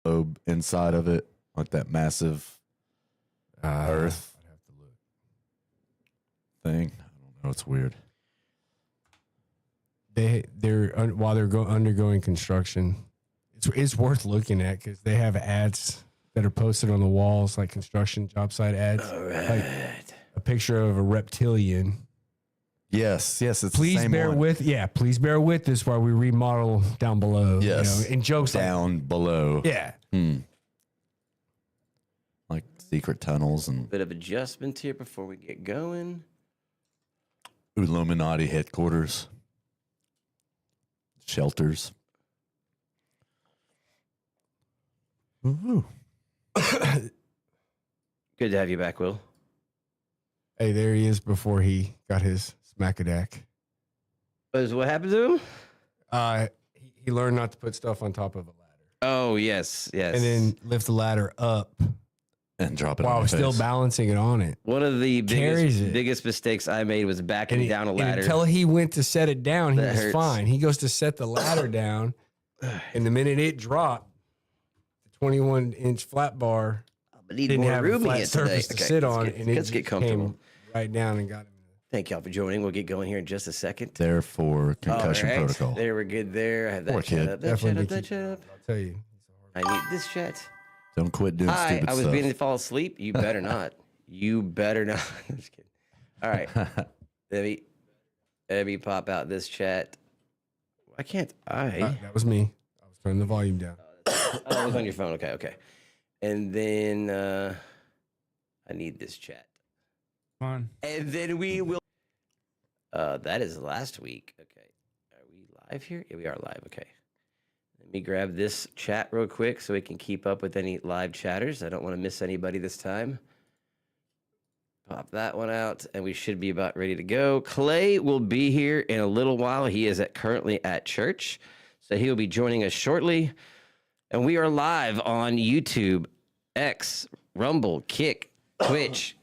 globe inside of it, like that massive Earth I'd have to look. thing. I don't know. It's weird. While they're undergoing construction, it's worth looking at because they have ads that are posted on the walls, like construction job site ads. All right. Like a picture of a reptilian. Yes, it's Please the same bear one. please bear with us while we remodel down below. Yes, and jokes down below. Yeah. Like secret tunnels and Bit of adjustment here before we get going. Illuminati headquarters, shelters. Woo-hoo. Good to have you back, Will. Hey, there he is before he got his smackadack. Is what happened to him? He learned not to put stuff on top of a ladder. Oh, yes. And then lift the ladder up And drop it while on your still face. balancing it on it. One of the Carries it. biggest mistakes I made was backing down a And ladder. until he went to set it down, he That was hurts. fine. He goes to set the ladder down, and the minute it dropped, the 21-inch flat bar I need didn't more have a room flat here today. surface to Okay, sit let's on, get- and it let's get just comfortable. came right down and got him. Thank y'all for joining. We'll get going here in just a second. Therefore, concussion All right. protocol. There, we're good there. I have Poor that chat kid. up, that chat Definitely up, that keep- chat up. I'll tell you. I need this chat. Don't quit doing Hi, stupid I was stuff. beginning to fall asleep. You better not. You better not. I'm just kidding. All right. Let me pop out this chat. Why can't I? That was me. I was turning the volume down. Oh, it was on your phone. Okay. And then I need this chat. Come on. And then we will. That is last week. Okay. Are we live here? Yeah, we are live. Okay. Let me grab this chat real quick so we can keep up with any live chatters. I don't want to miss anybody this time. Pop that one out, and we should be about ready to go. Clay will be here in a little while. He is currently at church, so he will be joining us shortly. And we are live on YouTube, X, Rumble, Kick, Twitch,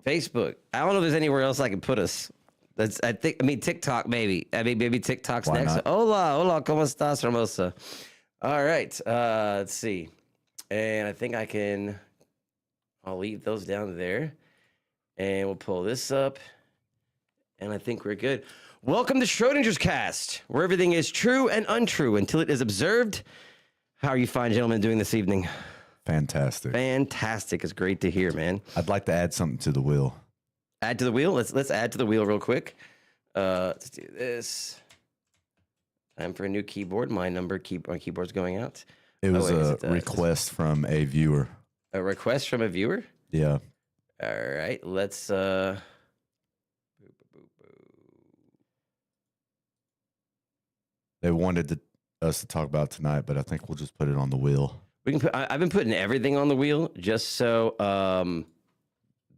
Facebook. I don't know if there's anywhere else I can put us. TikTok, maybe. Maybe TikTok's Why next. not? Hola, ¿cómo estás, Hermosa? All right, let's see. And I think I'll leave those down there. And we'll pull this up. And I think we're good. Welcome to Schrödinger's Cast, where everything is true and untrue until it is observed. How are you fine gentlemen doing this evening? Fantastic. Fantastic. It's great to hear, man. I'd like to add something to the wheel. Add to the wheel. Let's add to the wheel real quick. Let's do this. Time for a new keyboard. My keyboard's going out. It was wait, is a it, request from a viewer. A request from a viewer. Yeah. All right. Let's. They wanted us to talk about it tonight, but I think we'll just put it on the wheel. We can put. I've been putting everything on the wheel just so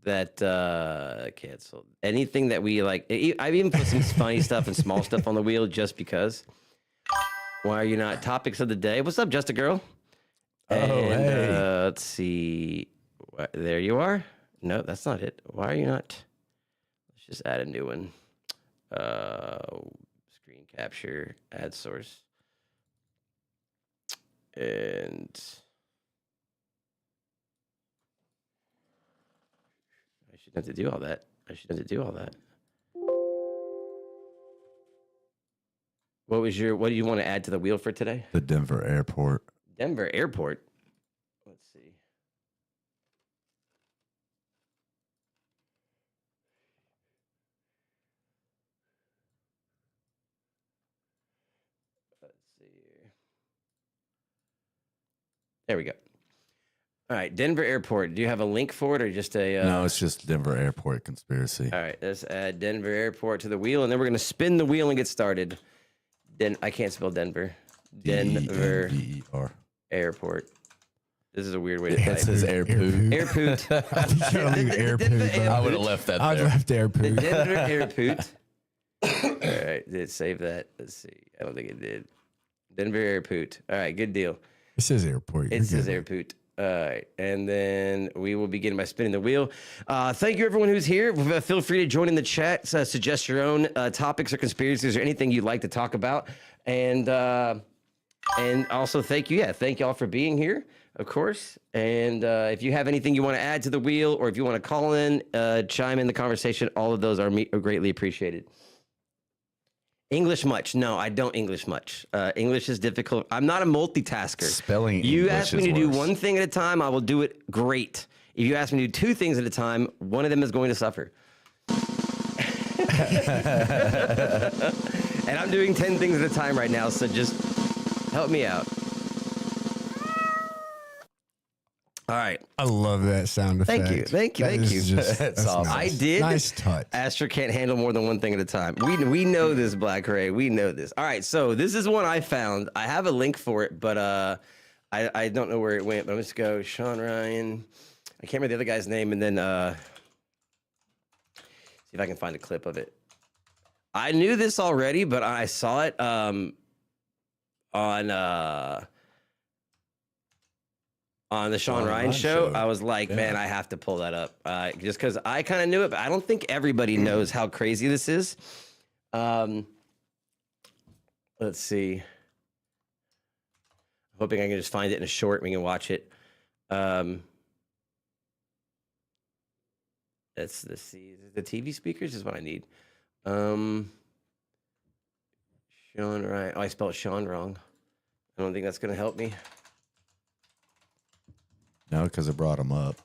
that cancel anything that we like. I've even put some funny stuff and small stuff on the wheel just because. Why are you not topics of the day? What's up, Just a Girl? Hey. Let's see. There you are. No, that's not it. Why are you not? Let's just add a new one. Screen capture, add source. And I shouldn't have to do all that. What do you want to add to the wheel for today? The Denver airport. Denver Airport. Let's see. Let's see here. There we go. All right, Denver Airport. Do you have a link for it or just a... No, it's just Denver airport conspiracy. All right, let's add Denver Airport to the wheel, and then we're going to spin the wheel and get started. I can't spell Denver. Denver D-E-N-V-E-R. Airport. This is a weird way to It type. says airpoot. Airport. I think I leave airpoot. I would have left that I'd there. left The airpoot. Denver Airport. All right, did it save that? Let's see. I don't think it did. Denver Airport. All right, good deal. It says airport. It says airport. All right, and then we will begin by spinning the wheel. Thank you, everyone who's here. Feel free to join in the chat. Suggest your own topics or conspiracies or anything you'd like to talk about. And also thank you. Yeah, thank y'all for being here. of course. And if you have anything you want to add to the wheel, or if you want to call in, chime in the conversation, all of those are greatly appreciated. English much? No, I don't English much. English is difficult. I'm not a multitasker. Spelling You English ask me is to do worse. one thing at a time, I will do it great. If you ask me to do two things at a time, one of them is going to suffer. And I'm doing 10 things at a time right now, so just help me out. All right. I love that sound effect. Thank you. Thank you. That Thank is you. that's awesome. I nice. did. Nice touch. Astra can't handle more than one thing at a time. We know this, Black Ray. We know this. All right, so this is one I found. I have a link for it, but I don't know where it went. But I'm just go Sean Ryan. I can't remember the other guy's name, and then see if I can find a clip of it. I knew this already, but I saw it on the Sean Ryan show. I was like, man, I have to pull that up. Just because I kind of knew it, but I don't think everybody knows how crazy this is. Let's see. Hoping I can just find it in a short and we can watch it. That's the TV speakers is what I need. Sean Ryan. Oh, I spelled Sean wrong. I don't think that's going to help me. No, because it brought him up.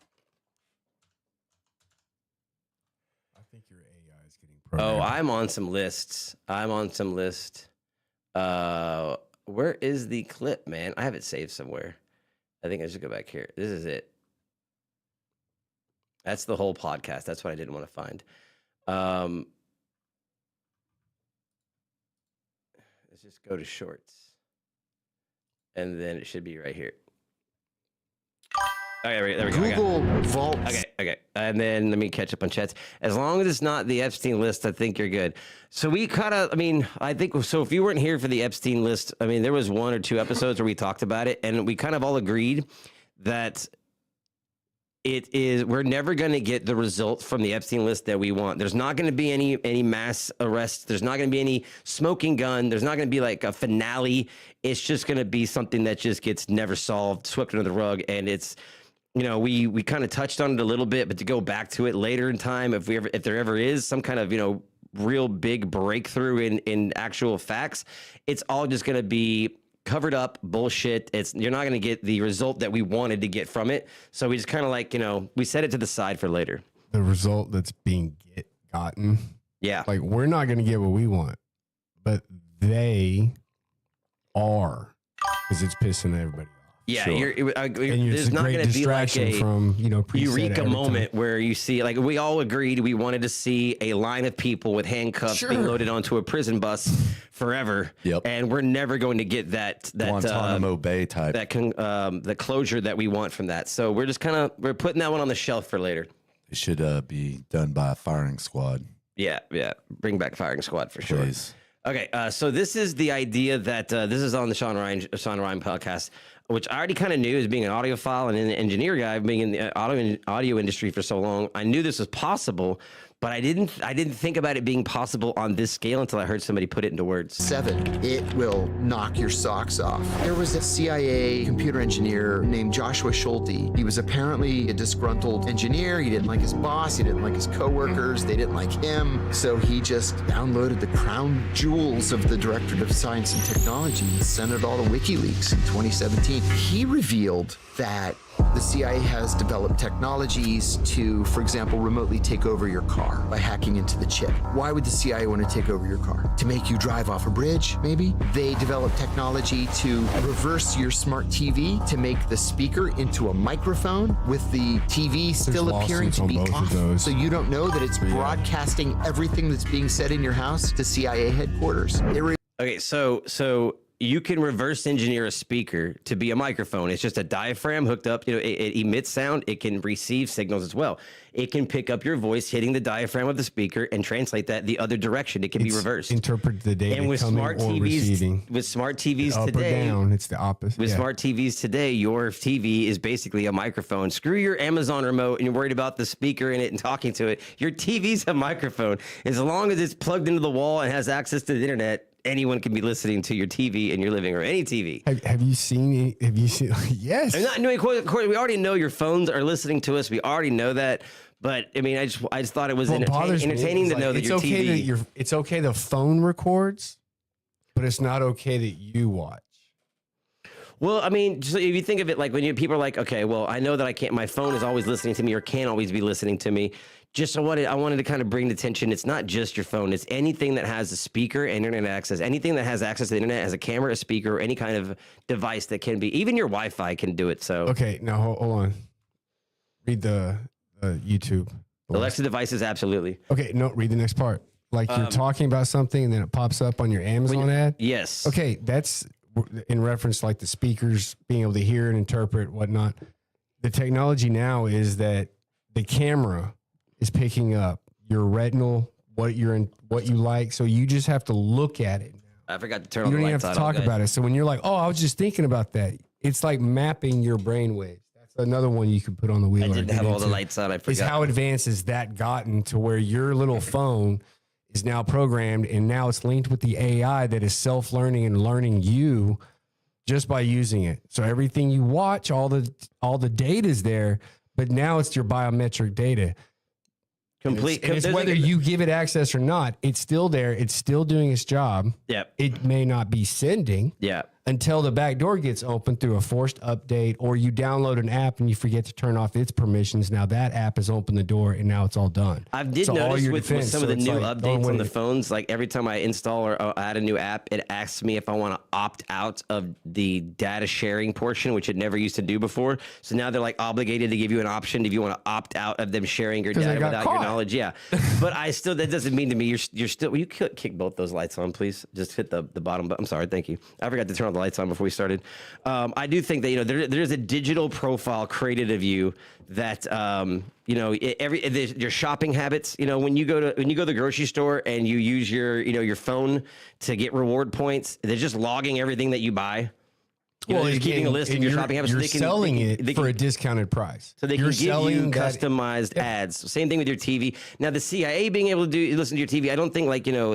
I think your AI is getting programmed. Oh, I'm on some lists. Where is the clip, man? I have it saved somewhere. I think I should go back here. This is it. That's the whole podcast. That's what I didn't want to find. Let's just go to shorts. And then it should be right here. Okay, there we go. Google Vault. Okay. And then let me catch up on chats. As long as it's not the Epstein list, I think you're good. So we kind of, I think, so if you weren't here for the Epstein list, there was 1 or 2 episodes where we talked about it, and we kind of all agreed that we're never going to get the result from the Epstein list that we want. There's not going to be any mass arrests. There's not going to be any smoking gun. There's not going to be like a finale. It's just going to be something that just gets never solved, swept under the rug. And it's, we kind of touched on it a little bit, but to go back to it later in time, if there ever is some kind of, real big breakthrough in actual facts, it's all just going to be covered up bullshit. You're not going to get the result that we wanted to get from it. So we just kind of like, we set it to the side for later. The result that's being gotten. Yeah. Like, we're not going to get what we want, but they are, because it's pissing everybody off. Yeah, Sure. there's not going to be like a from, preset eureka every moment time. where you see, like, we all agreed we wanted to see a line of people with handcuffs being loaded onto a prison bus forever. Yep. And we're never going to get that Guantanamo Bay type. the closure that we want from that. So we're just we're putting that one on the shelf for later. It should be done by a firing squad. Yeah. Bring back firing squad for sure. Please. Okay, so this is the idea that this is on the Sean Ryan podcast, which I already kind of knew as being an audiophile and an engineer guy, being in the audio industry for so long. I knew this was possible, but I didn't think about it being possible on this scale until I heard somebody put it into words. 7, it will knock your socks off. There was a CIA computer engineer named Joshua Schulte. He was apparently a disgruntled engineer. He didn't like his boss. He didn't like his coworkers. They didn't like him. So he just downloaded the crown jewels of the Directorate of Science and Technology and sent it all to WikiLeaks in 2017. He revealed that the CIA has developed technologies to, for example, remotely take over your car by hacking into the chip. Why would the CIA want to take over your car? To make you drive off a bridge, maybe? They developed technology to reverse your smart TV to make the speaker into a microphone with the TV still appearing to be off. So you don't know that it's broadcasting everything that's being said in your house to CIA headquarters. Okay, so you can reverse engineer a speaker to be a microphone. It's just a diaphragm hooked up. It emits sound. It can receive signals as well. It can pick up your voice hitting the diaphragm of the speaker and translate that the other direction. It can be reversed. Interpret the data and with coming smart or TVs, receiving. with smart TVs Up today, or down, it's the opposite. with smart TVs today, your TV is basically a microphone. Screw your Amazon remote and you're worried about the speaker in it and talking to it. Your TV's a microphone. As long as it's plugged into the wall and has access to the internet, anyone can be listening to your TV in your living room, any TV. Have you seen? Yes. I'm not doing. Of course, we already know your phones are listening to us. We already know that. But I mean, I just thought it was entertaining to know that your TV. It's okay the phone records, but it's not okay that you watch. Well, I mean, just if you think of it like when people are like, okay, well, I know that I can't. My phone is always listening to me, or can't always be listening to me. I wanted to kind of bring the attention. It's not just your phone. It's anything that has a speaker, internet access. Anything that has access to the internet, has a camera, a speaker, or any kind of device that can be. Even your Wi-Fi can do it. So okay, now hold on. Read the YouTube. Alexa devices, absolutely. Okay, no, read the next part. Like you're talking about something, and then it pops up on your Amazon ad. Yes. Okay, that's in reference like the speakers being able to hear and interpret whatnot. The technology now is that the camera is picking up your retinal, what you like. So you just have to look at it. I forgot to turn You on don't the even lights. have to talk about it. So when you're like, oh, I was just thinking about that. It's like mapping your brainwaves. That's another one you could put on the wheel. I didn't have all the lights on. I forgot. Is how advanced has that gotten to where your little phone is now programmed, and now it's linked with the AI that is self-learning and learning you just by using it. So everything you watch, all the data is there, but now it's your biometric data. It's whether you give it access or not, it's still there. It's still doing its job. Yeah. It may not be sending. Yeah. Until the back door gets open through a forced update, or you download an app and you forget to turn off its permissions. Now that app has opened the door and now it's all done. I did notice with some of the new updates on the phones, like every time I install or add a new app, it asks me if I want to opt out of the data sharing portion, which it never used to do before. So now they're like obligated to give you an option if you want to opt out of them sharing your data without your knowledge. Yeah. But that doesn't mean to me you're still, will you kick both those lights on, please? Just hit the bottom button. I'm sorry. Thank you. I forgot to turn on the lights on before we started. I do think that, there's a digital profile created of you that, your shopping habits, when you go to the grocery store and you use your phone to get reward points, they're just logging everything that you buy. They're keeping a list of your shopping habits. You're selling it for a discounted price. So they can give you customized ads. Same thing with your TV. Now, the CIA being able to listen to your TV, I don't think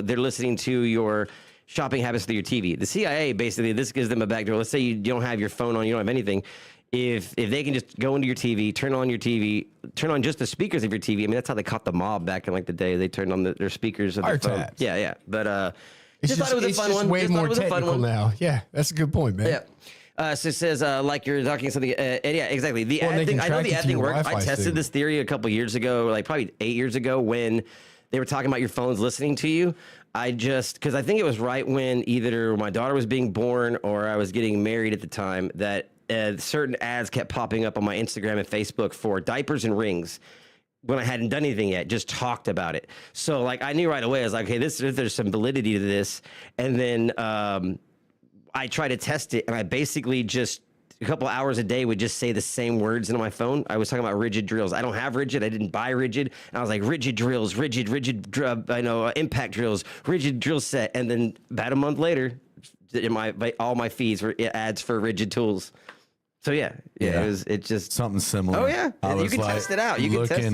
they're listening to your shopping habits through your TV. The CIA, basically, this gives them a backdoor. Let's say you don't have your phone on, you don't have anything. If they can just go into your TV, turn on just the speakers of your TV. I mean, that's how they caught the mob back in the day. They turned on their speakers of their phone. Yeah. But it's thought it was a fun one. Way more technical now. Yeah, that's a good point, man. Yeah. So it says, like you're talking something. Yeah, exactly. The ad thing, I know the ad thing works. I tested this theory a couple years ago, like probably 8 years ago, when they were talking about your phones listening to you. Because I think it was right when either my daughter was being born or I was getting married at the time, that certain ads kept popping up on my Instagram and Facebook for diapers and rings when I hadn't done anything yet, just talked about it. So I knew right away, I was like, hey, there's some validity to this. And then I tried to test it, and I basically just a couple hours a day would just say the same words into my phone. I was talking about rigid drills. I don't have rigid. I didn't buy rigid. And I was like, rigid drills, rigid, impact drills, rigid drill set. And then about a month later, all my feeds were ads for rigid tools. So yeah. It just something similar. Oh yeah, you can test it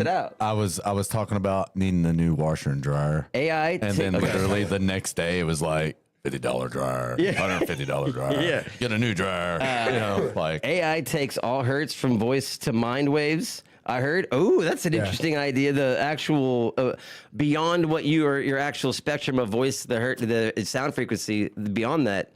out. I was talking about needing a new washer and dryer. AI, and then literally the next day it was like $50 dryer, $150 dryer. Yeah, get a new dryer. AI takes all hertz from voice to mind waves. I heard. Oh, that's an interesting idea. The actual beyond what your actual spectrum of voice, the sound frequency, beyond that.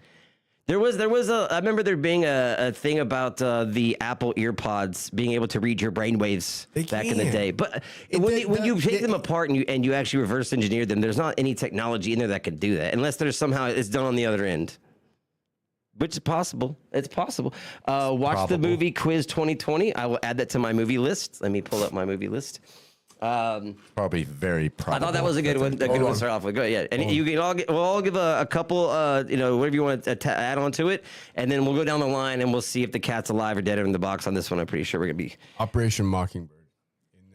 There was I remember there being a thing about the Apple EarPods being able to read your brainwaves back in the day. But when you take them apart and you actually reverse engineer them, there's not any technology in there that can do that unless there's somehow it's done on the other end. Which is possible. It's possible. Watch the movie Quiz 2020. I will add that to my movie list. Let me pull up my movie list. Probably very probable. I thought that was a good one. A good one to start off with. Go ahead. And you can we'll all give a couple, whatever you want to add on to it, and then we'll go down the line and we'll see if the cat's alive or dead or in the box on this one. I'm pretty sure we're gonna be Operation Mockingbird.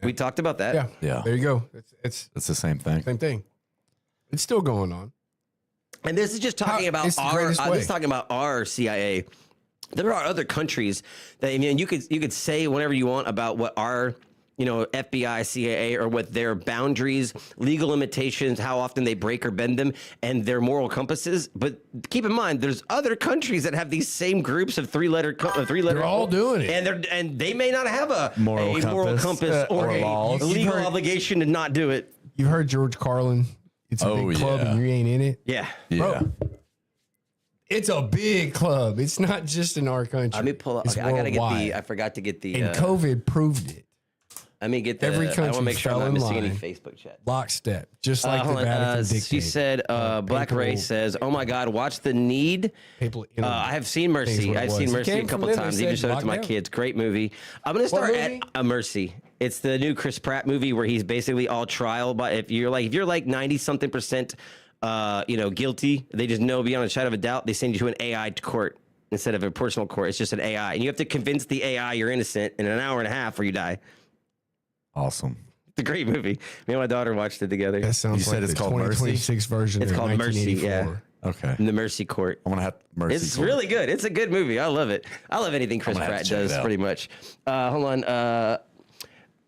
We talked about that. Yeah. There you go. It's the same thing. Same thing. It's still going on. And this is just talking about our CIA. There are other countries that you could say whatever you want about what our FBI, CIA, or what their boundaries, legal limitations, how often they break or bend them, and their moral compasses. But keep in mind, there's other countries that have these same groups of three-letter. They're all doing it, and they may not have a Moral compass or a laws. legal obligation to not do it. You've heard George Carlin. It's a big club, and you ain't in it. Yeah. Bro, it's a big club. It's not just in our country. Let me pull up. It's Okay, I gotta get worldwide. I forgot to get the. And COVID proved it. Let me get the. Every I want to country make sure I'm fell not in missing any line. Facebook chat. Lockstep, just like the Hold on, Vatican dictated. she said, Black Ray says, "Oh my God, watch The Need." People, I have seen Things Mercy. what it I've was. seen It Mercy came a from couple them. They times. Even said showed it to my lockdown. kids. Great movie. I'm gonna start movie? at Mercy. It's the new Chris Pratt movie where he's basically all trial. But if you're like 90-something%, guilty, they just know beyond a shadow of a doubt. They send you to an AI court instead of a personal court. It's just an AI, and you have to convince the AI you're innocent in an hour and a half, or you die. Awesome. It's a great movie. Me and my daughter watched it together. That sounds You like said it's the called Mercy? 2026 version. It's of called Mercy, 1984. Okay. In the Mercy Court. I'm gonna have Mercy. It's Court. really good. It's a good movie. I love it. I love anything Chris I'm gonna have Pratt to check it does, out. pretty much. Hold on.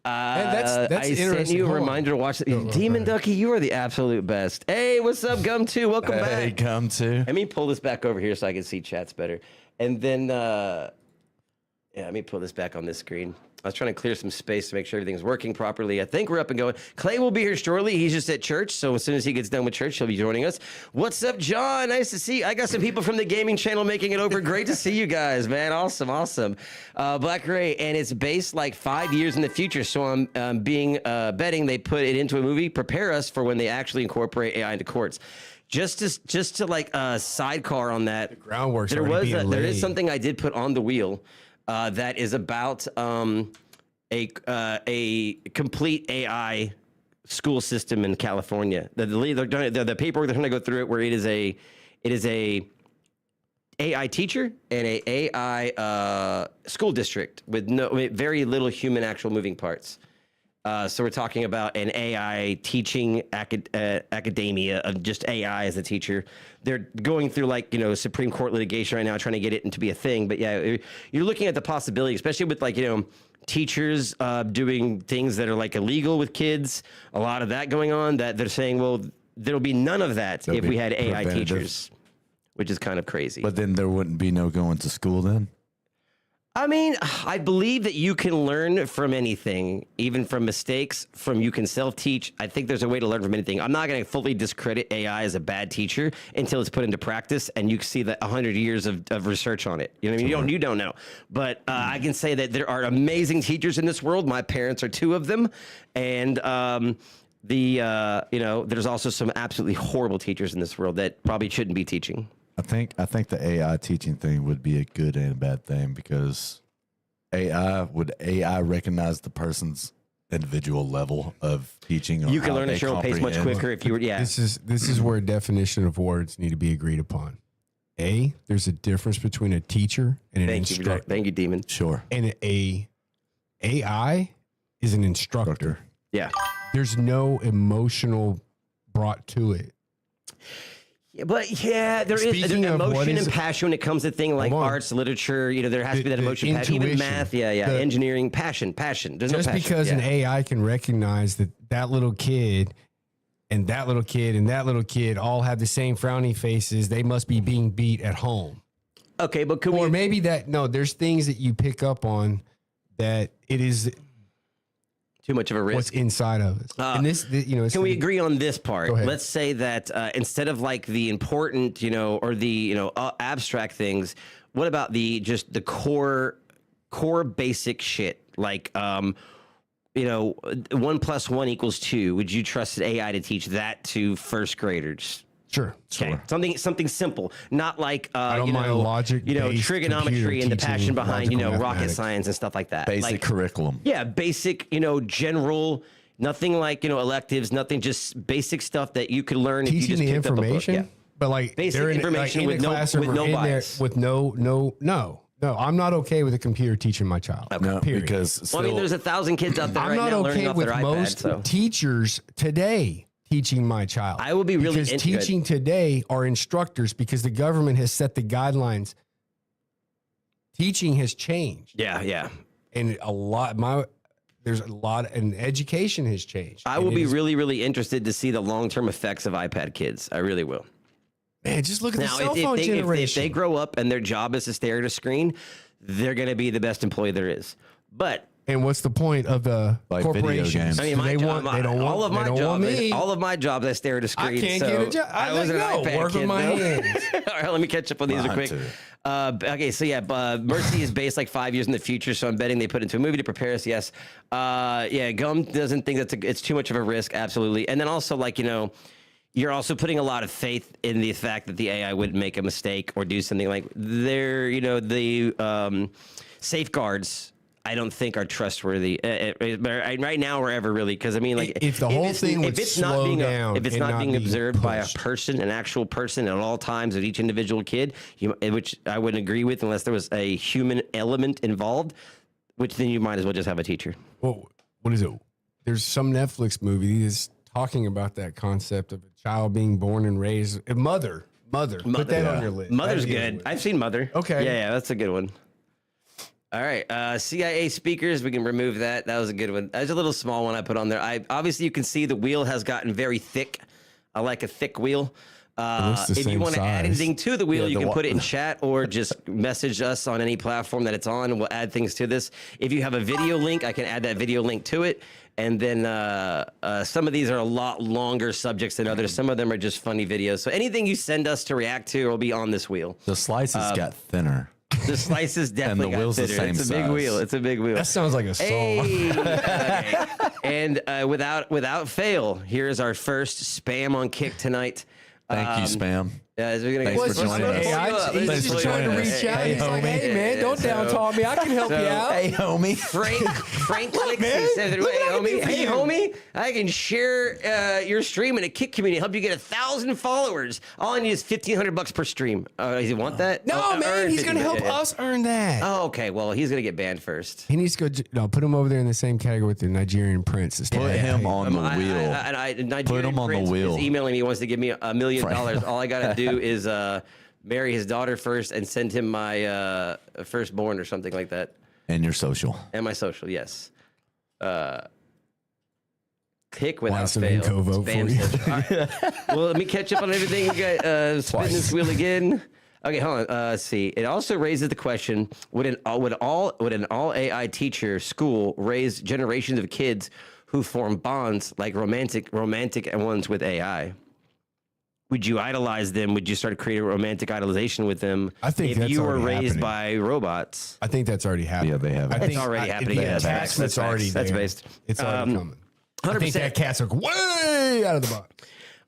that's I sent interesting. you a Hold on. reminder to watch it. Go Demon ahead. Ducky, you are the absolute best. Hey, what's up, Gum 2? Welcome Hey, back. come to. Let me pull this back over here so I can see chats better. And then, let me pull this back on this screen. I was trying to clear some space to make sure everything's working properly. I think we're up and going. Clay will be here shortly. He's just at church, so as soon as he gets done with church, he'll be joining us. What's up, John? Nice to see you. I got some people from the gaming channel making it over. Great to see you guys, man. Awesome. Black Ray, and it's based like 5 years in the future, so I'm betting they put it into a movie, prepare us for when they actually incorporate AI into courts. Just to like sidecar on that, Groundwork's there already being there is laid. something I did put on the wheel that is about a complete AI school system in California. The paperwork they're trying to go through it, where it is a AI teacher and a AI school district with very little human actual moving parts. So we're talking about an AI teaching academia of just AI as a teacher. They're going through Supreme Court litigation right now, trying to get it to be a thing. But yeah, you're looking at the possibility, especially with teachers doing things that are like illegal with kids. A lot of that going on. That they're saying, well, there'll be none of that if we had AI preventative. teachers, which is kind of crazy. But then there wouldn't be no going to school then. I mean, I believe that you can learn from anything, even from mistakes. You can self-teach. I think there's a way to learn from anything. I'm not going to fully discredit AI as a bad teacher until it's put into practice and you see that 100 years of research on it. You know what I mean? You don't know. But I can say that there are amazing teachers in this world. My parents are two of them. And there's also some absolutely horrible teachers in this world that probably shouldn't be teaching. I think the AI teaching thing would be a good and a bad thing, because would AI recognize the person's individual level of teaching? You can learn at your own pace much quicker if you were, yeah. This is where definition of words need to be agreed upon. There's a difference between a teacher and an instructor. Thank you, Demon. Sure. And AI is an instructor. Yeah. There's no emotional brought to it. Yeah, but yeah, there is Speaking of what emotion is- and passion when it comes to things like Hold on. arts, literature. There has to be that The emotion, passion, even intuition. math. Yeah, engineering, passion. There's Just no passion. because an AI can recognize that little kid and that little kid and that little kid all have the same frowny faces, they must be being beat at home. Okay, but Or maybe there's things that you pick up on that it is too much of a risk? what's inside of it. And Can we agree on this part? Go ahead. Let's say that instead of like the important, or the abstract things, what about the core basic shit? Like 1 + 1 = 2. Would you trust AI to teach that to first graders? Sure. Okay. Something simple, not like I don't mind logic-based trigonometry and the computer passion teaching behind logical rocket mathematics. science and stuff like that. Basic curriculum. Yeah, basic, general, nothing like electives, nothing, just basic stuff that you could learn if you Teaching just the picked up a book. information, Yeah. but like Basic they're in, information like, in with the no- classroom with or no in there bias. with no. I'm not okay with a computer teaching my child. No, period. because Well, I mean, there's 1,000 kids out there I'm right not now learning okay off with their iPad. most So teachers today teaching my child. I will be really because into it. teaching today are instructors because the government has set the guidelines. Teaching has changed, yeah. and a lot there's a lot, and education has changed. I will be really, really interested to see the long-term effects of iPad kids. I really will. Man, just look at the Now, cell phone if generation. they grow up and their job is to stare at a screen, they're going to be the best employee there is. But and what's the point of the Like video corporations? games. I mean, they want all of my jobs, I stare at a screen. I can't so get a job. I was an iPad work kid, with my though. hands. All right, let me catch up on these real quick. Okay, so yeah, Mercy is based like 5 years in the future, so I'm betting they put it into a movie to prepare us. Yes, yeah. Gum doesn't think it's too much of a risk. Absolutely, and then also like you're also putting a lot of faith in the fact that the AI wouldn't make a mistake or do something like the safeguards. I don't think are trustworthy right now or ever really, because I mean, like if the whole thing would slow down, if it's not being observed by a person, an actual person at all times of each individual kid, which I wouldn't agree with unless there was a human element involved, which then you might as well just have a teacher. Well, what is it? There's some Netflix movie that's talking about that concept of a child being born and raised. Mother. Put that on your list. Mother's good. I've seen Mother. Okay. Yeah, that's a good one. All right, CIA speakers, we can remove that. That was a good one. That's a little small one I put on there. Obviously, you can see the wheel has gotten very thick. I like a thick wheel. If you want to add anything to the wheel, you can put it in chat or just message us on any platform that it's on, and we'll add things to this. If you have a video link, I can add that video link to it. And then some of these are a lot longer subjects than others. Some of them are just funny videos. So anything you send us to react to will be on this wheel. The slices got thinner. The slices definitely got thinner. It's a big wheel. It's a big wheel. That sounds like a song. Hey. Okay. And without fail, here's our first spam on Kick tonight. Thank you, Spam. Thanks for joining us. He's just trying to reach out. Hey, He's like, homie. hey, man, don't down talk me. I can help you out. Hey, homie. Frank Lixie man? says, Look what I can do for hey, you." homie, I can share your stream in a Kick community, help you get 1,000 followers. All I need is $1,500 per stream. Does he want that? No, man, earn he's going to 50. help us earn that. Oh, okay. Well, he's going to get banned first. He needs to go, put him over there in the same category with the Nigerian prince. Put him on the wheel. Nigerian Put him on the Prince wheel. is emailing me. He wants to give me $1 million. All I got to do is marry his daughter first and send him my firstborn or something like that. And your social. And my social, yes. Kick without Watson fail. and Co vote for Spam you. says, all right. Well, let me catch up on everything. We got spin this wheel again. Okay, hold on. Let's see. It also raises the question: would an all AI teacher school raise generations of kids who form bonds like romantic ones with AI? Would you idolize them? Would you start creating a romantic idolization with them? I think if that's you were already raised happening. by robots. I think that's already happening. Yeah, they have. I It's think already happening. The Yeah, that's attachment's facts. already That's there. based. It's already coming. 100%. I think that cats are way out of the box.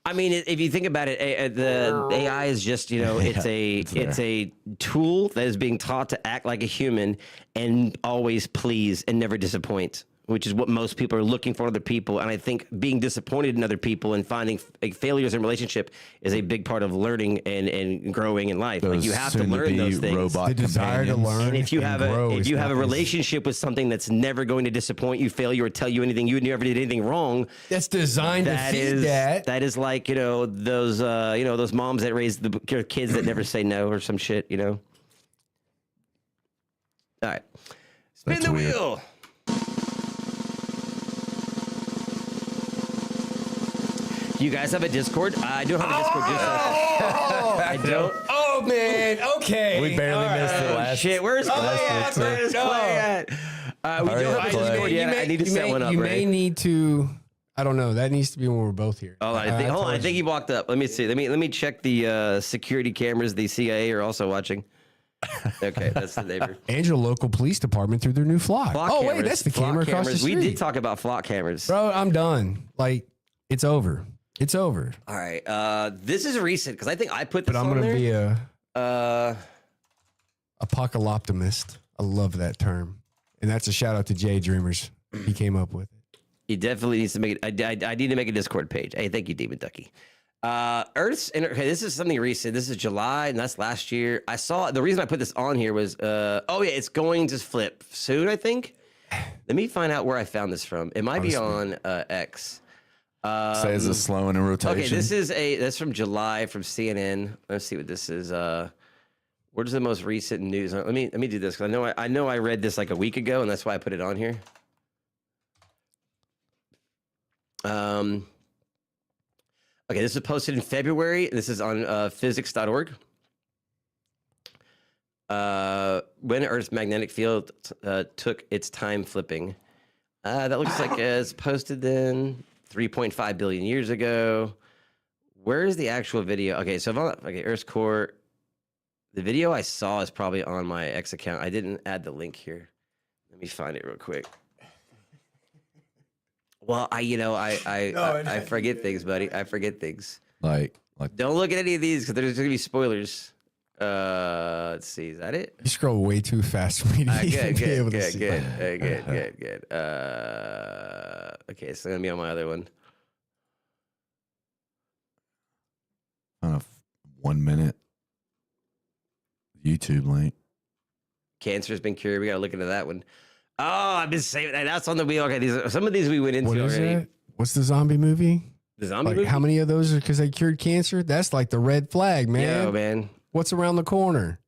I mean, if you think about it, the AI is just, it's a tool that is being taught to act like a human and always please and never disappoint, which is what most people are looking for in other people. And I think being disappointed in other people and finding failures in relationship is a big part of learning and growing in life. Like you have to learn those things. The desire to learn. And if you have grow is a not- relationship with something that's never going to disappoint you, fail you, or tell you anything, you never did anything wrong. that's designed to feed that. That is like those moms that raise their kids that never say no or some shit. All right, spin That's the weird. wheel. Do you guys have a Discord? I don't have a Discord. I don't. Oh man, okay. We barely missed it last. Shit, where's Clay at? Where's Clay at? We Hurry don't up, have a Clay. Discord yet. I need to set one up. You Ray. may need to. I don't know. That needs to be when we're both here. Hold on, I think he walked up. Let me see. Let me check the security cameras. The CIA are also watching. Okay, that's the neighbor. And your local police department through their new flock. Flock Oh wait, cameras. that's the Flock camera across the cameras. street. We did talk about flock cameras. Bro, I'm done. Like it's over. It's over. All right, this is recent because I think I put this But I'm on gonna there. be a Uh, apocalyptimist. I love that term, and that's a shout out to Jay Dreamers. He came up with it. he definitely needs to make it. I need to make a Discord page. Hey, thank you, Demon Ducky. Okay, this is something recent. This is July, and that's last year. I saw the reason I put this on here was, it's going to flip soon. I think. Let me find out where I found this from. It might be on X. Says it's slowing in rotation. Okay, that's from July from CNN. Let's see what this is. Where's the most recent news? Let me do this because I know I read this like a week ago, and that's why I put it on here. Okay, this was posted in February. This is on physics.org. When Earth's magnetic field took its time flipping. That looks like it's posted then 3.5 billion years ago. Where is the actual video? Okay, so Earth's core. The video I saw is probably on my X account. I didn't add the link here. Let me find it real quick. Well, I forget things, buddy. I forget things. Like Don't look at any of these because there's going to be spoilers. Let's see. Is that it? You scroll way too fast for me to even be able to see. Good. Okay, it's going to be on my other one. on a 1 minute YouTube link. Cancer's been cured. We got to look into that one. Oh, I've been saving that. That's on the wheel. Okay, some of these we went into What is already. that? What's the zombie movie? The zombie Like, movie? how many of those are because they cured cancer? That's like the red flag, man. Yo, man. What's around the corner?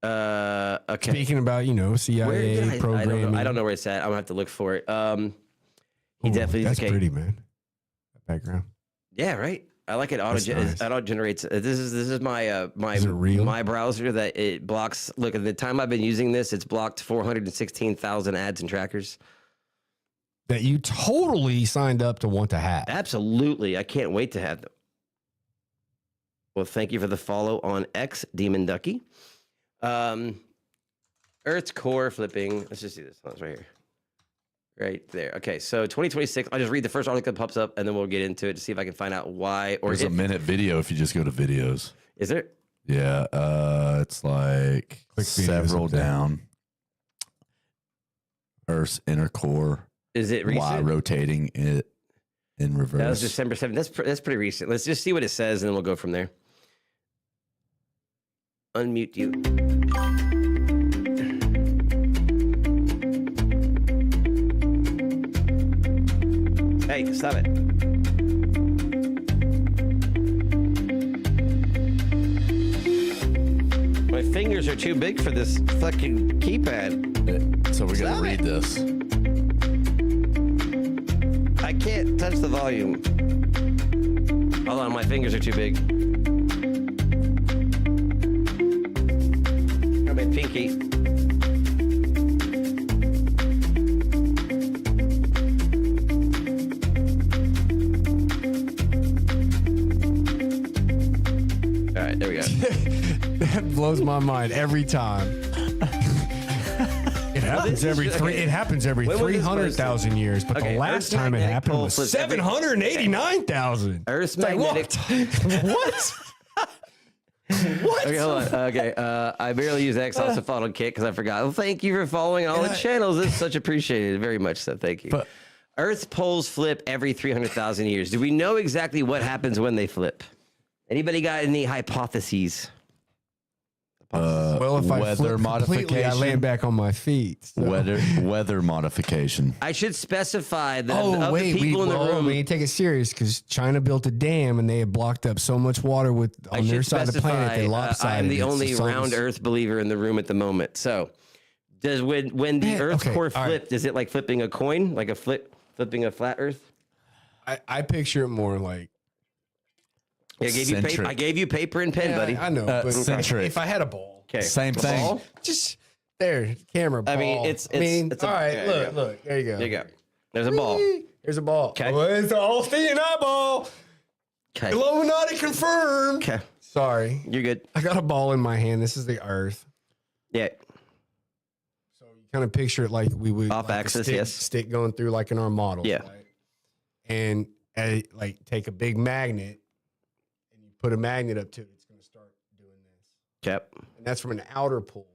Okay. Speaking about, CIA Where did I programming. don't know where it's at. I'm going to have to look for it. He definitely That's okay. pretty, man. That background. Yeah, right. I like it. That's nice. Auto generates. This is my my Is it real? my browser that it blocks. Look, at the time I've been using this, it's blocked 416,000 ads and trackers. That you totally signed up to want to have. Absolutely, I can't wait to have them. Well, thank you for the follow on X Demon Ducky. Earth's core flipping. Let's just do this. Oh, it's right here. Right there. Okay, so 2026. I'll just read the first article that pops up, and then we'll get into it to see if I can find out why. Or There's a minute video if you just go to videos. Is there? Yeah, it's like Click videos several up there. down. Earth's inner core. Is it While recent? rotating it in reverse. That was December 7th. That's pretty recent. Let's just see what it says, and then we'll go from there. Unmute you. Hey, stop it. My fingers are too big for this fucking keypad. So we're gonna Stop read it. this. I can't touch the volume. Hold on, my fingers are too big. Got my pinky. All right, there we go. That blows my mind every time. It happens every three. Okay. It happens every When was this 300,000 years. But Okay, the last Earth's time it magnetic happened pole was flips every- 789,000. Earth's Like, magnetic. what? What? Okay, hold on. Okay, I barely use X also followed Kit because I forgot. Well, thank you for following all the channels. It's such appreciated. Very much so. Thank you. But- Earth's poles flip every 300,000 years. Do we know exactly what happens when they flip? Anybody got any hypotheses? Well, if I weather flip completely, I modification. land back on my feet. so. Weather modification. I should specify that Oh, of wait, the people in the room. we need to take it serious because China built a dam and they had blocked up so much water with I on their should side of the planet. They specify, lopsided I'm the it. So only something's- round Earth believer in the room at the moment. So, does when the Yeah, Earth's okay, core all right. flipped, is it like flipping a coin, like flipping a flat Earth? I picture it more like. I gave you paper. Centric. I gave you paper and pen, Yeah, buddy. I know. But centric. if I had a ball, Okay, Same a thing. ball? just there, camera. Ball. I mean, it's all right. yeah, there you go. Look. There you go. There you go. There's a ball. There's a ball. Okay. Oh, it's the whole thing in eyeball. Okay. Illuminati confirmed. Okay. Sorry, You're good. I got a ball in my hand. This is the Earth. Yeah. So you kind of picture it like we would Off like a axis, stick, yes. stick going through like in our models. Yeah. Right? And like take a big magnet and you put a magnet up to it, it's going to start doing this. Okay. And that's from an outer pole.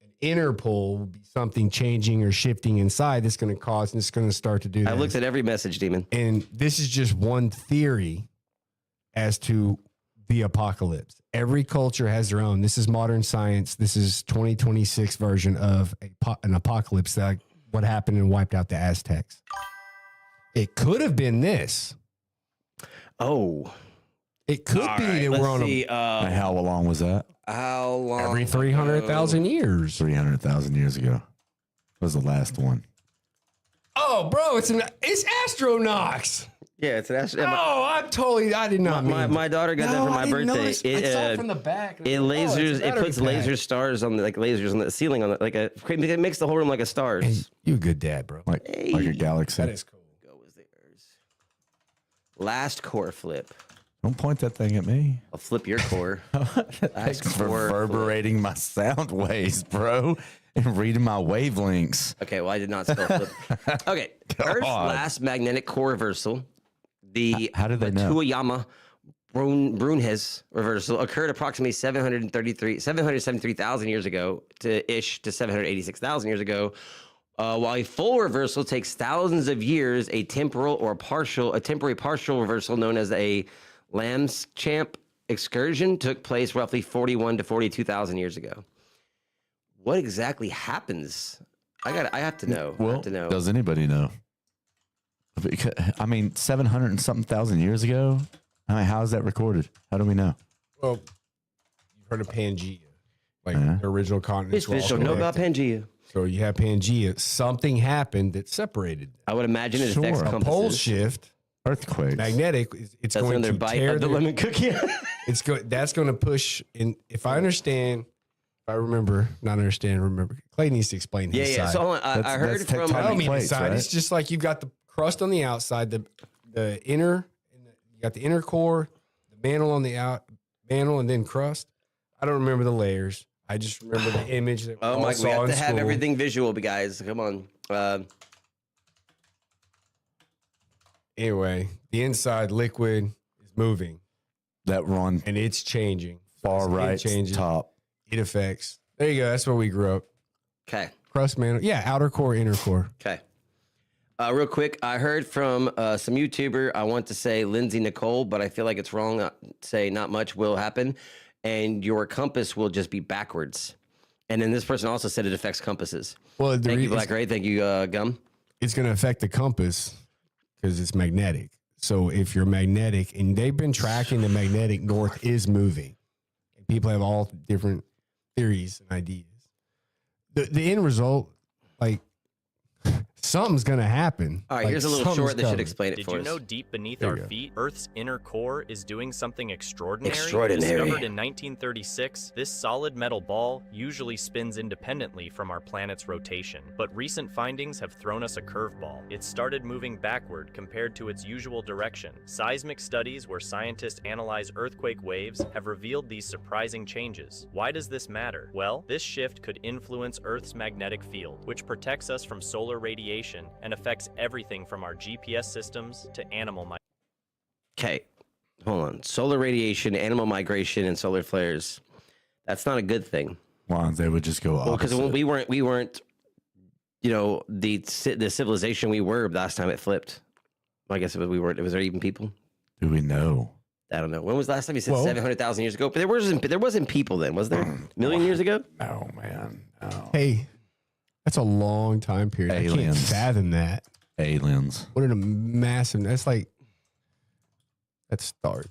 An inner pole will be something changing or shifting inside that's going to cause, and it's going to start to do that. I looked at every message, Demon. And this is just one theory as to the apocalypse. Every culture has their own. This is modern science. This is 2026 version of an apocalypse, that what happened and wiped out the Aztecs. It could have been this. Oh. It could be that we're on see. And how long was that? How long? every 300,000 years. 300,000 years ago. Was the last one. Oh, Oh, bro, it's Astronauts. Yeah, it's an astro. Oh, I did not mean My daughter got that for my birthday. I saw it from the back. It lasers. It puts laser stars on the lasers on the ceiling on it makes the whole room like a stars. Hey, you a good dad, bro. Like a galaxy. That is cool. Go with theirs. Last core flip. Don't point that thing at me. I'll flip your core. Thanks for reverberating my sound waves, bro, and reading my wavelengths. Okay, well, I did not spell flip. Okay, Earth's last magnetic core reversal, the How did they know? Tuoyama Brunhes reversal, occurred approximately 773,000 years ago to 786,000 years ago. While a full reversal takes thousands of years, a temporary partial reversal known as a Lambschamp excursion took place roughly 41 to 42,000 years ago. What exactly happens? I have to know. Well, does anybody know? Because, I mean, 700 and something thousand years ago. I mean, how is that recorded? How do we know? Well, you've heard of Pangea, like the original continents. Fish don't know about Pangea. So you have Pangea. Something happened that separated them. I would imagine it affects A compasses. pole shift, Earthquakes. magnetic. It's That's going another to bite tear of the lemon cookie. That's going to push in. If I understand, remember. Clay needs to explain his side. So hold on. I heard that's from. tectonic I don't mean the plates, side. right? It's just like you've got the crust on the outside, the inner, you got the inner core, the mantle on the mantle, and then crust. I don't remember the layers. I just remember the image that Oh we all my! saw We have in to have school. everything visual, guys. Come on. Anyway, the inside liquid is moving That run and it's changing. far It right changes. top. It affects. There you go. That's where we grew up. Okay. Crust mantle. Yeah, outer core, inner core. Okay. Real quick, I heard from some YouTuber. I want to say Lindsay Nicole, but I feel like it's wrong. Say not much will happen, and your compass will just be backwards. And then this person also said it affects compasses. Well, Thank you, Black Ray. Thank you, Gum. it's going to affect the compass because it's magnetic. So if you're magnetic, and they've been tracking the magnetic north is moving. And people have all different theories and ideas. The end result, like, something's going to happen. All right, Like, here's a little something's short that should coming. explain it Did for you us. know deep beneath There our you go. feet, Earth's inner core is doing something extraordinary? Extraordinary. Discovered in 1936, this solid metal ball usually spins independently from our planet's rotation. But recent findings have thrown us a curveball. It started moving backward compared to its usual direction. Seismic studies where scientists analyze earthquake waves have revealed these surprising changes. Why does this matter? Well, this shift could influence Earth's magnetic field, which protects us from solar radiation and affects everything from our GPS systems to animal migration. Okay, hold on. Solar radiation, animal migration, and solar flares. That's not a good thing. Why they would just go Well, because opposite. we weren't, the civilization we were last time it flipped. I guess we weren't. Was there even people? Do we know? I don't know. When was the last time you said Well- 700,000 years ago? But there wasn't people then, was there? A million years ago? Oh man, no. Hey, that's a long time period. I can't Aliens. fathom that. Aliens. What a massive, that's like, that's start.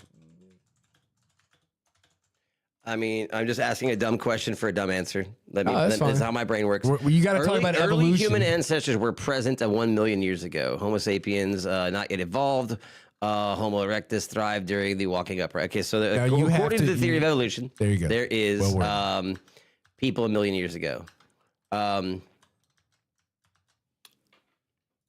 I mean, I'm just asking a dumb question for a dumb answer. that's That's fine. how my brain works. You got to talk about early evolution. human ancestors were present at 1 million years ago. Homo sapiens, not yet evolved. Homo erectus thrived during the walking upright. Okay, so Now you have according to the theory of evolution, There you go. there is Well worded. people a million years ago.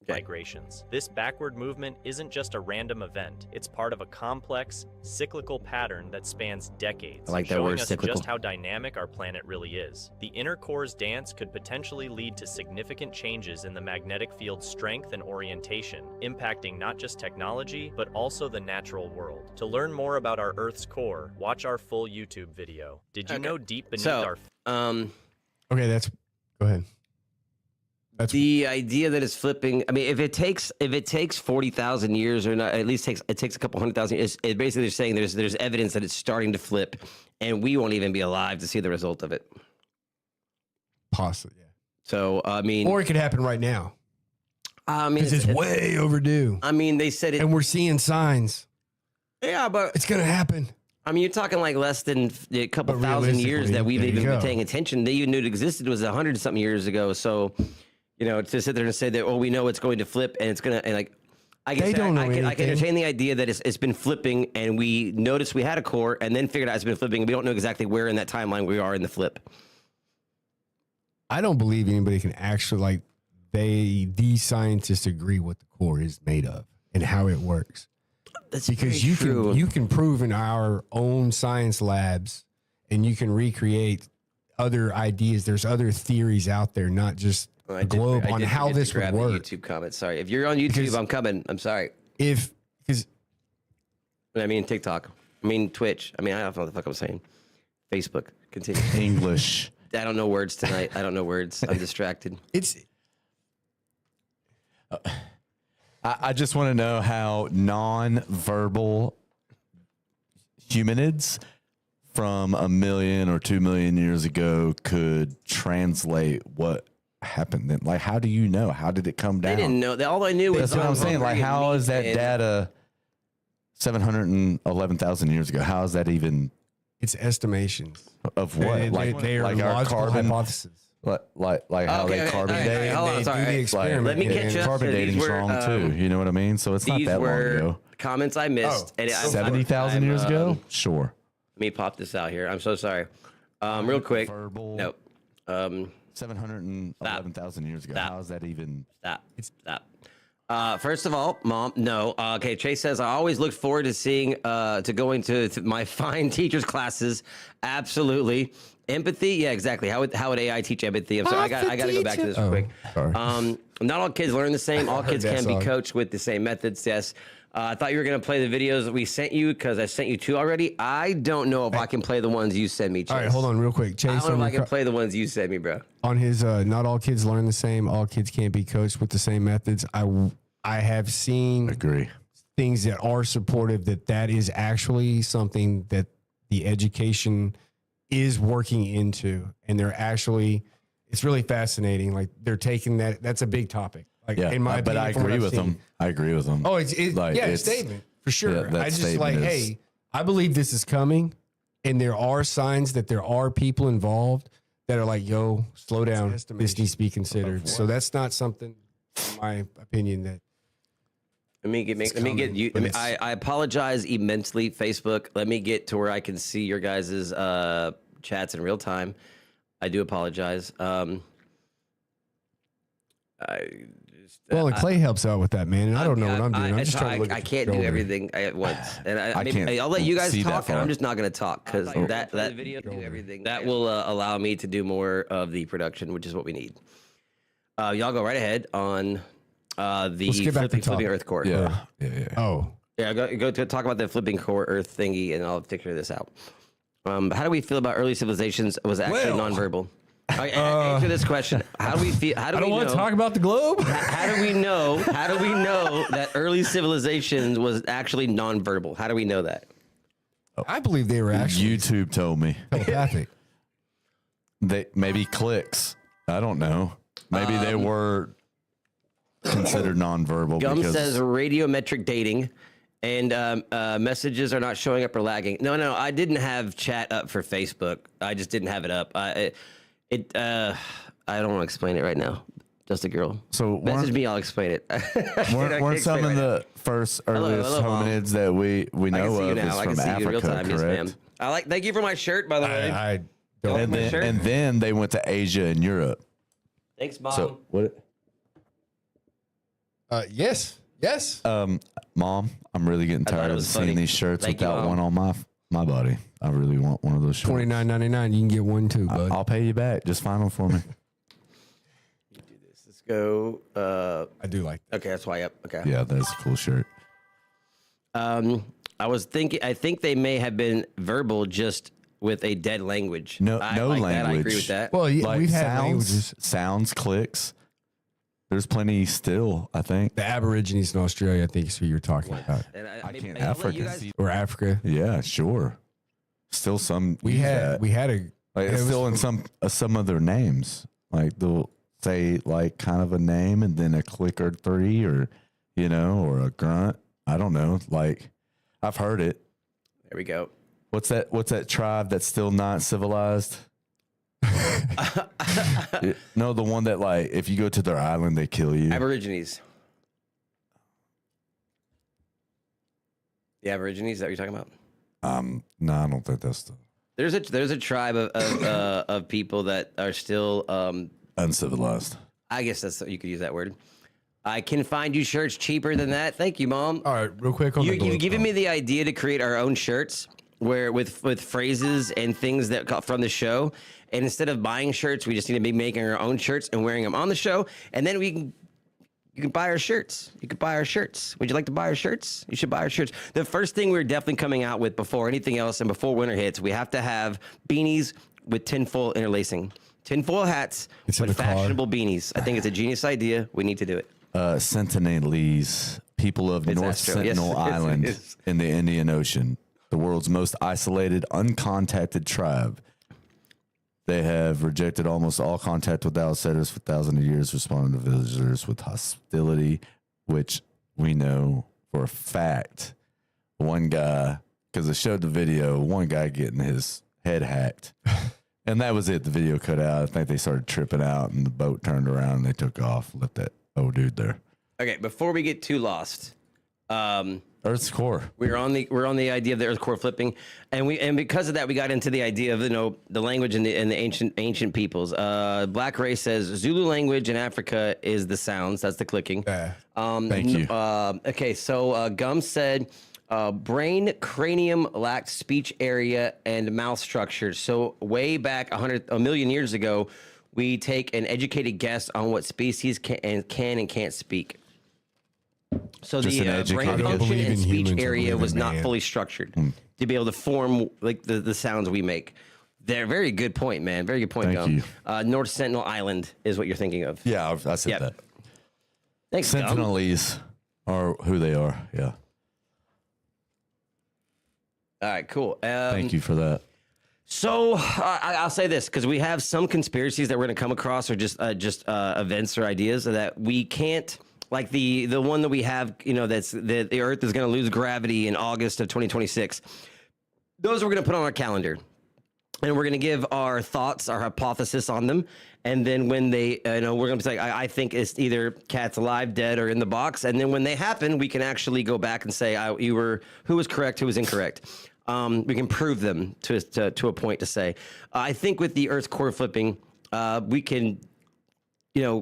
migrations. This backward movement isn't just a random event. It's part of a complex, cyclical pattern that spans decades, I like that showing word, us cyclical. just how dynamic our planet really is. The inner core's dance could potentially lead to significant changes in the magnetic field's strength and orientation, impacting not just technology, but also the natural world. To learn more about our Earth's core, watch our full YouTube video. Did you know deep beneath our Okay, go ahead. That's the idea that it's flipping. I mean, if it takes 40,000 years, or not, at least it takes a couple 100,000 years. It basically they're saying there's evidence that it's starting to flip, and we won't even be alive to see the result of it. possible, yeah. So I mean, Or it could happen right now I mean, because it's way overdue, I mean, they said it. and we're seeing signs. Yeah, but It's gonna happen. I mean, you're talking like less than a couple But thousand years realistically, that we've there you even been go. paying attention. They even knew it existed was 100 something years ago. So, to sit there and say that, oh, we know it's going to flip and it's going to, and like, I guess They don't know I can anything. entertain the idea that it's been flipping and we noticed we had a core and then figured out it's been flipping. And we don't know exactly where in that timeline we are in the flip. I don't believe anybody can actually these scientists agree what the core is made of and how it works. That's Because you can prove in our own science labs and you can recreate other ideas. There's other theories out there, not just a globe on how this would grab work. The YouTube comments. Sorry. If you're on YouTube, Because- I'm coming. I'm sorry. Because I mean, TikTok. I mean, Twitch. I mean, I don't know what the fuck I'm saying. Facebook. Continue. English. I don't know words tonight. I don't know words. I'm distracted. it's I just want to know how non-verbal humanids from 1 million or 2 million years ago could translate what happened then. Like, how do you know? How did it come down? They didn't know. All I knew was That's what I'm saying. Like, how is that and- data 711,000 years ago? How is that even it's estimations. of what? They are like our logical carbon, hypotheses. like how Okay, they okay, carbon all right, date. hold on, They sorry. do the Like, experiment. let me and- catch up. Carbon So these dating's were, wrong too. You know what I mean? So it's not These that long were ago. comments I missed. Oh, and 70,000 years ago? Sure. Let me pop this out here. I'm so sorry. Real quick. Verbal. Nope. 711,000 years ago. Stop. How is that even? Stop. First of all, Mom, no. Okay, Chase says, I always look forward to going to my fine teachers' classes. Absolutely. Empathy? Yeah, exactly. How would AI teach empathy? I'm sorry, I got to go back to this real quick. Sorry. Not all kids learn the same. All kids that can be song. coached with the same methods, yes. I thought you were going to play the videos that we sent you because I sent you 2 already. I don't know if I can play the ones you send me, Chase. All right, hold on real quick. I Chase, don't know if I on, can play the ones you sent me, bro. on his not all kids learn the same, all kids can't be coached with the same methods. I have seen Agree. things that are supportive that is actually something that the education is working into, and they're actually, it's really fascinating. Like they're taking that's a big topic. Like Yeah, in my but opinion, I from what agree I've with seen. them. I agree with them. Oh, it's Like, yeah, it's- a statement for sure. yeah, that I just statement like, is- hey, I believe this is coming, and there are signs that there are people involved that are like, yo, slow down. This needs to be considered. So that's not something, in my opinion, that Let me get coming, you. but I apologize immensely, Facebook. Let me get to where I can see your guys' chats in real time. I do apologize. well, and Clay helps out with that, man. And I don't know what I'm doing. I'm just trying to look at I your can't do shoulder. everything at once, and can't I'll let you guys see that talk, and far. I'm just not going to talk because that will allow me to do more of the production, which is what we need. Y'all go right ahead on the skip back to flipping top. Earth core. Yeah. Oh, Yeah, go to talk about the flipping core Earth thingy, and I'll figure this out. How do we feel about early civilizations was actually Well, nonverbal? Answer this question. How do we feel? How do I don't we want know? to talk about the globe. How do we know? How do we know that early civilizations was actually nonverbal? How do we know that? I believe they were actually YouTube told me. telepathic. They maybe clicks. I don't know. Maybe they were considered nonverbal. Gum because says radiometric dating, and messages are not showing up or lagging. No, I didn't have chat up for Facebook. I just didn't have it up. I don't want to explain it right now. Just a girl. So Message me, I'll explain it. weren't some of the first earliest hello, Mom. hominids that we I can know see you of now. is I can from see you in real Africa, time. Yes, correct? ma'am. Thank you for my shirt, by the way. I don't. And my then, shirt? and then they went to Asia and Europe. Thanks, Mom. So what? Yes. Mom, I'm really getting thought tired it of was seeing funny. these shirts Thank you, without Mom. one on my body. I really want one of those shirts. $29.99. You can get one too, bud. I'll pay you back. Just find them for me. Let's go. I do like that. Okay, that's why. Yep. Okay. Yeah, that's a cool shirt. I was thinking. I think they may have been verbal, just with a dead language. No I like language. That. I agree with that. Well, yeah, Like we've had languages. sounds, clicks. There's plenty still, I think. The Aborigines in Australia, I think, is who you're talking about, And I can't I'll let you Africa. guys- or Africa. Yeah, sure. Still some We use had that. a. Like, it's it was- still in some of their names. Like they'll say like kind of a name and then a click or 3 or or a grunt. I don't know. Like I've heard it. There we go. What's that tribe that's still not civilized? No, the one that like if you go to their island, they kill you. Aborigines. The Aborigines, is that what you're talking about? No, I don't think that's the There's a tribe of people that are still uncivilized. I guess that's you could use that word. I can find you shirts cheaper than that. Thank you, Mom. All right, real quick on You've given me the idea to create our own shirts where with phrases and things that come from the show. And instead of buying shirts, we just need to be making our own shirts and wearing them on the show. And then you can buy our shirts. You could buy our shirts. Would you like to buy our shirts? You should buy our shirts. The first thing we're definitely coming out with before anything else and before winter hits, we have to have beanies with tinfoil interlacing. Tinfoil hats with fashionable beanies. I think it's a genius idea. We need to do it. Sentinelese, people of North Sentinel Island in the Indian Ocean, the world's most isolated, uncontacted tribe. They have rejected almost all contact with outsiders for thousands of years, responding to visitors with hostility, which we know for a fact. One guy, because it showed the video, one guy getting his head hacked. And that was it. The video cut out. I think they started tripping out and the boat turned around and they took off. Left that old dude there. Okay, before we get too lost, Earth's core. we're on the idea of the Earth core flipping, and because of that, we got into the idea of the language and the ancient peoples. Black Ray says Zulu language in Africa is the sounds. That's the clicking. Thank you. Okay, so Gum said brain cranium lacked speech area and mouth structure. So way back a million years ago, we take an educated guess on what species can and can't speak. So Just the brain educated function guess. and speech Humans are area was living, not man. fully structured to be able to form like the sounds we make. They're very good point, man. Very good point, Thank Gum. you. North Sentinel Island is what you're thinking of. Yeah, I said Yep. that. Thanks, Gum. Sentinelese are who they are. Yeah. All right, cool. Thank you for that. So I'll say this because we have some conspiracies that we're going to come across, or just events or ideas that we can't. Like the one that we have, that's the Earth is going to lose gravity in August of 2026. Those we're going to put on our calendar, and we're going to give our thoughts, our hypothesis on them, and then when they, we're going to be like, I think it's either cat's alive, dead, or in the box, and then when they happen, we can actually go back and say, who was correct, who was incorrect. We can prove them to a point to say. I think with the Earth core flipping, we can,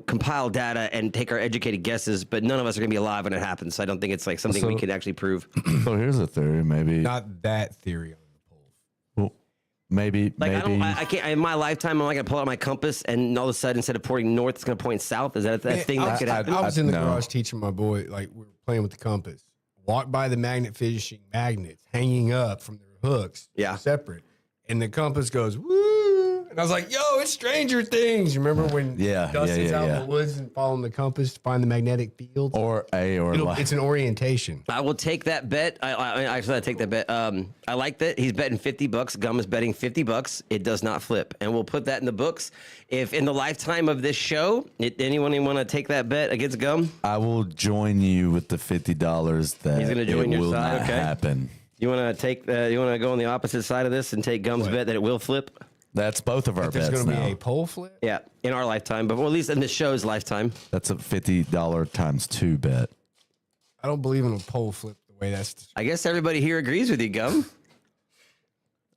compile data and take our educated guesses, but none of us are going to be alive when it happens. So I don't think it's like something we can actually prove. So here's a theory. Maybe. Not that theory on the poll. Well, maybe. Like maybe. I can't in my lifetime. I'm not going to pull out my compass and all of a sudden instead of pointing north, it's going to point south. Is that a thing that could happen? I was in the no. garage teaching my boy, like we were playing with the compass. Walked by the magnet fishing magnets hanging up from their hooks. Yeah. Separate. And the compass goes, woo. And I was like, yo, it's Stranger Things. You remember when Dustin's out in the woods and following the compass to find the magnetic field? It's an orientation. I will take that bet. I actually take that bet. I like that. He's betting $50. Gum is betting $50. It does not flip. And we'll put that in the books. If in the lifetime of this show, anyone want to take that bet against Gum? I will join you with the $50 that He's gonna join it your will side, not okay. happen. You want to take you want to go on the opposite side of this and take Gum's bet that it will flip? That's both of our There's bets going to now. be a pole flip. Yeah, in our lifetime, but at least in the show's lifetime. That's a $50 times 2 bet. I don't believe in a pole flip the way that's. I guess everybody here agrees with you, Gum.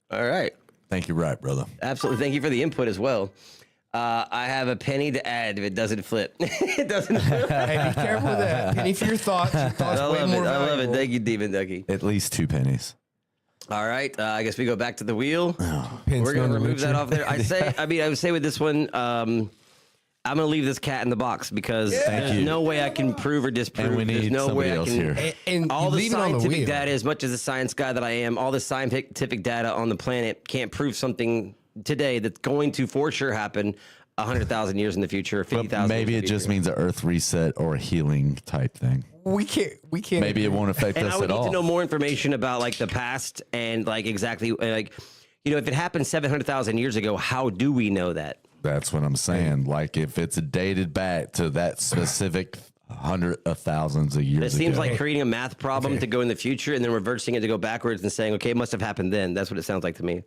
All right. Think you're right, brother. Absolutely. Thank you for the input as well. I have a penny to add if it doesn't flip. It doesn't flip. Hey, be careful with that. Penny for your thoughts. Your thoughts I way love it. more I love it. valuable. Thank you, Demon Ducky. At least 2 pennies. All right. I guess we go back to the wheel. Pence We're going to gonna remove that lynch off there. I would say with this one, I'm going to leave this cat in the box because there's no way I can prove or disprove. And we There's need no somebody way I else can. here. And All you the leave it on the scientific wheel. data, as much as the science guy that I am, all the scientific data on the planet can't prove something today that's going to for sure happen 100,000 years in the future, or 50,000. Maybe it just means an earth reset or a healing type thing. We can't. Maybe it won't affect And us I would at need all. to know more information about like the past and like exactly like, if it happened 700,000 years ago, how do we know that? That's what I'm saying. Like if it's dated back to that specific hundred of thousands of years It seems ago. like creating a math problem to go in the future and then reversing it to go backwards and saying, okay, it must have happened then. That's what it sounds like to me.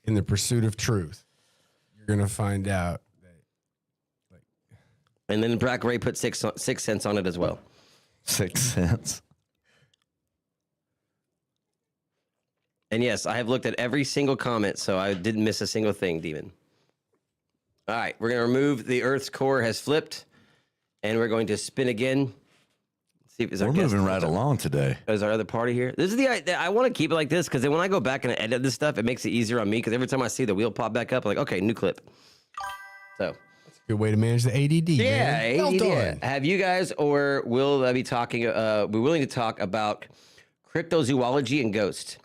In the pursuit of truth, You're gonna find out. And then Black Ray put 6 cents on it as well. 6 cents. And yes, I have looked at every single comment, so I didn't miss a single thing, Demon. All right, we're going to remove the Earth's core has flipped, and we're going to spin again. See if we're moving right along today. Is our other party here? This is I want to keep it like this because then when I go back and edit this stuff, it makes it easier on me because every time I see the wheel pop back up, I'm like, okay, new clip. So good way to manage the ADD. Yeah, man. Well done. Have you guys or will I be talking? We're willing to talk about cryptozoology and ghost.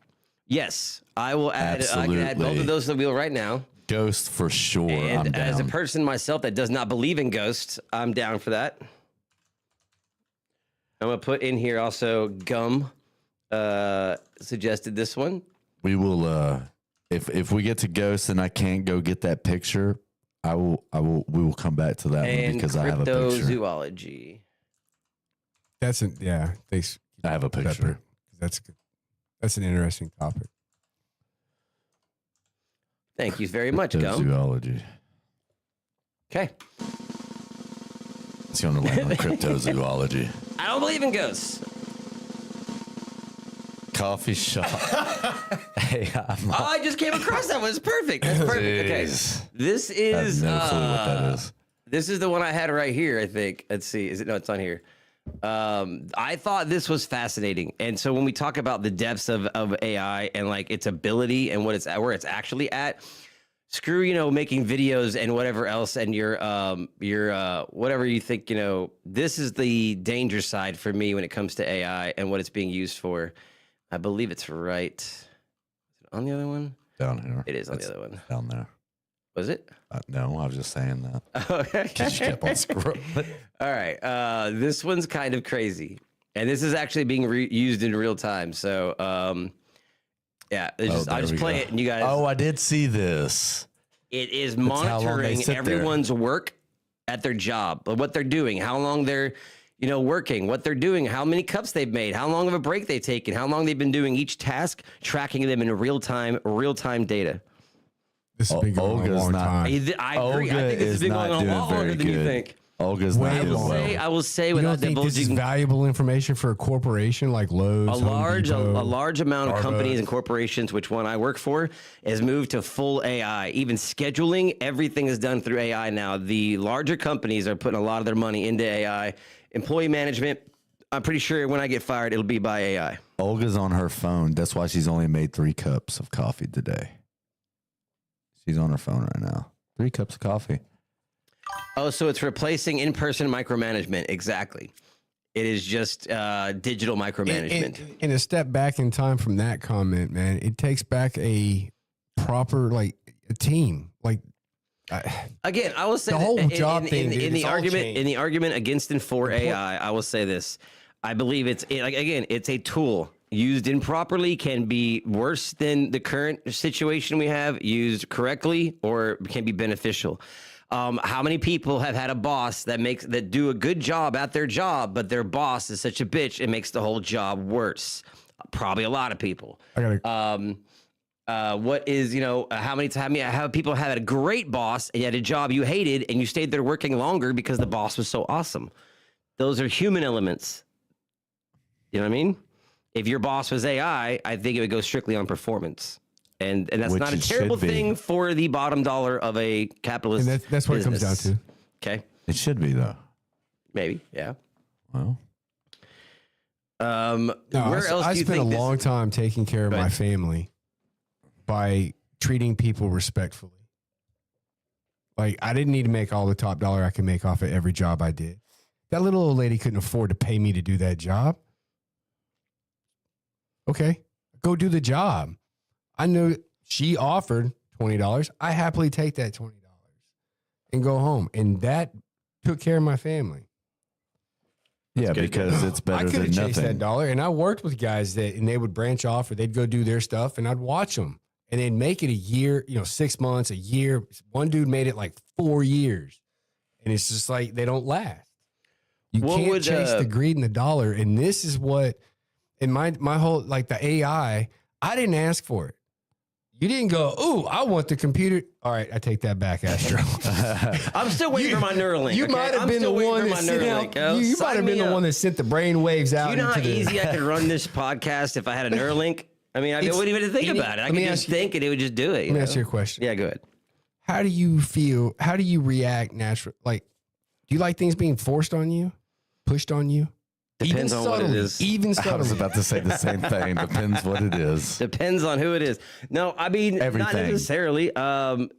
Yes, I will add. Absolutely. I can add both of those to the wheel right now. Ghost for sure. And I'm down. as a person myself that does not believe in ghosts, I'm down for that. I'm gonna put in here also Gum suggested this one. We will if we get to ghosts and I can't go get that picture, we will come back to that one because I have a picture. Cryptozoology. That's I have a picture. That's good. That's an interesting topic. Thank you very much, Gum. Cryptozoology. Okay. It's going to land on cryptozoology. I don't believe in ghosts. Coffee shop. Hey, I just came across that one. It's perfect. That's perfect. Okay. This is I have no clue what that is. This is the one I had right here, I think. Let's see. Is it? No, it's on here. I thought this was fascinating. And so when we talk about the depths of AI and like its ability and what it's where it's actually at, screw, making videos and whatever else and your whatever you think, this is the danger side for me when it comes to AI and what it's being used for. I believe it's right. Is it on the other one? Down here. It is on the other one. Down there. Was it? No, I was just saying that. Okay. Because you kept on scrolling. All right. This one's kind of crazy. And this is actually being used in real time. So, yeah, I'll just play it and you guys. Oh, I did see this. It is monitoring everyone's work at their job, what they're doing, how long they're, working, what they're doing, how many cups they've made, how long of a break they've taken, how long they've been doing each task, tracking them in real time data. This has been going on a long time. I agree. I think this has been going on a lot longer than you think. Olga's not doing well. I will say you without don't think this is valuable information for a corporation like Lowe's, a large amount of companies and corporations, which one I work for, has moved to full AI. Even scheduling, everything is done through AI now. The larger companies are putting a lot of their money into AI. Employee management, I'm pretty sure when I get fired, it'll be by AI. Olga's on her phone. That's why she's only made 3 cups of coffee today. She's on her phone right now. 3 cups of coffee. Oh, so it's replacing in-person micromanagement. Exactly. It is just digital micromanagement. And a step back in time from that comment, man, it takes back a proper, a team. Again, I will say the whole job thing in the argument against and for AI, I will say this. I believe it's a tool. Used improperly can be worse than the current situation we have. Used correctly or can be beneficial. How many people have had a boss that do a good job at their job, but their boss is such a bitch it makes the whole job worse? Probably a lot of people. What is how many times have people had a great boss and you had a job you hated and you stayed there working longer because the boss was so awesome? Those are human elements. You know what I mean? If your boss was AI, I think it would go strictly on performance. And that's not a terrible thing for the bottom dollar of a capitalist and that's what business. It comes down to. Okay. It should be, though. Maybe, yeah. Well. Where else I do you spent think a long time taking care of my family by treating people respectfully. I didn't need to make all the top dollar I could make off of every job I did. That little old lady couldn't afford to pay me to do that job. Okay, go do the job. I knew she offered $20. I happily take that $20 and go home. And that took care of my family. Yeah, because it's better than nothing. I could have chased that dollar. And I worked with guys and they would branch off or they'd go do their stuff and I'd watch them. And they'd make it a year, 6 months, a year. One dude made it 4 years. And it's just they don't last. You can't chase the greed and the dollar. And this is what, in my whole, the AI, I didn't ask for it. You didn't go, ooh, I want the computer. All right, I take that back, Astro. I'm still waiting for my Neuralink. You might have been the one that sent out. You might have been the one that sent the brain waves out. Do you know how easy I could run this podcast if I had a Neuralink? I mean, I wouldn't even think about it. I could just think and it would just do it. Let me ask you a question. Yeah, go ahead. How do you feel? How do you react naturally? Like, do you like things being forced on you, pushed on you? Depends on what it is. Even I was about to say the same thing. Depends what it is. Depends on who it is. No, I mean, not Everything. necessarily.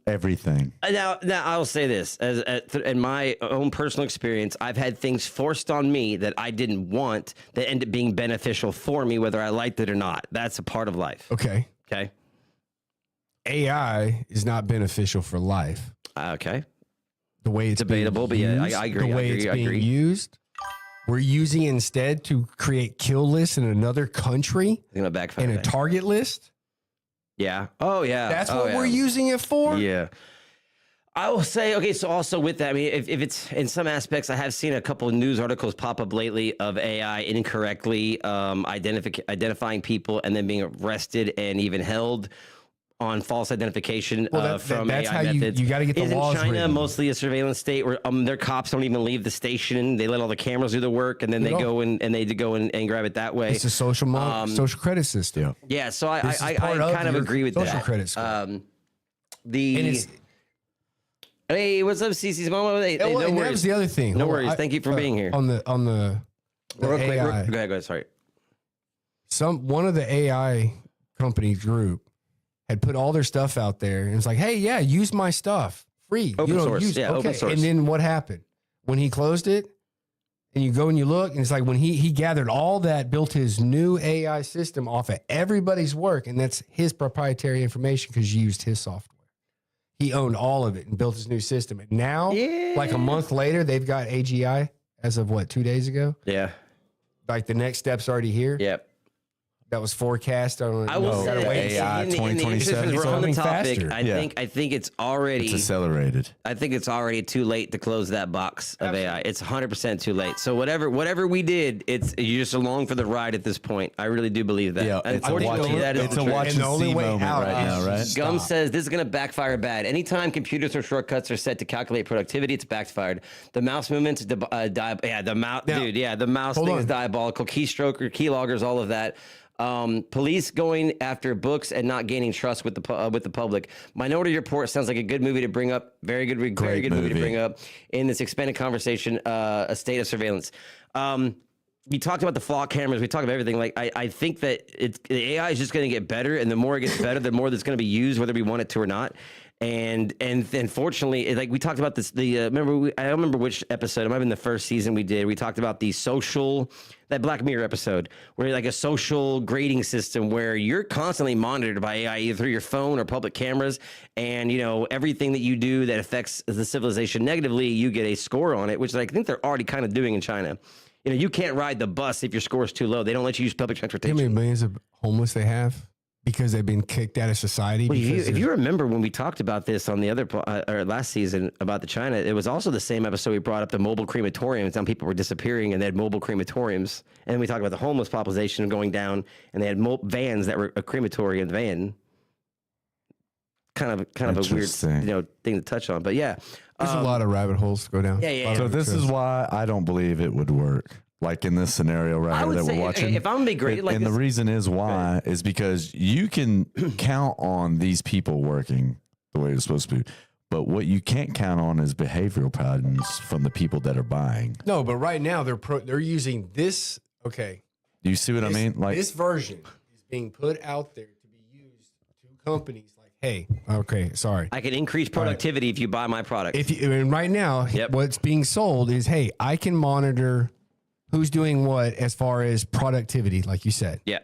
Everything. Now I'll say this: in my own personal experience, I've had things forced on me that I didn't want that end up being beneficial for me, whether I liked it or not. That's a part of life. Okay. Okay. AI is not beneficial for life. Okay. The way it's Debatable, but being yeah, used, I agree. The way it's being used. We're using it instead to create kill lists in another country gonna backfire and a target list. Yeah. Oh yeah. That's what we're using it for. Yeah. I will say, okay, so also with that, I mean, if it's in some aspects, I have seen a couple of news articles pop up lately of AI incorrectly identifying people and then being arrested and even held on false identification from that's AI how methods. You got to get the Isn't laws China written. mostly a surveillance state where their cops don't even leave the station? They let all the cameras do the work, and then they go and grab it that way. It's a social credit system. Yeah, so I kind of agree with social that. Credit score. Hey, what's up, Cece's mom? Hey, no and that worries. was the other thing. No worries. Thank you for being here. On the Real quick, AI. go ahead. Sorry. One of the AI company group had put all their stuff out there and it's like, hey, yeah, use my stuff free. Open source. Open source. And then what happened when he closed it? And you go and you look, and it's like when he gathered all that, built his new AI system off of everybody's work, and that's his proprietary information because you used his software. He owned all of it and built his new system. And now, like a month later, they've got AGI as of 2 days ago? Yeah. Like the next step's already here? Yep. That was forecast. I will say AI 2027. We're on the topic. Faster. I think it's already It's accelerated. I think it's already too late to close that box of AI. It's 100% too late. So whatever we did, you're just along for the ride at this point. I really do believe that. Yeah, it's a Unfortunately, that is it's the a truth. watch and the only see way moment out right now, is right? Gum says this is going to backfire bad. Anytime computers or shortcuts are set to calculate productivity, it's backfired. The mouse movements, the mouse thing is diabolical. Keystroke or keyloggers, all of that. Police going after books and not gaining trust with the public. Minority Report sounds like a good movie to bring up. Very good movie to bring up in this expanded conversation. A state of surveillance. We talked about the flock cameras. We talked about everything. Like I think that the AI is just going to get better, and the more it gets better, the more that's going to be used, whether we want it to or not. And fortunately, like we talked about this, I don't remember which episode. It might have been the first season we did. We talked about that Black Mirror episode, where like a social grading system where you're constantly monitored by AI either through your phone or public cameras, and everything that you do that affects the civilization negatively, you get a score on it, which I think they're already kind of doing in China. You can't ride the bus if your score is too low. They don't let you use public transportation. How many millions of homeless they have? Because they've been kicked out of society. Well, if you remember when we talked about this on the other or last season about the China, it was also the same episode we brought up the mobile crematoriums. And people were disappearing, and they had mobile crematoriums. And we talked about the homeless population going down, and they had vans that were a crematory in the van. Kind of a weird thing to touch on, but yeah, there's a lot of rabbit holes to go down. Yeah. So this is why I don't believe it would work. Like in this scenario right here that we're watching. If I'm gonna be great, the reason is why is because you can count on these people working the way it's supposed to be, but what you can't count on is behavioral patterns from the people that are buying. No, but right now they're using this. Okay, Do you see what I mean? Like this version is being put out there to be used to companies. Like, hey, okay, sorry, I can increase productivity if you buy my product. and right now, what's being sold is, hey, I can monitor who's doing what as far as productivity, like you said. Yeah.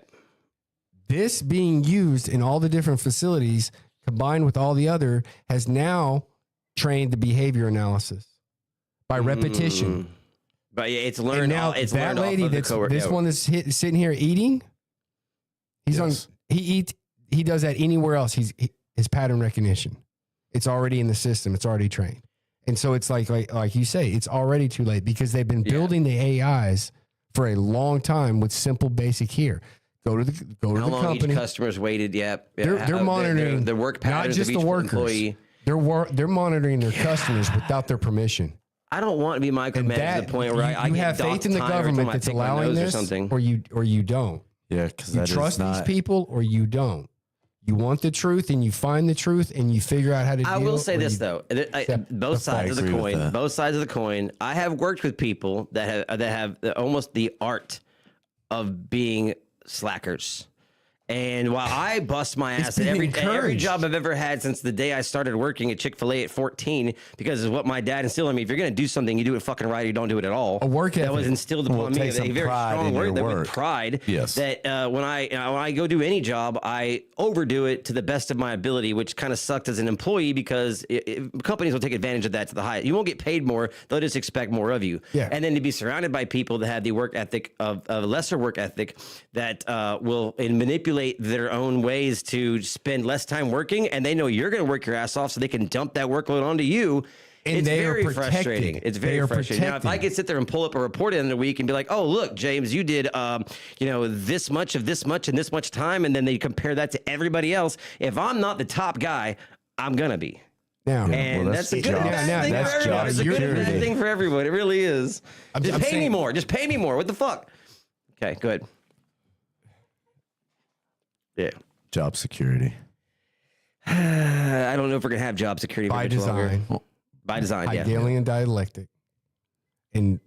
This being used in all the different facilities, combined with all the other, has now trained the behavior analysis by repetition. But yeah, it's learned. And now it's that learned lady off of that's this one that's sitting here eating. He's on. He does that anywhere else. His pattern recognition. It's already in the system. It's already trained. And so it's like you say, it's already too late because they've been building the AIs for a long time with simple basic here. Go to the How long company. each customer's waited? Yep. They're monitoring the work patterns not just of each the workers. employee. They're monitoring their customers without their permission. I don't want to be micromanaged to the point where I you get have faith in the docked time every time government I that's pick my allowing nose this, or something. or you don't. Yeah, because You trust these people or you don't. You want the truth and you find the truth and you figure out how to. I will say this though, both sides of the coin. Both sides of the coin. I have worked with people that have almost the art of being slackers. And while I bust my ass at every job I've ever had since the day I started working at Chick-fil-A at 14, because of what my dad instilled in me, if you're going to do something, you do it fucking right or you don't do it at all. A work ethic. That was instilled upon me. A very strong work ethic with pride. Yes. That when I go do any job, I overdo it to the best of my ability, which kind of sucked as an employee because companies will take advantage of that to the highest. You won't get paid more. They'll just expect more of you. Yeah. And then to be surrounded by people that have the work ethic of a lesser work ethic that will manipulate their own ways to spend less time working, and they know you're going to work your ass off so they can dump that workload onto you. And it's they very are frustrating. It's very frustrating. Now, if I could sit there and pull up a report in the week and be like, "Oh, look, James, you did, this much of this much in this much time," and then they compare that to everybody else. If I'm not the top guy, I'm gonna be. Now, And that's a good thing for everyone. It's a good and bad thing for everyone. It really is. Just pay me more. Just pay me more. What the fuck? Okay, good. Yeah. Job security. I don't know if we're gonna have job security by design. By design, yeah. Hegelian dialectic, and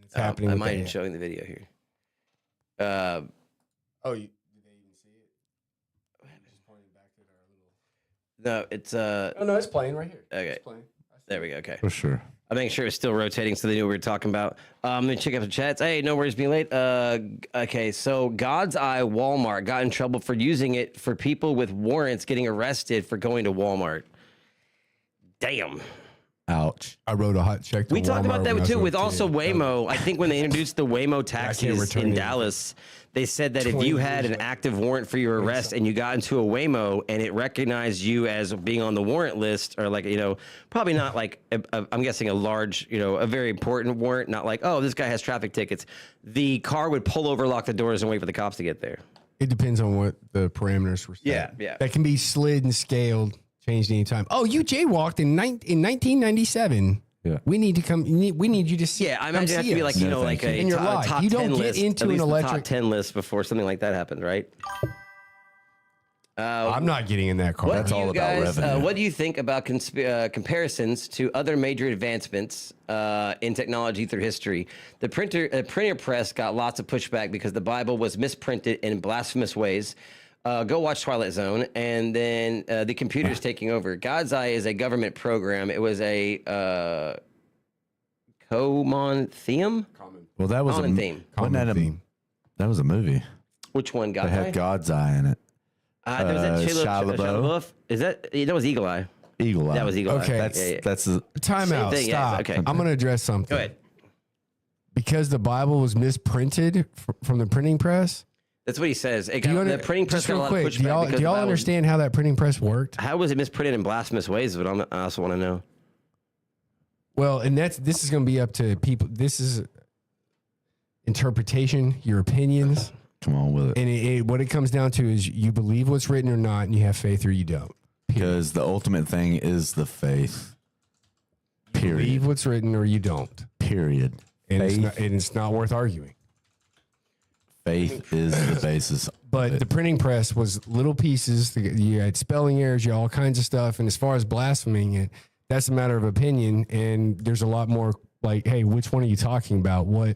it's happening. I might be showing the video here. Did they even see it? Just pointing back at our little. No, it's Oh no, it's playing right here. Okay. It's playing. There we go. Okay. For sure. I'm making sure it's still rotating so they knew what we were talking about. Let me check out the chats. Hey, no worries being late. Okay, so God's Eye Walmart got in trouble for using it for people with warrants getting arrested for going to Walmart. Damn. Ouch. I wrote a hot check. We talked about that too with also Waymo. I think when they introduced the Waymo taxis in Dallas, they said that if you had an active warrant for your arrest and you got into a Waymo and it recognized you as being on the warrant list, or like, probably not like, I'm guessing a large, a very important warrant, not like, oh, this guy has traffic tickets. The car would pull over, lock the doors, and wait for the cops to get there. It depends on what the parameters were set. Yeah. That can be slid and scaled, changed anytime. Oh, you jaywalked in 1997. Yeah. We need to come. We need you to see. Yeah, I imagine it has to be like like a in your life. top You don't 10 get list. into at least an the electric top 10 list before something like that happens, right? I'm not getting in that car. That's all about revenue. What do you think about comparisons to other major advancements in technology through history? The printer press got lots of pushback because the Bible was misprinted in blasphemous ways. Go watch Twilight Zone, and then the computer's taking over. God's Eye is a government program. It was a Common theme. Well, that was Common theme. That was a movie. Which one? That had God's Eye in it. There was that Shia LaBeouf. Is that was Eagle Eye? Eagle Eye. That was Eagle Eye. Okay. That's a, Time Same out. thing, Stop. yes, okay. I'm going to address something. Go ahead. Because the Bible was misprinted from the printing press. That's what he says. It Do you got, the printing press just got a real lot quick, of pushback. do because y'all the Bible- understand how that printing press worked? How was it misprinted in blasphemous ways? But I also want to know. Well, and this is going to be up to people. This is interpretation, your opinions. come on with it. And what it comes down to is you believe what's written or not, and you have faith or you don't. Because the ultimate thing is the faith. Period. Believe what's written or you don't. Period. And Faith. it's not worth arguing. Faith is the basis. But the printing press was little pieces. You had spelling errors, you had all kinds of stuff. And as far as blaspheming it, that's a matter of opinion. And there's a lot more like, hey, which one are you talking about? What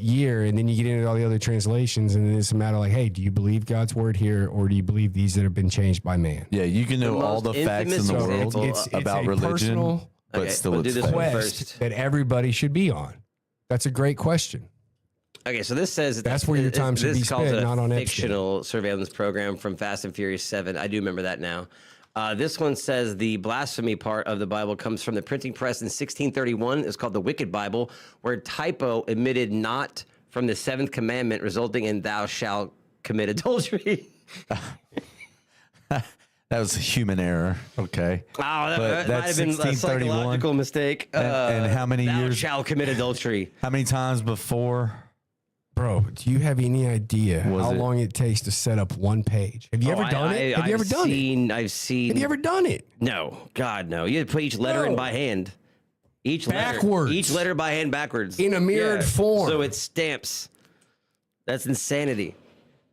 year? And then you get into all the other translations, and then it's a matter like, hey, do you believe God's word here, or do you believe these that have been changed by man? Yeah, you can know all the facts in the world about a religion, personal but still we'll do it's this fake. one quest first. that everybody should be on. That's a great question. Okay, so this says That's where your time should be called spent, a not on Epstein. fictional surveillance program from Fast and Furious 7. I do remember that now. This one says the blasphemy part of the Bible comes from the printing press in 1631. It's called the Wicked Bible, where typo omitted not from the seventh commandment, resulting in thou shalt commit adultery. That was a human error. Okay. Oh, that might that's have been a 1631. psychological mistake. And how many thou years? shalt commit adultery. How many times before Bro, do you have any idea how long it takes to set up one page? Have you ever done it? Have you ever done it? I've seen. Have you ever done it? No, God, no. You have to put each letter in by hand. Each letter by hand backwards. In a mirrored form. So it stamps. That's insanity.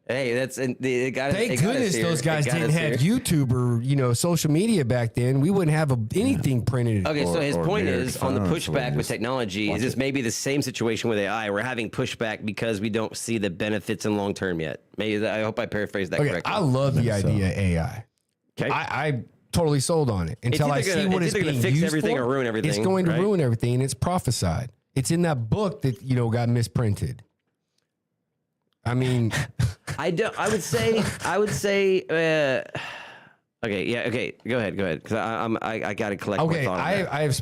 Hey, thank goodness those guys didn't have YouTube or social media back then. We wouldn't have anything printed. Okay, so his point is on the pushback with technology. Is this maybe the same situation with AI? We're having pushback because we don't see the benefits in long term yet. Maybe I hope I paraphrased that correctly. I love the idea of AI. Okay, I totally sold on it until I see what it's being fix used everything for. Or ruin everything. It's going to ruin everything, and it's prophesied. It's in that book that got misprinted. I mean, I would say. Okay, yeah, okay. Go ahead, because I got to collect. Okay, my thought on that. I have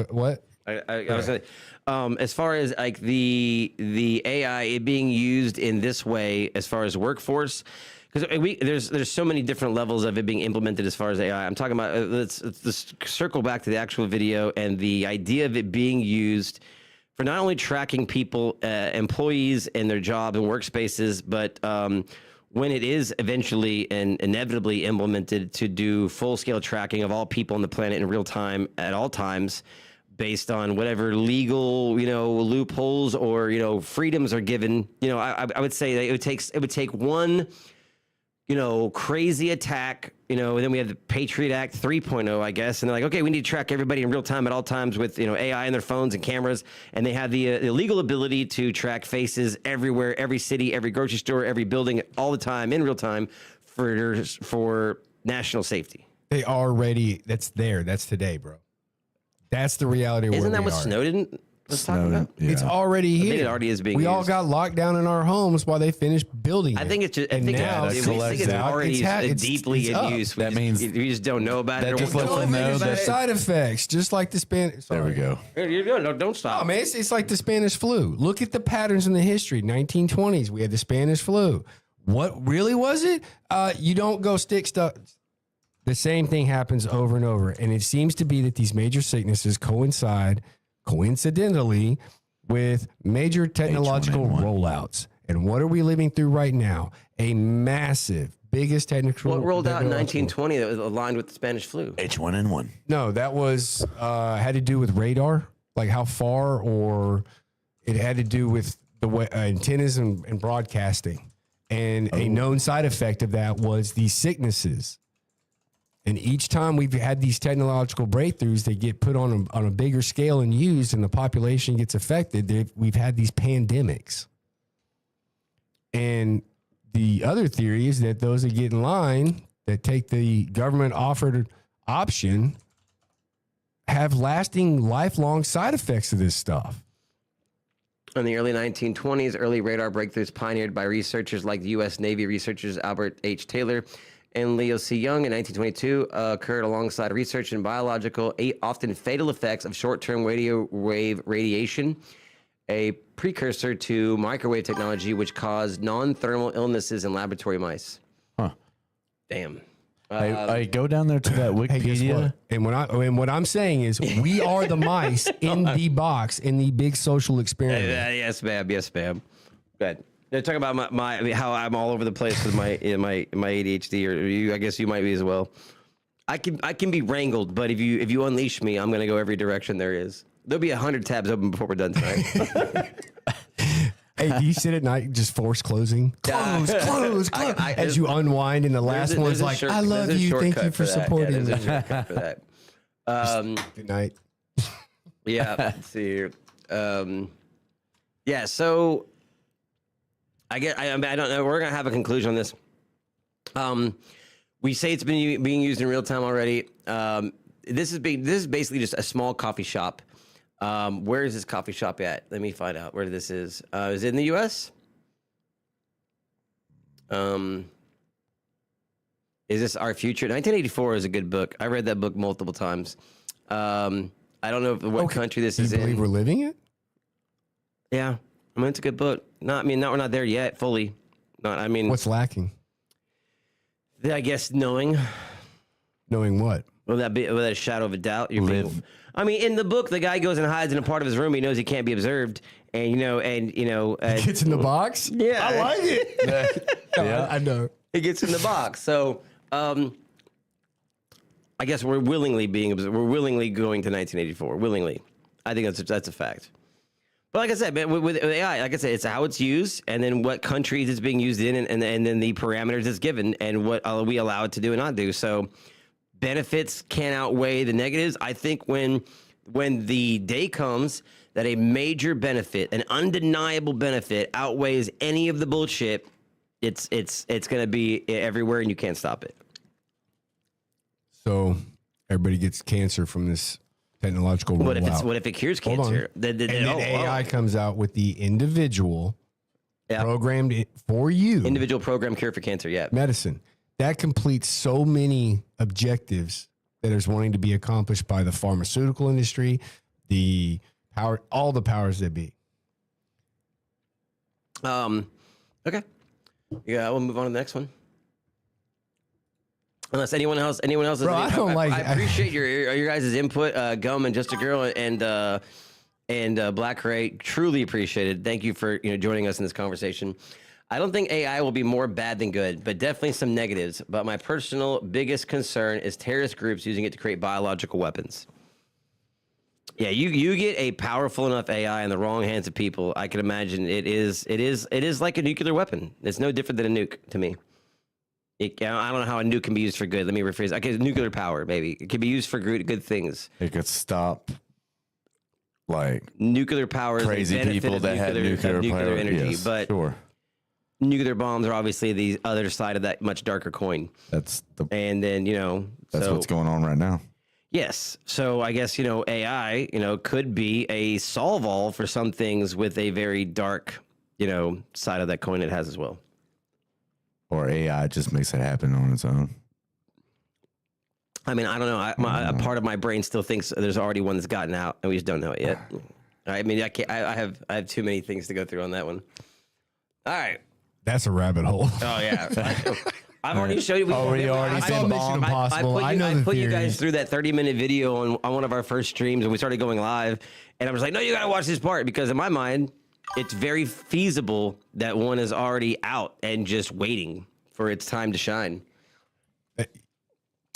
what? I was saying, as far as like the AI being used in this way, as far as workforce, because there's so many different levels of it being implemented as far as AI. I'm talking about let's circle back to the actual video and the idea of it being used for not only tracking people, employees and their jobs and workspaces, but when it is eventually and inevitably implemented to do full-scale tracking of all people on the planet in real time at all times, based on whatever legal, loopholes or freedoms are given. I would say that it would take one, crazy attack. And then we have the Patriot Act 3.0, I guess. And they're like, okay, we need to track everybody in real time at all times with, AI in their phones and cameras. And they have the legal ability to track faces everywhere, every city, every grocery store, every building, all the time, in real time for national safety. They are ready. That's there. That's today, bro. That's the reality of Isn't that what are. Snowden was talking about? Yeah. It's already here. I think it already is being We used. all got locked down in our homes while they finished building it. I think it's just, and now it's already deeply in use. That means we just don't know about it. That just lets them know that side effects, just like the Spanish. There we go. You're good. No, don't stop. Oh, man, it's like the Spanish flu. Look at the patterns in the history. 1920s, we had the Spanish flu. What really was it? You don't go stick stuff. The same thing happens over and over. And it seems to be that these major sicknesses coincide, coincidentally, with major technological rollouts. And what are we living through right now? A massive, biggest technical. What rolled out in 1920 that was aligned with the Spanish flu? H1N1. No, that was had to do with radar, like how far, or it had to do with the way, antennas and broadcasting. And a known side effect of that was these sicknesses. And each time we've had these technological breakthroughs, they get put on a bigger scale and used, and the population gets affected. We've had these pandemics. And the other theory is that those that get in line, that take the government offered option, have lasting, lifelong side effects of this stuff. In the early 1920s, early radar breakthroughs pioneered by researchers like the U.S. Navy researchers Albert H. Taylor and Leo C. Young in 1922 occurred alongside research in biological, often fatal effects of short-term radio wave radiation, a precursor to microwave technology, which caused non-thermal illnesses in laboratory mice. Huh. Damn. I go down there to that Wikipedia. And what I'm saying is, we are the mice in the box in the big social experiment. Yes, ma'am. Yes, ma'am. Go ahead. They're talking about how I'm all over the place with my ADHD, or you. I guess you might be as well. I can be wrangled, but if you unleash me, I'm gonna go every direction there is. There'll be 100 tabs open before we're done tonight. Hey, do you sit at night just force closing? Close. As you unwind, and the last one's like, I love you. Thank you for supporting me. For that. Good night. Yeah. Let's see here. Yeah. So I don't know. We're gonna have a conclusion on this. We say it's been being used in real time already. This is basically just a small coffee shop. Where is this coffee shop at? Let me find out where this is. Is it in the U.S.? Is this Our Future? 1984 is a good book. I read that book multiple times. I don't know what country this is in. Do you believe we're living it? Yeah. I mean, it's a good book. We're not there yet fully. What's lacking? I guess knowing. Knowing what? Will that be without a shadow of a doubt? In the book, the guy goes and hides in a part of his room. He knows he can't be observed, And It gets in the box. Yeah, I like it. Yeah. I know. it gets in the box. So, I guess we're willingly going to 1984. Willingly, I think that's a fact. But like I said, with AI, like I said, it's how it's used, and then what countries it's being used in, and then the parameters it's given, and what we allow it to do and not do. So benefits can outweigh the negatives. I think when the day comes that a major benefit, an undeniable benefit, outweighs any of the bullshit, it's going to be everywhere, and you can't stop it. So everybody gets cancer from this technological rollout. What if it cures cancer? And then AI comes out with the individual programmed for you individual program cure for cancer. Yeah, medicine that completes so many objectives that is wanting to be accomplished by the pharmaceutical industry, the power, all the powers that be. Okay. Yeah, we'll move on to the next one. Unless anyone else has Bro, I appreciate your guys' input, Gum and Just a Girl and Black Ray. Truly appreciated. Thank you for joining us in this conversation. I don't think AI will be more bad than good, but definitely some negatives. But my personal biggest concern is terrorist groups using it to create biological weapons. Yeah, you get a powerful enough AI in the wrong hands of people, I can imagine it is like a nuclear weapon. It's no different than a nuke to me. I don't know how a nuke can be used for good. Let me rephrase. Okay, nuclear power, maybe. It can be used for good things. It could stop, like, nuclear power, crazy people that have nuclear energy. Yes, but sure. Nuclear bombs are obviously the other side of that much darker coin. That's that's what's going on right now. Yes. So I guess, AI, could be a solve all for some things with a very dark, side of that coin it has as well. Or AI just makes it happen on its own. I mean, I don't know. A part of my brain still thinks there's already one that's gotten out, and we just don't know it yet. I mean, I can't. I have too many things to go through on that one. All right. That's a rabbit hole. Oh yeah. I've already showed you. I saw Mission Impossible. I put you guys through that 30-minute video on one of our first streams, and we started going live. And I was like, no, you got to watch this part, because in my mind, it's very feasible that one is already out and just waiting for its time to shine.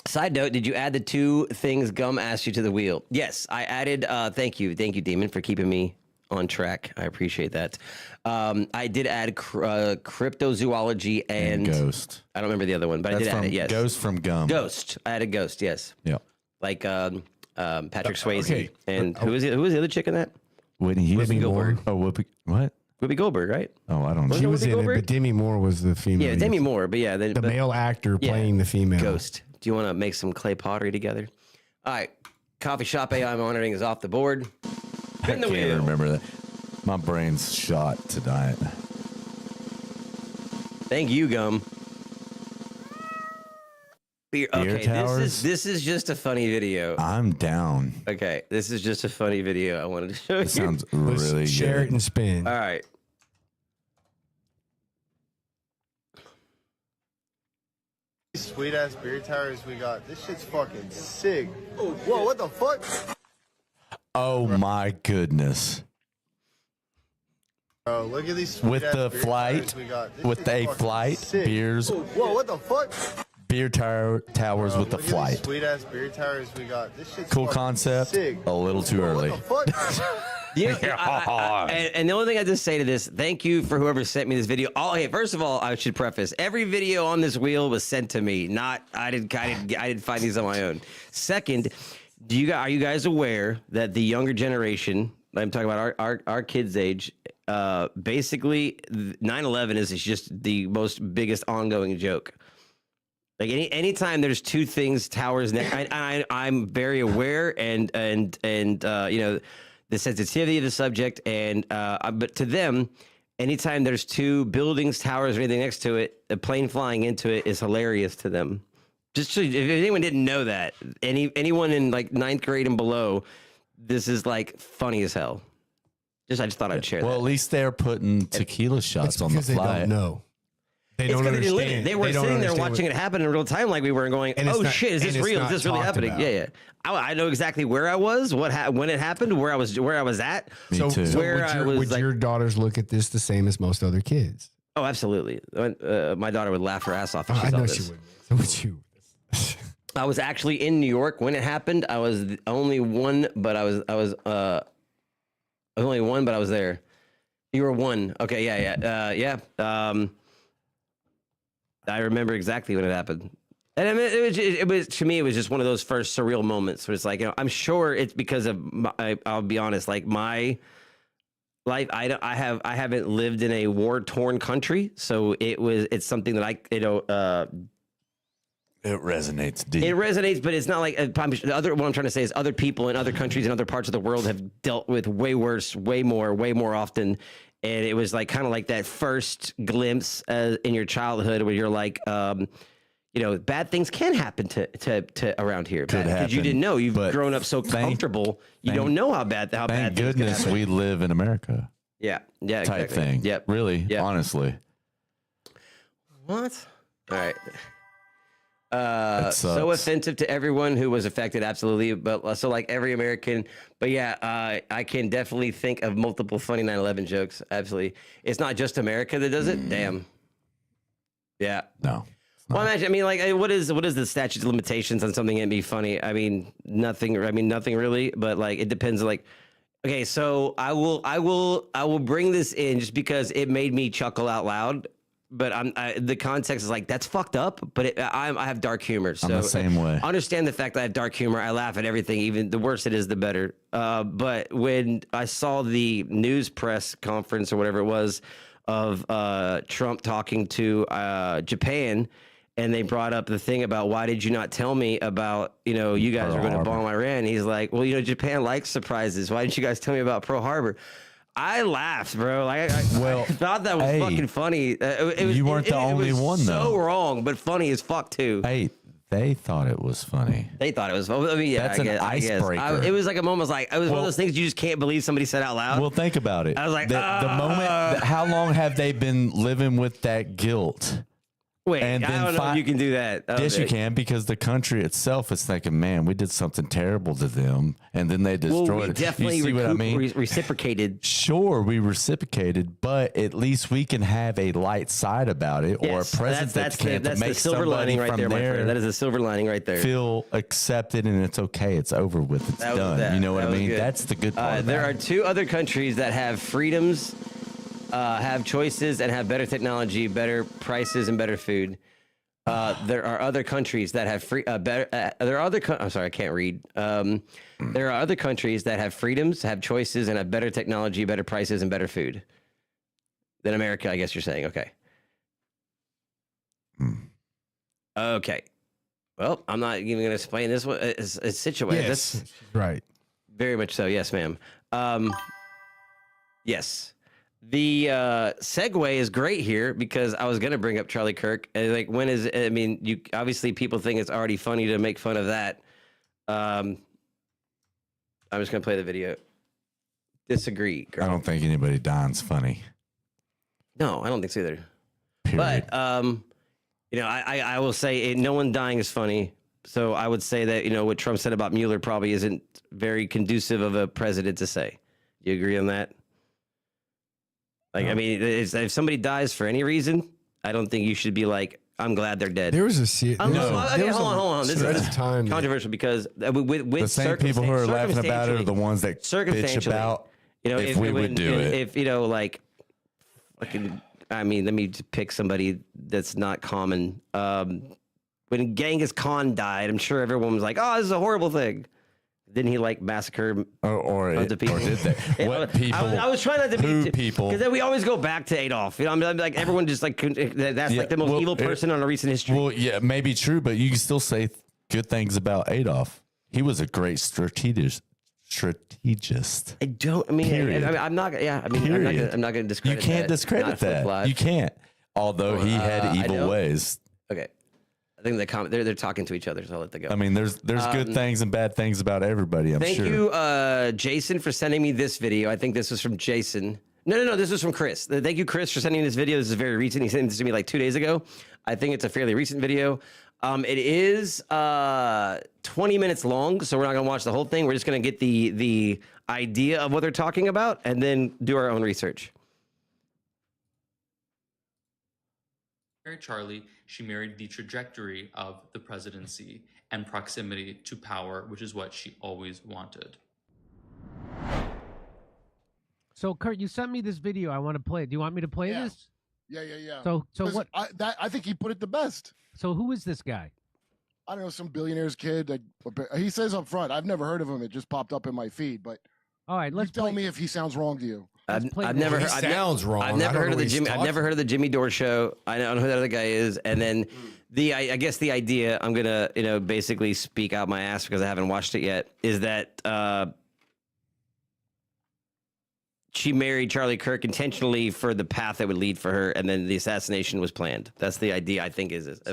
Side note, did you add the 2 things Gum asked you to the wheel? Yes, I added. Thank you, Demon, for keeping me on track. I appreciate that. I did add cryptozoology and Ghost. I don't remember the other one, but I did add it. Yes, Ghost from Gum. Ghost. I added Ghost. Yes. Yeah. Like Patrick Swayze. Okay. And who was the other chick in that? Whitney Houston. Whoopi Goldberg. Oh, what? Whoopi Goldberg, right? Oh, I don't know. She was in it, Goldberg? but Demi Moore was the female. Yeah, Demi Moore. But yeah, the male actor playing the female. Ghost. Do you want to make some clay pottery together? All right. Coffee shop AI monitoring is off the board. I can't remember that. My brain's shot tonight. Thank you, Gum. Okay, towers? this is just a funny video. I'm down. Okay, this is just a funny video I wanted to show you. It sounds really good. Share it and spin. All right. Sweet ass beer towers we got. This shit's fucking sick. Oh, whoa, what the fuck? Oh my goodness. Bro, look at these With sweet-ass the beer flight, towers we got. This with shit's a fucking flight, sick. beers, Whoa, what the fuck? beer towers Bro, with the look at these flight. sweet ass beer towers we got. This shit's Cool fucking concept. sick. A little too early. What the fuck? Yeah, and the only thing I just say to this, thank you for whoever sent me this video. Okay, first of all, I should preface: every video on this wheel was sent to me. I didn't find these on my own. Second, are you guys aware that the younger generation? I'm talking about our kids' age. Basically, 9/11 is just the biggest ongoing joke. Like anytime there's 2 things, towers. I'm very aware and the sensitivity of the subject, but to them, anytime there's 2 buildings, towers, or anything next to it, a plane flying into it is hilarious to them. Just so, if anyone didn't know that, anyone in like 9th grade and below, this is like funny as hell. I just thought I'd share that. Well, at least they're putting tequila shots on the because they flight. don't know. They It's don't because they didn't live it. understand. They were don't sitting there understand watching it happen in real time, like we were, and going, And it's "Oh not- shit, is and this it's real? Is not this really talked happening?" about. Yeah. I know exactly where I was, when it happened, where I was at. Me too. So Where I was would like- your daughters look at this the same as most other kids? Oh, absolutely. My daughter would laugh her ass off if she I saw know this. she would. So would you. I was actually in New York when it happened. I was the only one, but I was only one, but I was there. You were one. Okay, yeah. I remember exactly when it happened. And I mean, it was to me, it was just one of those first surreal moments where it's like, I'm sure it's because of I'll be honest, like my life, I haven't lived in a war-torn country, so it's something that it resonates deep. It resonates, but it's not like what I'm trying to say is other people in other countries and other parts of the world have dealt with way worse, way more often. And it was like kind of like that first glimpse in your childhood where you're like, bad things can happen to around here because you didn't know. You've grown up so comfortable, you don't know how bad Thank things can goodness happen. we live in America. Yeah, Type exactly. thing. Yep. Really, Yep. honestly. What? All right. It So sucks. offensive to everyone who was affected, absolutely. But so like every American. But yeah, I can definitely think of multiple funny 9/11 jokes. Absolutely, it's not just America that does it. Damn. Yeah. No. Well, imagine. I mean, like, what is the statute of limitations on something that be funny? I mean, nothing. I mean, nothing really. But like, it depends. Like, okay, so I will bring this in just because it made me chuckle out loud. But the context is like, that's fucked up, but I have dark humor. So I'm the same way. Understand the fact that I have dark humor. I laugh at everything. Even the worse it is, the better. But when I saw the news press conference or whatever it was of Trump talking to Japan, and they brought up the thing about, why did you not tell me about, you guys were going to bomb Iran? He's like, well, Japan likes surprises. Why didn't you guys tell me about Pearl Harbor? I laughed, bro. Like, I thought that was fucking funny. You weren't the only one, though. So wrong, but funny as fuck too. Hey, they thought it was funny. They thought it was. I mean, yeah, That's an icebreaker. It was like a moment. It was one of those things you just can't believe somebody said out loud. Well, think about it. I was like, the moment. How long have they been living with that guilt? Wait, and I don't know if you can do that. Yes, you can, because the country itself is thinking, man, we did something terrible to them, and then they destroyed it. Definitely you see what I mean? Reciprocated. Sure, we reciprocated, but at least we can have a light side about it, or a president that's can the make silver somebody lining right from there, my friend. there That is a silver lining right there. feel accepted, and it's okay. It's over with. It's That was done. that. You know what That I was mean? good. That's the good part. There about are it. 2 other countries that have freedoms, have choices, and have better technology, better prices, and better food. There are other countries that have better. There are other. I'm sorry, I can't read. There are other countries that have freedoms, have choices, and have better technology, better prices, and better food than America. I guess you're saying, okay. Okay. Well, I'm not even going to explain this one. It's situated. Yes, right. Very much so. Yes, ma'am. Yes. The segue is great here because I was going to bring up Charlie Kirk. And like, you obviously people think it's already funny to make fun of that. I'm just going to play the video. Disagree, girl. I don't think anybody dying's funny. No, I don't think so either. Period. But, I will say no one dying is funny. So I would say that, what Trump said about Mueller probably isn't very conducive of a president to say. You agree on that? Like, no. I mean, if somebody dies for any reason, I don't think you should be like, I'm glad they're dead. There was a hold on. This is time controversial because with the same people who are laughing about it are the ones that bitch about if we would do it. If like, fucking, I mean, let me just pick somebody that's not common. When Genghis Khan died, I'm sure everyone was like, "Oh, this is a horrible thing." Didn't he like massacre or did they? What people? I was trying not to be people because then we always go back to Adolf. I'm like everyone just like that's like the most evil person on a recent history. Well, yeah, maybe true, but you can still say good things about Adolf. He was a great strategist. I don't. I mean, I'm not. Yeah, I mean, I'm not going to discredit. You can't discredit that. You can't. Although he had evil ways. Okay. I think they're talking to each other, so I'll let that go. I mean, there's good things and bad things about everybody. I'm sure. Thank you, Jason, for sending me this video. I think this was from Jason. No. This was from Chris. Thank you, Chris, for sending this video. This is very recent. He sent this to me like 2 days ago. I think it's a fairly recent video. It is 20 minutes long, so we're not going to watch the whole thing. We're just going to get the idea of what they're talking about and then do our own research. Married Charlie, she married the trajectory of the presidency and proximity to power, which is what she always wanted. So, Kurt, you sent me this video. I want to play it. Do you want me to play this? Yeah. So what? I think he put it the best. So who is this guy? I don't know, some billionaire's kid. He says up front, I've never heard of him. It just popped up in my feed. But all right, let's tell me if he sounds wrong to you. I've never heard. I've never heard of the Jimmy. I've never heard of the Jimmy Dore show. I don't know who that other guy is. And then I guess the idea, I'm gonna basically speak out my ass because I haven't watched it yet, is that she married Charlie Kirk intentionally for the path that would lead for her, and then the assassination was planned. That's the idea, I think, is about.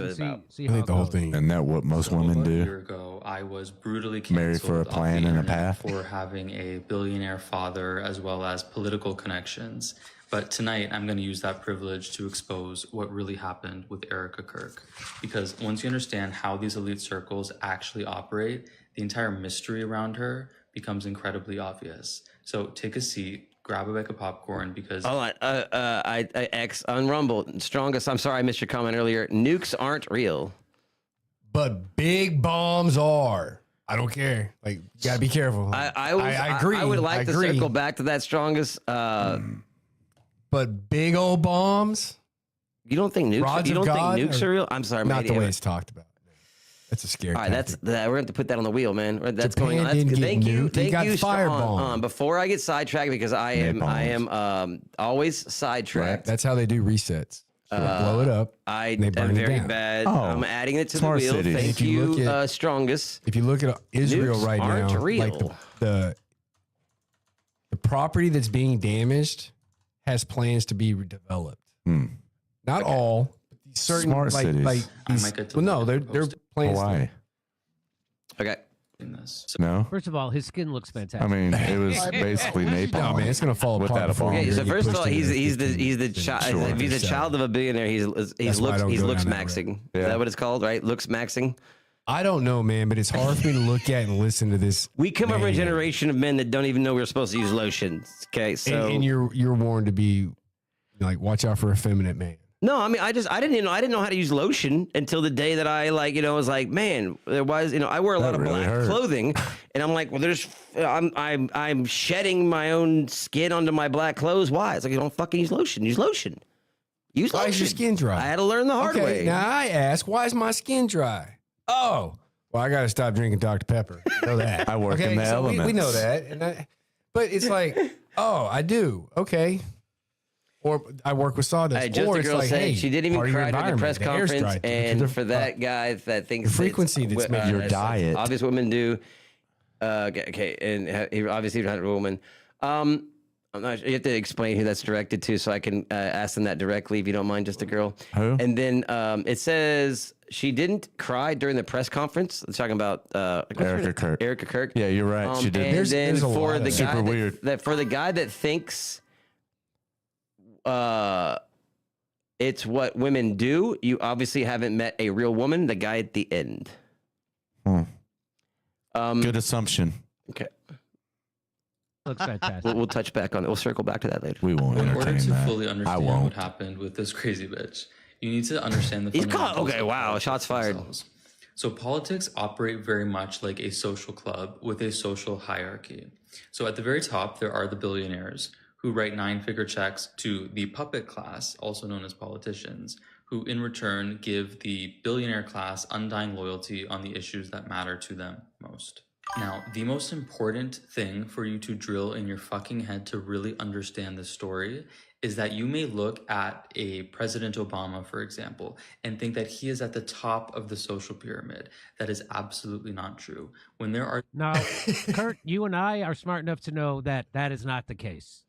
I think the whole thing. And that what most women A do. year ago, I was brutally canceled Married for a plan and a path. for having a billionaire father as well as political connections. But tonight, I'm going to use that privilege to expose what really happened with Erica Kirk. Because once you understand how these elite circles actually operate, the entire mystery around her becomes incredibly obvious. So take a seat. Grab a bag of popcorn because. Hold on. I X on Rumble. Strongest. I'm sorry I missed your comment earlier. Nukes aren't real. But big bombs are. I don't care. Like, you gotta be careful. I agree. I would like to circle back to that Strongest. But big old bombs. You don't think nukes? You don't think nukes are real? I'm sorry, not the way it's talked about. That's a scary. All right, we're going to have to put that on the wheel, man. That's Japan going on. didn't get Thank you, nuked. He got Sean. Before I get sidetracked, because I am always sidetracked. That's how they do resets. Blow it up. I'm very bad. I'm adding it to the wheel. Cities. Thank you, Strongest. If you look at Israel Nukes right aren't now, real. like the property that's being damaged has plans to be redeveloped. Not all. Certain Smart cities. They're plans. Why? Okay. No. First of all, his skin looks fantastic. I mean, it was basically napalm. No, man, it's gonna fall With apart. that before bomb. you Okay, so get first of pushed all, into he's the the child. Sure. If he's a child of a billionaire, he's That's why I don't go looks down that maxing. road. Is that what it's called? Right? Looks maxing. I don't know, man, but it's hard for me to look at and listen to this. We come from a man. generation of men that don't even know we're supposed to use lotions. Okay, so and you're warned to be like, watch out for effeminate man. no, I mean, I didn't know how to use lotion until the day that I was like, man, there was, I wear a lot of really black hurt. clothing, and I'm like, well, I'm shedding my own skin onto my black clothes. Why? It's like, you don't fucking use lotion. Use lotion. Use Why lotion. is your skin dry? I had to learn the hard Okay, way. now I ask, why is my skin dry? Oh, well, I got to stop drinking Dr. Pepper. You know that. I work in the so elements. we know that, but it's like, oh, I do. Okay. Or I work with sawdust. Just or a it's girl like, said hey, she didn't even part of your cry during the press environment, the air's conference, dry. and for that guy that thinks the frequency that's making your diet. obvious women do. Okay, and he obviously not a woman. I'm not sure. You have to explain who that's directed to, so I can ask them that directly, if you don't mind, just a girl. Who? And then it says she didn't cry during the press conference. It's talking about Erica Kirk. Erica Kirk. Yeah, you're right. She did. And There's then a lot for of the that. guy Super that, weird. for the guy that thinks it's what women do, you obviously haven't met a real woman. The guy at the end. Good assumption. Okay. Looks fantastic. We'll touch back on it. We'll circle back to that later. We won't In order entertain to that. fully I understand won't. what happened with this crazy bitch, you need to understand the He's caught. fundamentals Okay, of wow, politics shots fired. themselves. So politics operate very much like a social club with a social hierarchy. So at the very top, there are the billionaires who write 9-figure checks to the puppet class, also known as politicians, who in return give the billionaire class undying loyalty on the issues that matter to them most. Now, the most important thing for you to drill in your fucking head to really understand this story is that you may look at a President Obama, for example, and think that he is at the top of the social pyramid. That is absolutely not true. When there are Now, Kurt, you and I are smart enough to know that that is not the case.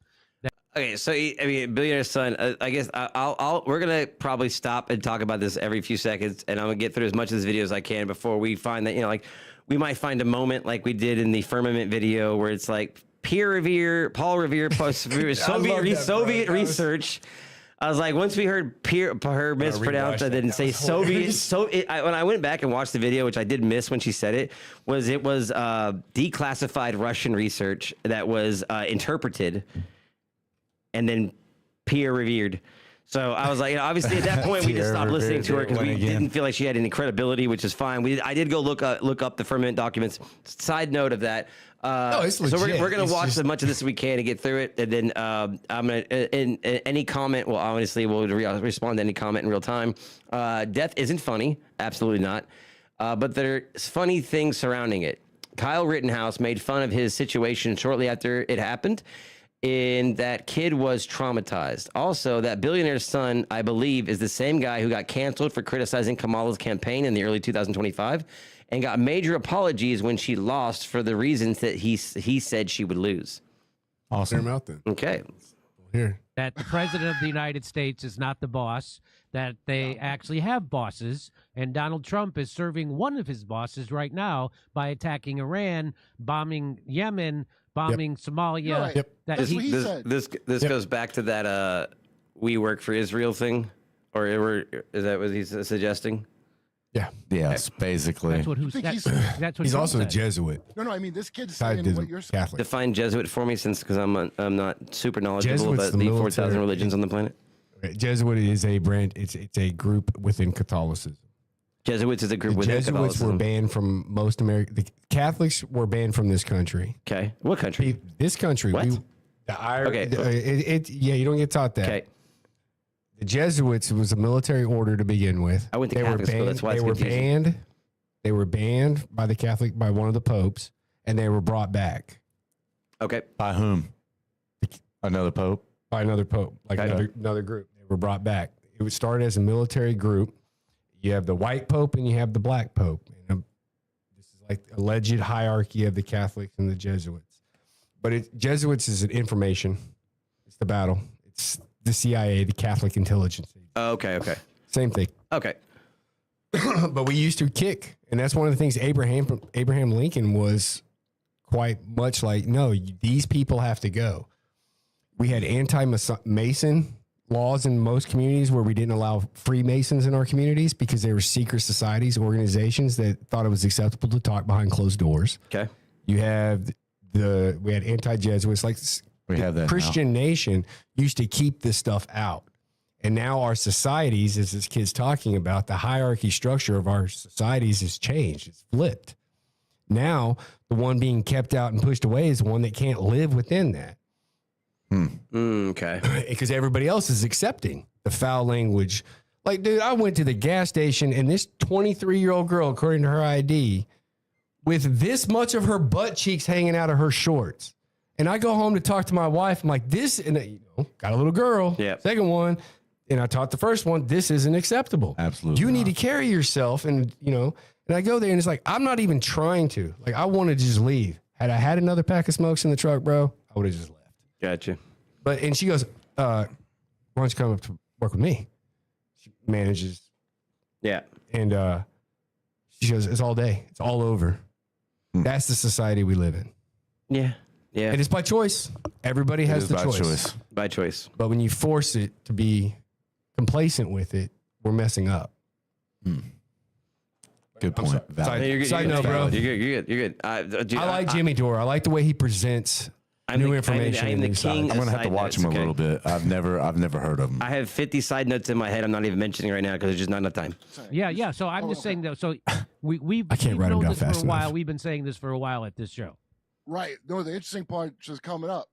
Okay, so I mean, billionaire son. I guess we're gonna probably stop and talk about this every few seconds, and I'm gonna get through as much of this video as I can before we find that, like, we might find a moment like we did in the firmament video where it's like Paul Revere post Soviet research. I was like, once we heard her mispronounce, I didn't say Soviet. When I went back and watched the video, which I did miss when she said it, was declassified Russian research that was interpreted and then peer reviewed. So I was like, obviously at that point we just stopped listening to her because we didn't feel like she had any credibility, which is fine. I did go look up the firmament documents. Side note of that. It's legit. So we're gonna watch as much of this as we can to get through it, and then I'm gonna in any comment. Well, obviously we'll respond to any comment in real time. Death isn't funny, absolutely not. But there's funny things surrounding it. Kyle Rittenhouse made fun of his situation shortly after it happened, and that kid was traumatized. Also, that billionaire's son, I believe, is the same guy who got canceled for criticizing Kamala's campaign in the early 2025. And got major apologies when she lost for the reasons that he said she would lose. Awesome. Out then. Okay. Here. That the president of the United States is not the boss, that they actually have bosses, and Donald Trump is serving one of his bosses right now by attacking Iran, bombing Yemen, bombing Somalia. Yep. That he said. This goes back to that we work for Israel thing, or is that what he's suggesting? Yeah. Yes, basically. That's what He's Trump also said. a Jesuit. No, I mean, this kid's Tied saying to what you're saying. Catholic. Define Jesuit for me, because I'm not super knowledgeable Jesuit's about the the 4,000 military- religions on the planet. Jesuit is a brand. It's a group within Catholicism. Jesuits is a group The within Jesuits Catholicism. were banned from most American. The Catholics were banned from this country. Okay, what country? This country. What? Okay. You don't get taught that. Okay, The Jesuits was a military order to begin with. I went to They were Catholic school. banned. That's why They it's were confusing. banned. They were banned by one of the popes, and they were brought back okay. By whom? Another pope? by another pope, like Okay. another group. They were brought back. It was started as a military group. You have the white pope and you have the black pope. And this is like alleged hierarchy of the Catholics and the Jesuits. But Jesuits is an information. It's the battle. It's the CIA, the Catholic intelligence agency. Okay. Same thing. Okay. But we used to kick, and that's one of the things Abraham Lincoln was quite much like, no, these people have to go. We had anti-Mason laws in most communities where we didn't allow Freemasons in our communities because they were secret societies, organizations that thought it was acceptable to talk behind closed doors. Okay. We had anti-Jesuits, like We have that Christian nation used to keep this stuff out. And now our societies, as this kid's talking about, the hierarchy structure of our societies has changed. It's flipped. Now, the one being kept out and pushed away is the one that can't live within that. Okay. Because everybody else is accepting the foul language. Like, dude, I went to the gas station and this 23-year-old girl, according to her ID, with this much of her butt cheeks hanging out of her shorts. And I go home to talk to my wife. I'm like, got a little girl. Yeah. Second one. And I taught the first one, this isn't acceptable. Absolutely You need not. to carry yourself. And, and I go there and it's like, I'm not even trying to. Like, I wanted to just leave. Had I had another pack of smokes in the truck, bro, I would have just left. Gotcha. And she goes, why don't you come up to work with me? She manages. Yeah. And she goes, it's all day. It's all over. That's the society we live in. Yeah. Yeah. And it's by choice. Everybody has the choice. By choice. But when you force it to be complacent with it, we're messing up. Good point. Valid. Side note, bro. You're good. Dude, I like Jimmy Dore. I like the way he presents new information. I'm the and king. I'm gonna have to Side watch notes, him a okay? little bit. I've never heard of him. I have 50 side notes in my head. I'm not even mentioning right now because there's just not enough time. Yeah. So I'm just saying that. So we've I can't we've write 'em known down this for fast a while. enough. We've been saying this for a while at this show. Right. No, the interesting part is coming up.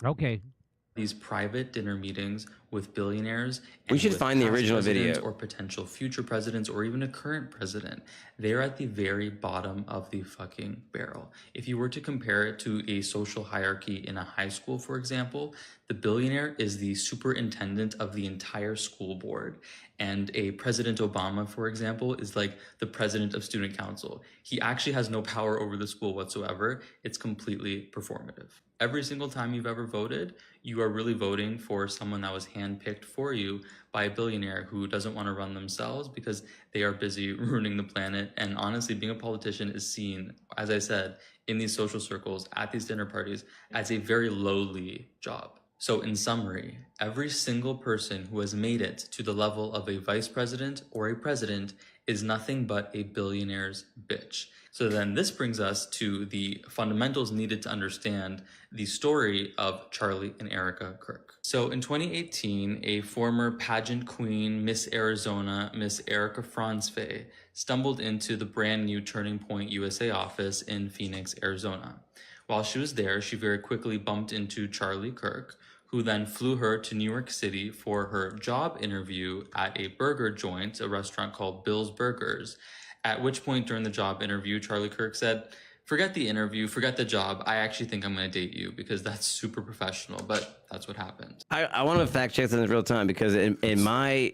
Okay. These private dinner meetings with billionaires. We should with find the past original presidents video. Or potential future presidents or even a current president. They're at the very bottom of the fucking barrel. If you were to compare it to a social hierarchy in a high school, for example, the billionaire is the superintendent of the entire school board. And a President Obama, for example, is like the president of student council. He actually has no power over the school whatsoever. It's completely performative. Every single time you've ever voted, you are really voting for someone that was handed handpicked for you by a billionaire who doesn't want to run themselves because they are busy ruining the planet. And honestly, being a politician is seen, as I said, in these social circles, at these dinner parties, as a very lowly job. So in summary, every single person who has made it to the level of a vice president or a president is nothing but a billionaire's bitch. So then this brings us to the fundamentals needed to understand the story of Charlie and Erica Kirk. So in 2018, a former pageant queen, Miss Arizona, Miss Erica Franzfey, stumbled into the brand new Turning Point USA office in Phoenix, Arizona. While she was there, she very quickly bumped into Charlie Kirk, who then flew her to New York City for her job interview at a burger joint, a restaurant called Bill's Burgers. At which point during the job interview, Charlie Kirk said, "Forget the interview, forget the job. I actually think I'm going to date you," because that's super professional, but that's what happened. I want to fact check this in real time because in my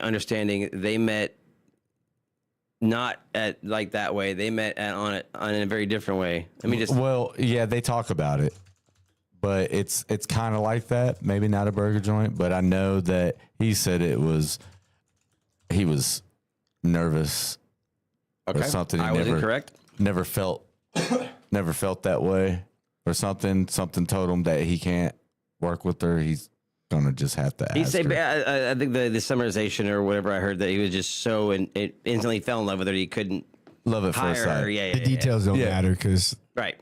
understanding, they met not at like that way. They met on a very different way. Let me just. Well, yeah, they talk about it, but it's kind of like that. Maybe not a burger joint, but I know that he said he was nervous or something. I was incorrect. Never felt that way or something. Something told him that he can't work with her. He's gonna just have to ask her. I think the summarization or whatever I heard that he was just so instantly fell in love with her he couldn't love at first sight. The details don't matter because right.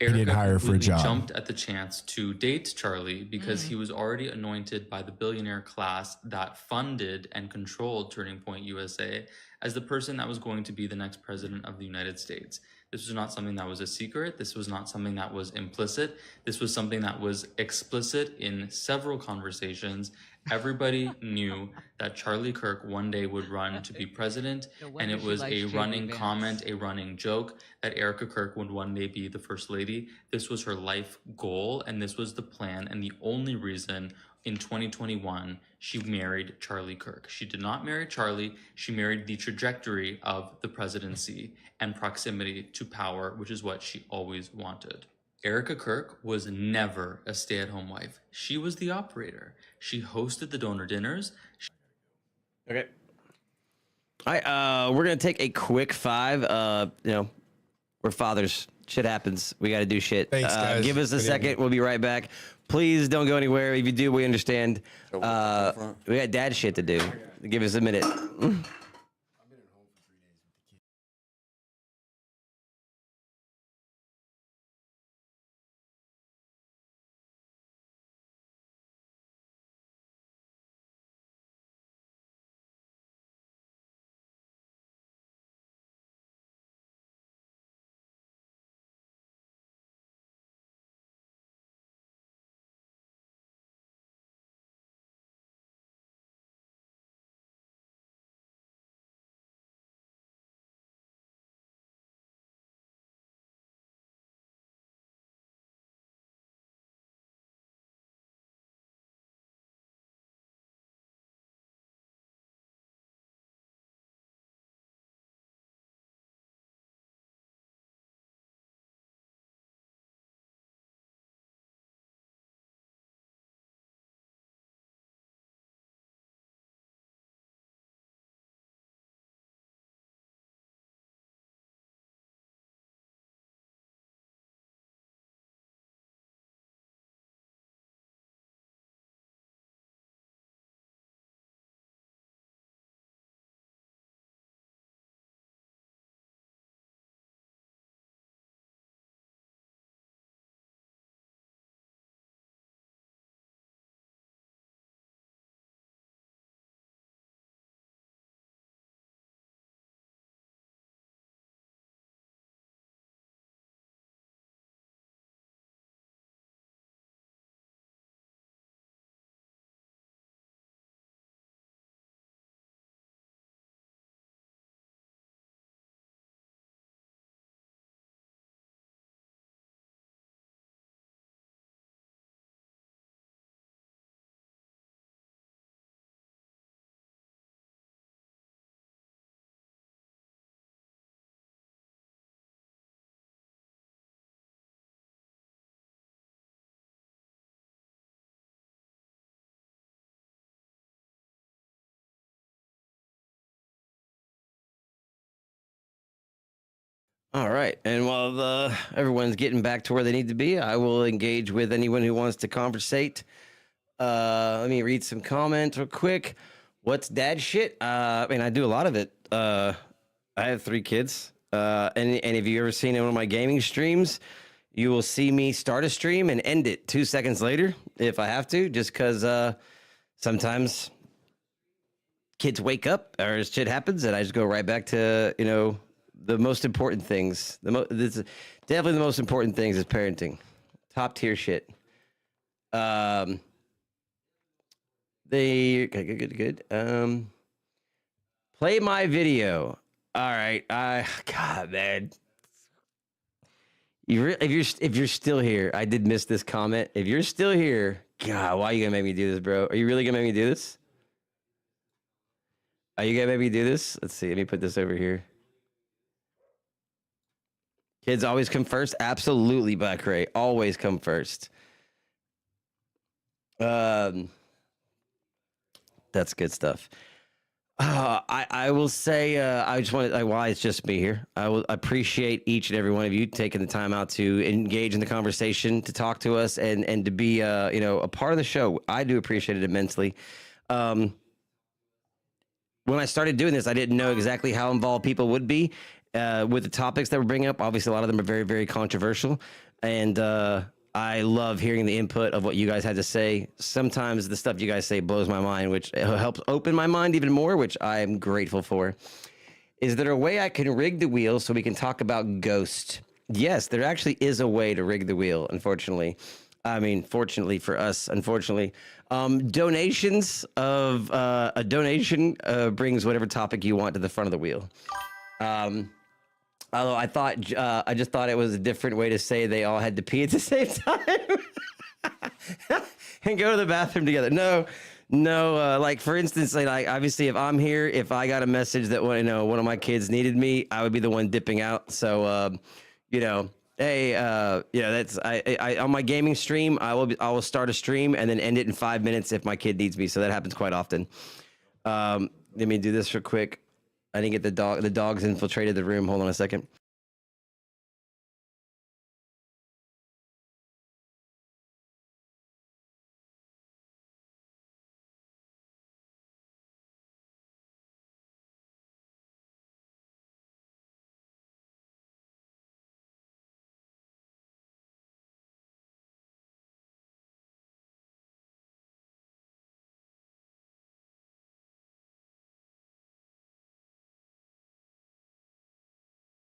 Erica didn't hire her for a job. Jumped at the chance to date Charlie because he was already anointed by the billionaire class that funded and controlled Turning Point USA as the person that was going to be the next president of the United States. This was not something that was a secret. This was not something that was implicit. This was something that was explicit in several conversations. Everybody knew that Charlie Kirk one day would run to be president, and it was a running comment, a running joke that Erica Kirk would one day be the first lady. This was her life goal, and this was the plan, and the only reason in 2021 she married Charlie Kirk. She did not marry Charlie, she married the trajectory of the presidency and proximity to power, which is what she always wanted. Erica Kirk was never a stay-at-home wife. She was the operator. She hosted the donor dinners. Okay. All right, we're gonna take a quick 5. We're fathers. Shit happens. We got to do shit. Thanks, guys. Give us a second. We'll be right back. Please don't go anywhere. If you do, we understand. We got dad shit to do. Give us a minute. All right. And while everyone's getting back to where they need to be, I will engage with anyone who wants to conversate. Let me read some comments real quick. What's dad shit? I mean, I do a lot of it. I have 3 kids. And if you've ever seen one of my gaming streams, you will see me start a stream and end it 2 seconds later if I have to, just because sometimes kids wake up or shit happens and I just go right back to, the most important things. This is definitely the most important things is parenting. Top tier shit. Good. Play my video. All right. God, man. If you're still here, I did miss this comment. If you're still here, God, why are you gonna make me do this, bro? Are you really gonna make me do this? Are you gonna make me do this? Let's see. Let me put this over here. Kids always come first. Absolutely, Black Ray. Always come first. That's good stuff. I will say, I just want to, why it's just me here. I will appreciate each and every one of you taking the time out to engage in the conversation, to talk to us, and to be, a part of the show. I do appreciate it immensely. When I started doing this, I didn't know exactly how involved people would be with the topics that we're bringing up. Obviously, a lot of them are very, very controversial, and I love hearing the input of what you guys had to say. Sometimes the stuff you guys say blows my mind, which helps open my mind even more, which I am grateful for. Is there a way I can rig the wheel so we can talk about Ghost? Yes, there actually is a way to rig the wheel, unfortunately. I mean, fortunately for us, unfortunately. Donations of a donation brings whatever topic you want to the front of the wheel. Although I just thought it was a different way to say they all had to pee at the same time and go to the bathroom together. No. Like for instance, like obviously if I'm here, if I got a message that one of my kids needed me, I would be the one dipping out. So, hey, that's I on my gaming stream, I will start a stream and then end it in 5 minutes if my kid needs me. So that happens quite often. Let me do this real quick. I didn't get the dog. The dog's infiltrated the room. Hold on a second.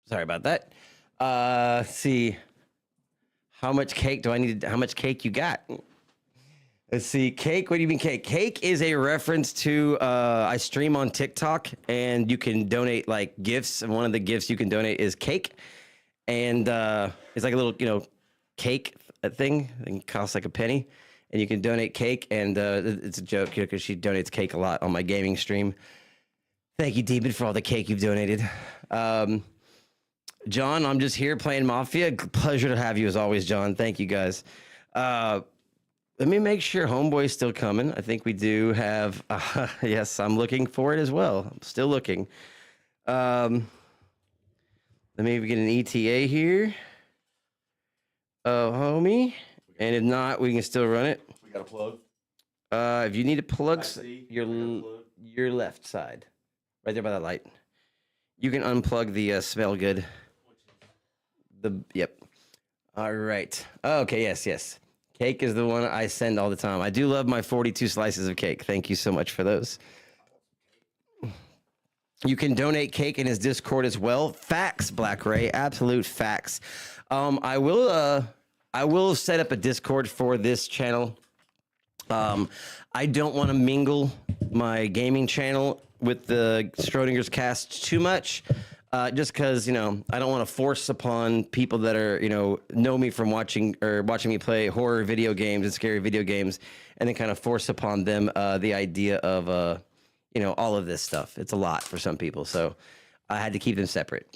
Sorry about that. Let's see. How much cake do I need? How much cake you got? Let's see. Cake? What do you mean cake? Cake is a reference to, I stream on TikTok and you can donate like gifts. And one of the gifts you can donate is cake. And it's like a little, cake thing. It costs like a penny. And you can donate cake. And it's a joke because she donates cake a lot on my gaming stream. Thank you, Demon, for all the cake you've donated. John, I'm just here playing Mafia. Pleasure to have you as always, John. Thank you, guys. Let me make sure Homeboy's still coming. I think we do have... yes, I'm looking for it as well. I'm still looking. Let me get an ETA here. Oh, homie. And if not, we can still run it. We got a plug. If you need to plug your left side. Right there by that light. You can unplug the smell good. Yep. All right. Okay. Yes. Cake is the one I send all the time. I do love my 42 slices of cake. Thank you so much for those. You can donate cake in his Discord as well. Facts, Black Ray. Absolute facts. I will set up a Discord for this channel. I don't want to mingle my gaming channel with the Schrödinger's cast too much. Just because, I don't want to force upon people that are, know me from watching me play horror video games and scary video games, and then kind of force upon them the idea of, all of this stuff. It's a lot for some people, so I had to keep them separate.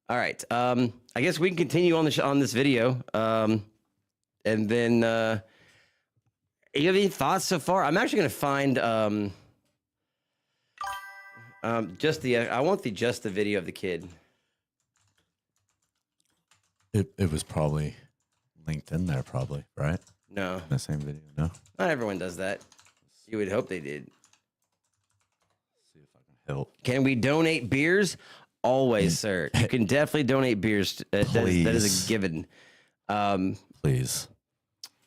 All right, I guess we can continue on this video, and then you have any thoughts so far? I'm actually going to find I want just the video of the kid. It was probably linked in there, probably, right? No. In the same video, no? Not everyone does that. You would hope they did. See if I can help. Can we donate beers? Always, sir. You can definitely donate beers. That is a given. Please.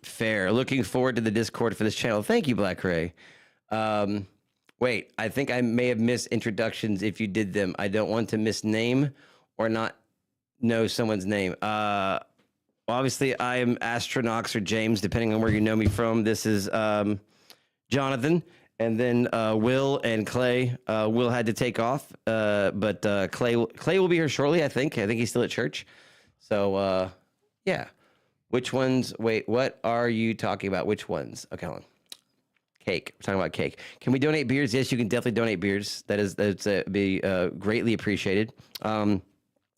Fair. Looking forward to the Discord for this channel. Thank you, Black Ray. Wait, I think I may have missed introductions if you did them. I don't want to misname or not know someone's name. Obviously, I am Astronox or James, depending on where you know me from. This is Jonathan, and then Will and Clay. Will had to take off, but Clay will be here shortly. I think he's still at church. So yeah. Which ones? Wait, what are you talking about? Which ones? Okay, hold on. Cake. We're talking about cake. Can we donate beers? Yes, you can definitely donate beers. That's be greatly appreciated. I'm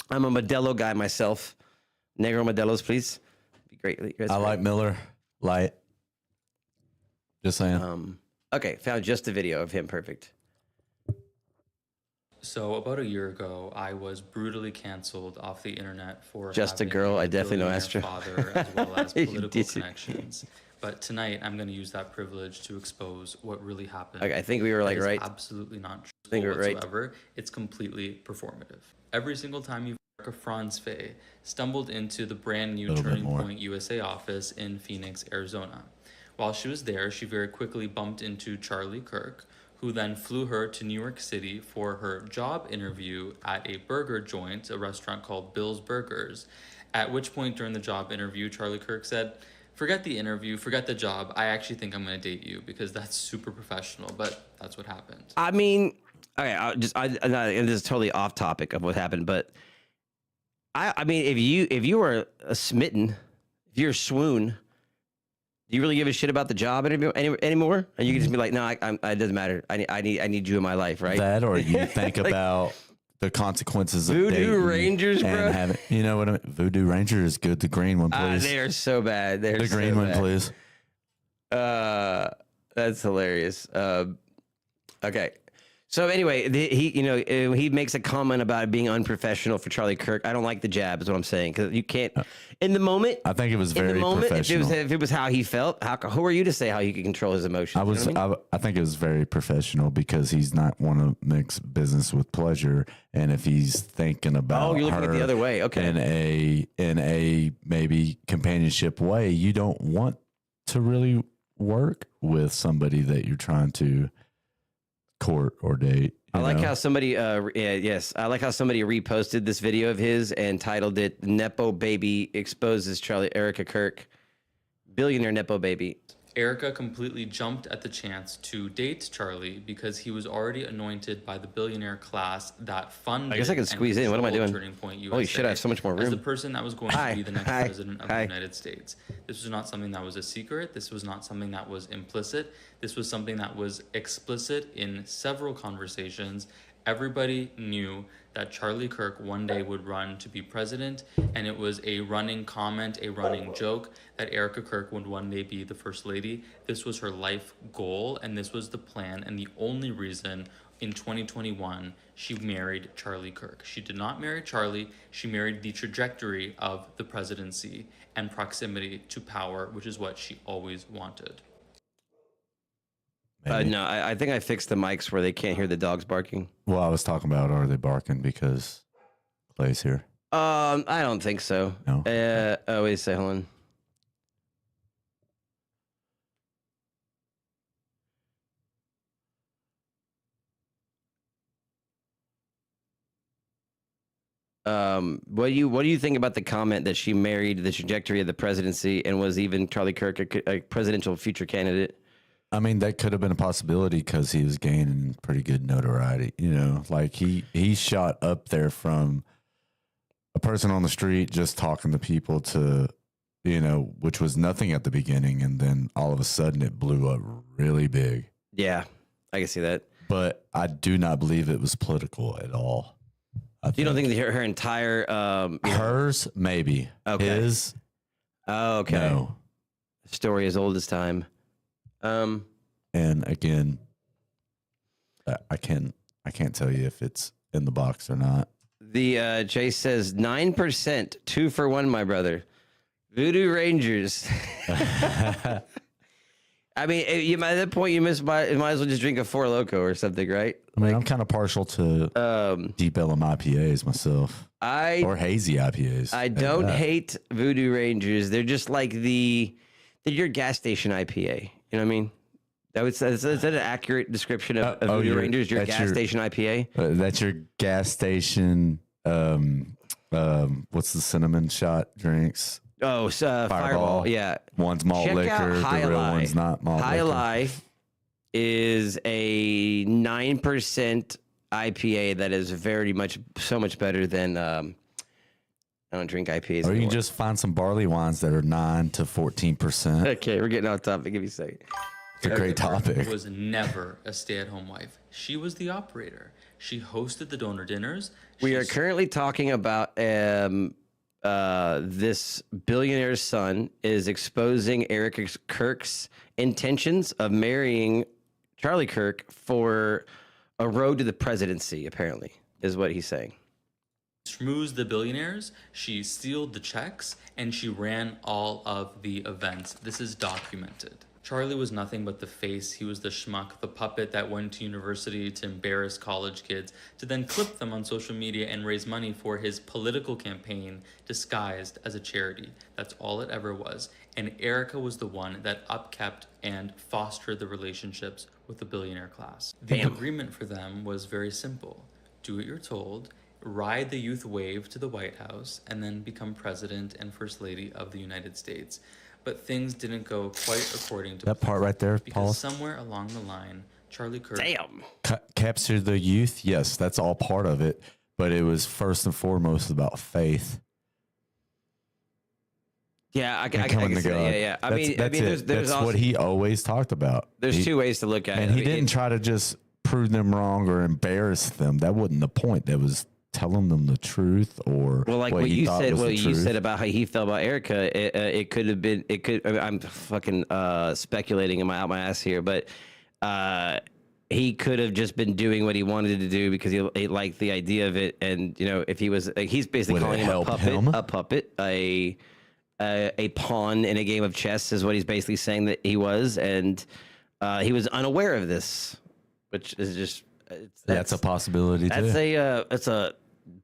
a Modelo guy myself. Negro Modelos, please. Be greatly. I like Miller Light. Just saying. Okay, found just a video of him. Perfect. So about a year ago, I was brutally canceled off the internet for just a girl. I definitely know Astro. Father as well as political connections. But tonight, I'm going to use that privilege to expose what really happened. Okay, I think we were like right. Absolutely not true whatsoever. Right. It's completely performative. Every single time you've Franz Faye stumbled into the brand new Turning Point USA office in Phoenix, Arizona. While she was there, she very quickly bumped into Charlie Kirk, who then flew her to New York City for her job interview at a burger joint, a restaurant called Bill's Burgers. At which point during the job interview, Charlie Kirk said, "Forget the interview, forget the job. I actually think I'm going to date you," because that's super professional, but that's what happened. I mean, okay, and this is totally off topic of what happened, but I mean, if you are smitten, if you're swoon, do you really give a shit about the job anymore? And you can just be like, no, it doesn't matter. I need you in my life, right? That, or you think like, about the consequences of Voodoo Rangers, bro. You know what I mean? Voodoo Ranger is good. The green one, please. They are so bad. The green one, please. That's hilarious. Okay. So anyway, he makes a comment about it being unprofessional for Charlie Kirk. I don't like the jab, is what I'm saying, because you can't. In the moment, I think it was very professional. If it was how he felt, who are you to say how he could control his emotions? I think it was very professional because he's not want to mix business with pleasure, and if he's thinking about you're looking at the other way, okay, in a maybe companionship way, you don't want to really work with somebody that you're trying to court or date. I like how somebody I like how somebody reposted this video of his and titled it "Nepo Baby Exposes Erica Kirk, Billionaire Nepo Baby." Erica completely jumped at the chance to date Charlie because he was already anointed by the billionaire class that funded. I guess I can squeeze in. What am I doing? Turning Point USA Holy shit! I have so much more room. As the person that was going to be the next president of the United States. This was not something that was a secret. This was not something that was implicit. This was something that was explicit in several conversations. Everybody knew that Charlie Kirk one day would run to be president, and it was a running comment, a running joke that Erica Kirk would one day be the first lady. This was her life goal, and this was the plan, and the only reason in 2021 she married Charlie Kirk. She did not marry Charlie, she married the trajectory of the presidency and proximity to power, which is what she always wanted. No, I think I fixed the mics where they can't hear the dogs barking. Well, I was talking about, are they barking because Clay's here? I don't think so. No. Wait a second, hold on. What do you think about the comment that she married the trajectory of the presidency and was even Charlie Kirk a presidential future candidate? I mean, that could have been a possibility because he was gaining pretty good notoriety. You know, like he shot up there from a person on the street just talking to people to, you know, which was nothing at the beginning, and then all of a sudden it blew up really big. Yeah, I can see that. But I do not believe it was political at all. You don't think that her entire hers maybe okay. His okay no. Story as old as time. And again, I can't tell you if it's in the box or not. The Chase says 9%, 2 for 1, my brother. Voodoo Rangers. I mean, at that point, you might as well just drink a Four Loko or something, right? I mean, I'm kind of partial to deep LM IPAs myself, or hazy IPAs. I don't hate Voodoo Rangers. They're just like they're your gas station IPA. You know what I mean? Is that an accurate description of Voodoo Rangers? Your gas station IPA? That's your gas station. What's the cinnamon shot drinks? Oh, Fireball. Yeah. One's malt liquor. The real one's not malt liquor. High Life is a 9% IPA that is so much better than. I don't drink IPAs. Or you anymore. can just find some barley wines that are 9 to 14%. Okay, we're getting off topic. Give me a second. It's a great topic. Was never a stay-at-home wife. She was the operator. She hosted the donor dinners. We are currently talking about this billionaire's son is exposing Eric Kirk's intentions of marrying Charlie Kirk for a road to the presidency, apparently, is what he's saying. Schmoozed the billionaires, she sealed the checks, and she ran all of the events. This is documented. Charlie was nothing but the face. He was the schmuck, the puppet that went to university to embarrass college kids, to then clip them on social media and raise money for his political campaign disguised as a charity. That's all it ever was. And Erica was the one that upkept and fostered the relationships with the billionaire class. The agreement for them was very simple. Do what you're told, ride the youth wave to the White House, and then become president and first lady of the United States. But things didn't go quite according to that part right there, because Paul. Somewhere along the line, Charlie Kirk captured the youth. Yes, that's all part of it. But it was first and foremost about faith. Yeah, I can see that. Yeah. I mean, there's also, what he always talked about. There's two ways to look at it. And he didn't try to just prove them wrong or embarrass them. That wasn't the point. That was telling them the truth, or what you said about how he felt about Erica. It could have been. I'm fucking speculating out my ass here, but he could have just been doing what he wanted to do because he liked the idea of it. And if he was, he's basically calling him a puppet, a pawn in a game of chess is what he's basically saying that he was, and he was unaware of this, which is just that's a possibility too. That's a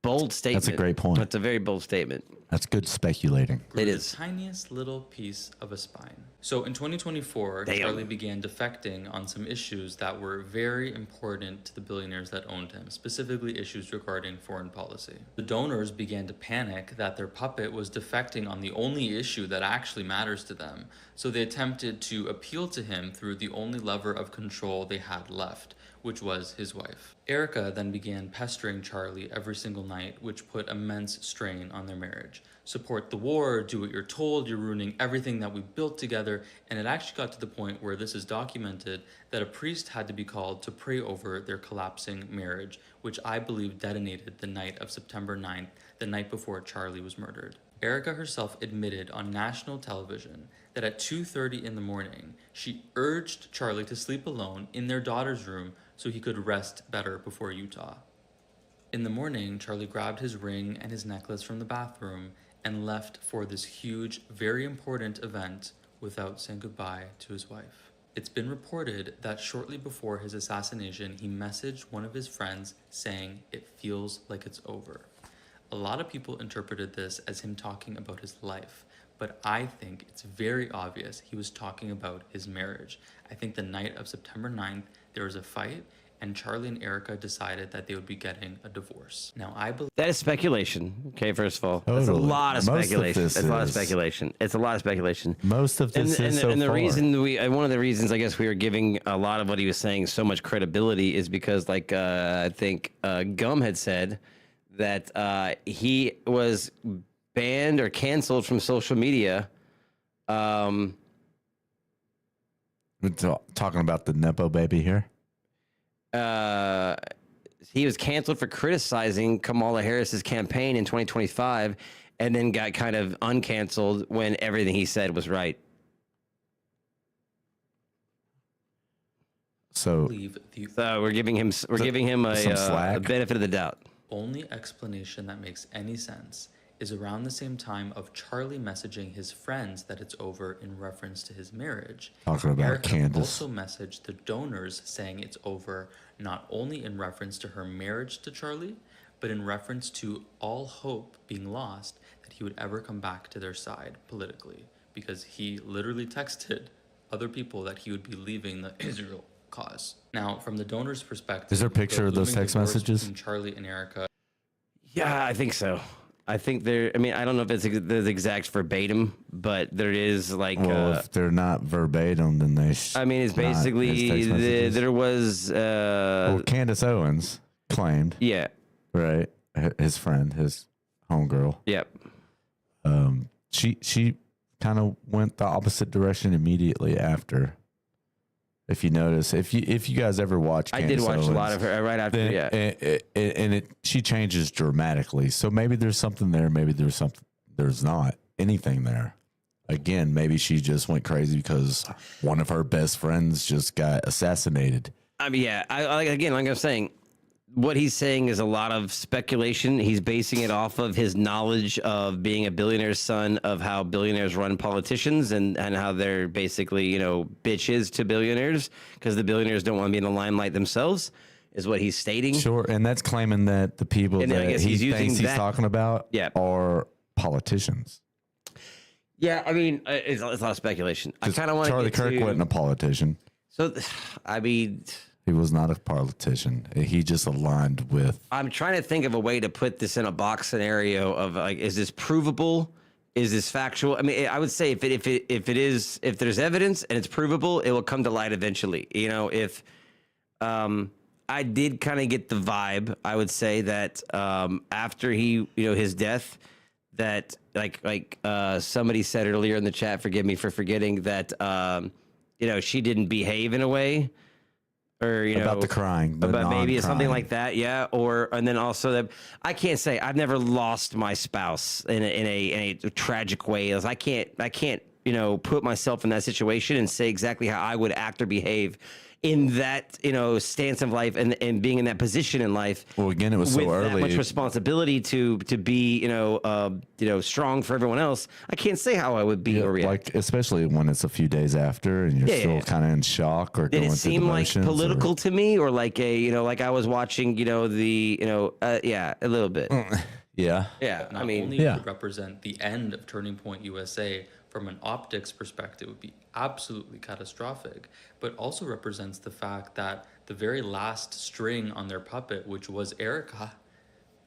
bold statement. That's a great point. That's a very bold statement. That's good speculating. It is. The tiniest little piece of a spine. So in 2024, Charlie began defecting on some issues that were very important to the billionaires that owned him, specifically issues regarding foreign policy. The donors began to panic that their puppet was defecting on the only issue that actually matters to them. So they attempted to appeal to him through the only lever of control they had left, which was his wife. Erica then began pestering Charlie every single night, which put immense strain on their marriage. Support the war, do what you're told, you're ruining everything that we built together. And it actually got to the point where this is documented that a priest had to be called to pray over their collapsing marriage, which I believe detonated the night of September 9th, the night before Charlie was murdered. Erica herself admitted on national television that at 2:30 in the morning, she urged Charlie to sleep alone in their daughter's room so he could rest better before Utah. In the morning, Charlie grabbed his ring and his necklace from the bathroom and left for this huge, very important event without saying goodbye to his wife. It's been reported that shortly before his assassination, he messaged one of his friends saying, "It feels like it's over." A lot of people interpreted this as him talking about his life, but I think it's very obvious he was talking about his marriage. I think the night of September 9th, there was a fight, and Charlie and Erica decided that they would be getting a divorce. Now, I believe that is speculation. Okay, first of all, that's a lot of speculation. It's a lot of speculation. It's a lot of speculation. Most of this is so and the far. reason one of the reasons I guess we were giving a lot of what he was saying so much credibility is because, like, I think Gum had said that he was banned or canceled from social media. We're talking about the Nepo baby here. He was canceled for criticizing Kamala Harris's campaign in 2025 and then got kind of uncanceled when everything he said was right. So we're giving him a benefit of the doubt. only explanation that makes any sense is around the same time of Charlie messaging his friends that it's over in reference to his marriage. Talking about Erica Candace. also messaged the donors saying it's over not only in reference to her marriage to Charlie, but in reference to all hope being lost that he would ever come back to their side politically, because he literally texted other people that he would be leaving the Israel cause. Now, from the donor's perspective, Is there a picture of those text messages? between Charlie and Erica? Yeah, I think so. I think I mean, I don't know if it's the exact verbatim, but there is like. Well, if they're not verbatim, then they. I mean, it's basically there was. Well, Candace Owens claimed. Yeah. Right, his friend, his homegirl. Yep. She kind of went the opposite direction immediately after. If you notice, if you guys ever watch, I did watch Owens, a lot of her right after. Then, she changes dramatically. So maybe there's something there. Maybe there's not anything there. Again, maybe she just went crazy because one of her best friends just got assassinated. I mean, yeah. Like I'm saying, what he's saying is a lot of speculation. He's basing it off of his knowledge of being a billionaire's son, of how billionaires run politicians and how they're basically, bitches to billionaires because the billionaires don't want to be in the limelight themselves, is what he's stating. Sure. And that's claiming that the people that he thinks he's talking about are politicians. Yeah, I mean, it's a lot of speculation. I kind of want to Charlie Kirk wasn't a politician. So, I mean... He was not a politician. He just aligned with. I'm trying to think of a way to put this in a box scenario of like, is this provable? Is this factual? I mean, I would say if there's evidence and it's provable, it will come to light eventually. If I did kind of get the vibe, I would say that after his death, that like somebody said earlier in the chat, forgive me for forgetting that she didn't behave in a way. Or about the crying, about maybe something like that, yeah. And then also that I can't say I've never lost my spouse in a tragic way. As I can't put myself in that situation and say exactly how I would act or behave in that stance of life and being in that position in life. Well, again, it was so early. That much responsibility to be strong for everyone else. I can't say how I would be or react. Like especially when it's a few days after and you're still kind of in shock or going through the motions. Did it seem like political to me, or like like I was watching a little bit. Yeah. Yeah. Not only would represent the end of Turning Point USA from an optics perspective would be absolutely catastrophic, but also represents the fact that the very last string on their puppet, which was Erica,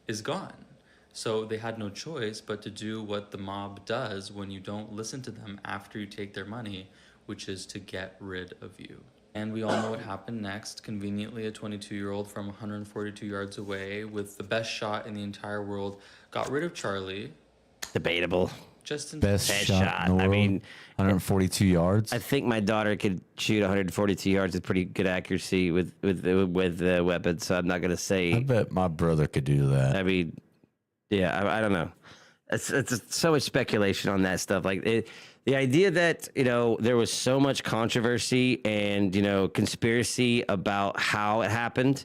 is gone. So they had no choice but to do what the mob does when you don't listen to them after you take their money, which is to get rid of you. And we all know what happened next. Conveniently, a 22-year-old from 142 yards away with the best shot in the entire world got rid of Charlie. Debatable. Just in best shot in the world. I mean, 142 yards. I think my daughter could shoot 142 yards with pretty good accuracy with weapons. So I'm not gonna say. I bet my brother could do that. I mean, yeah, I don't know. It's so much speculation on that stuff. Like the idea that there was so much controversy and conspiracy about how it happened.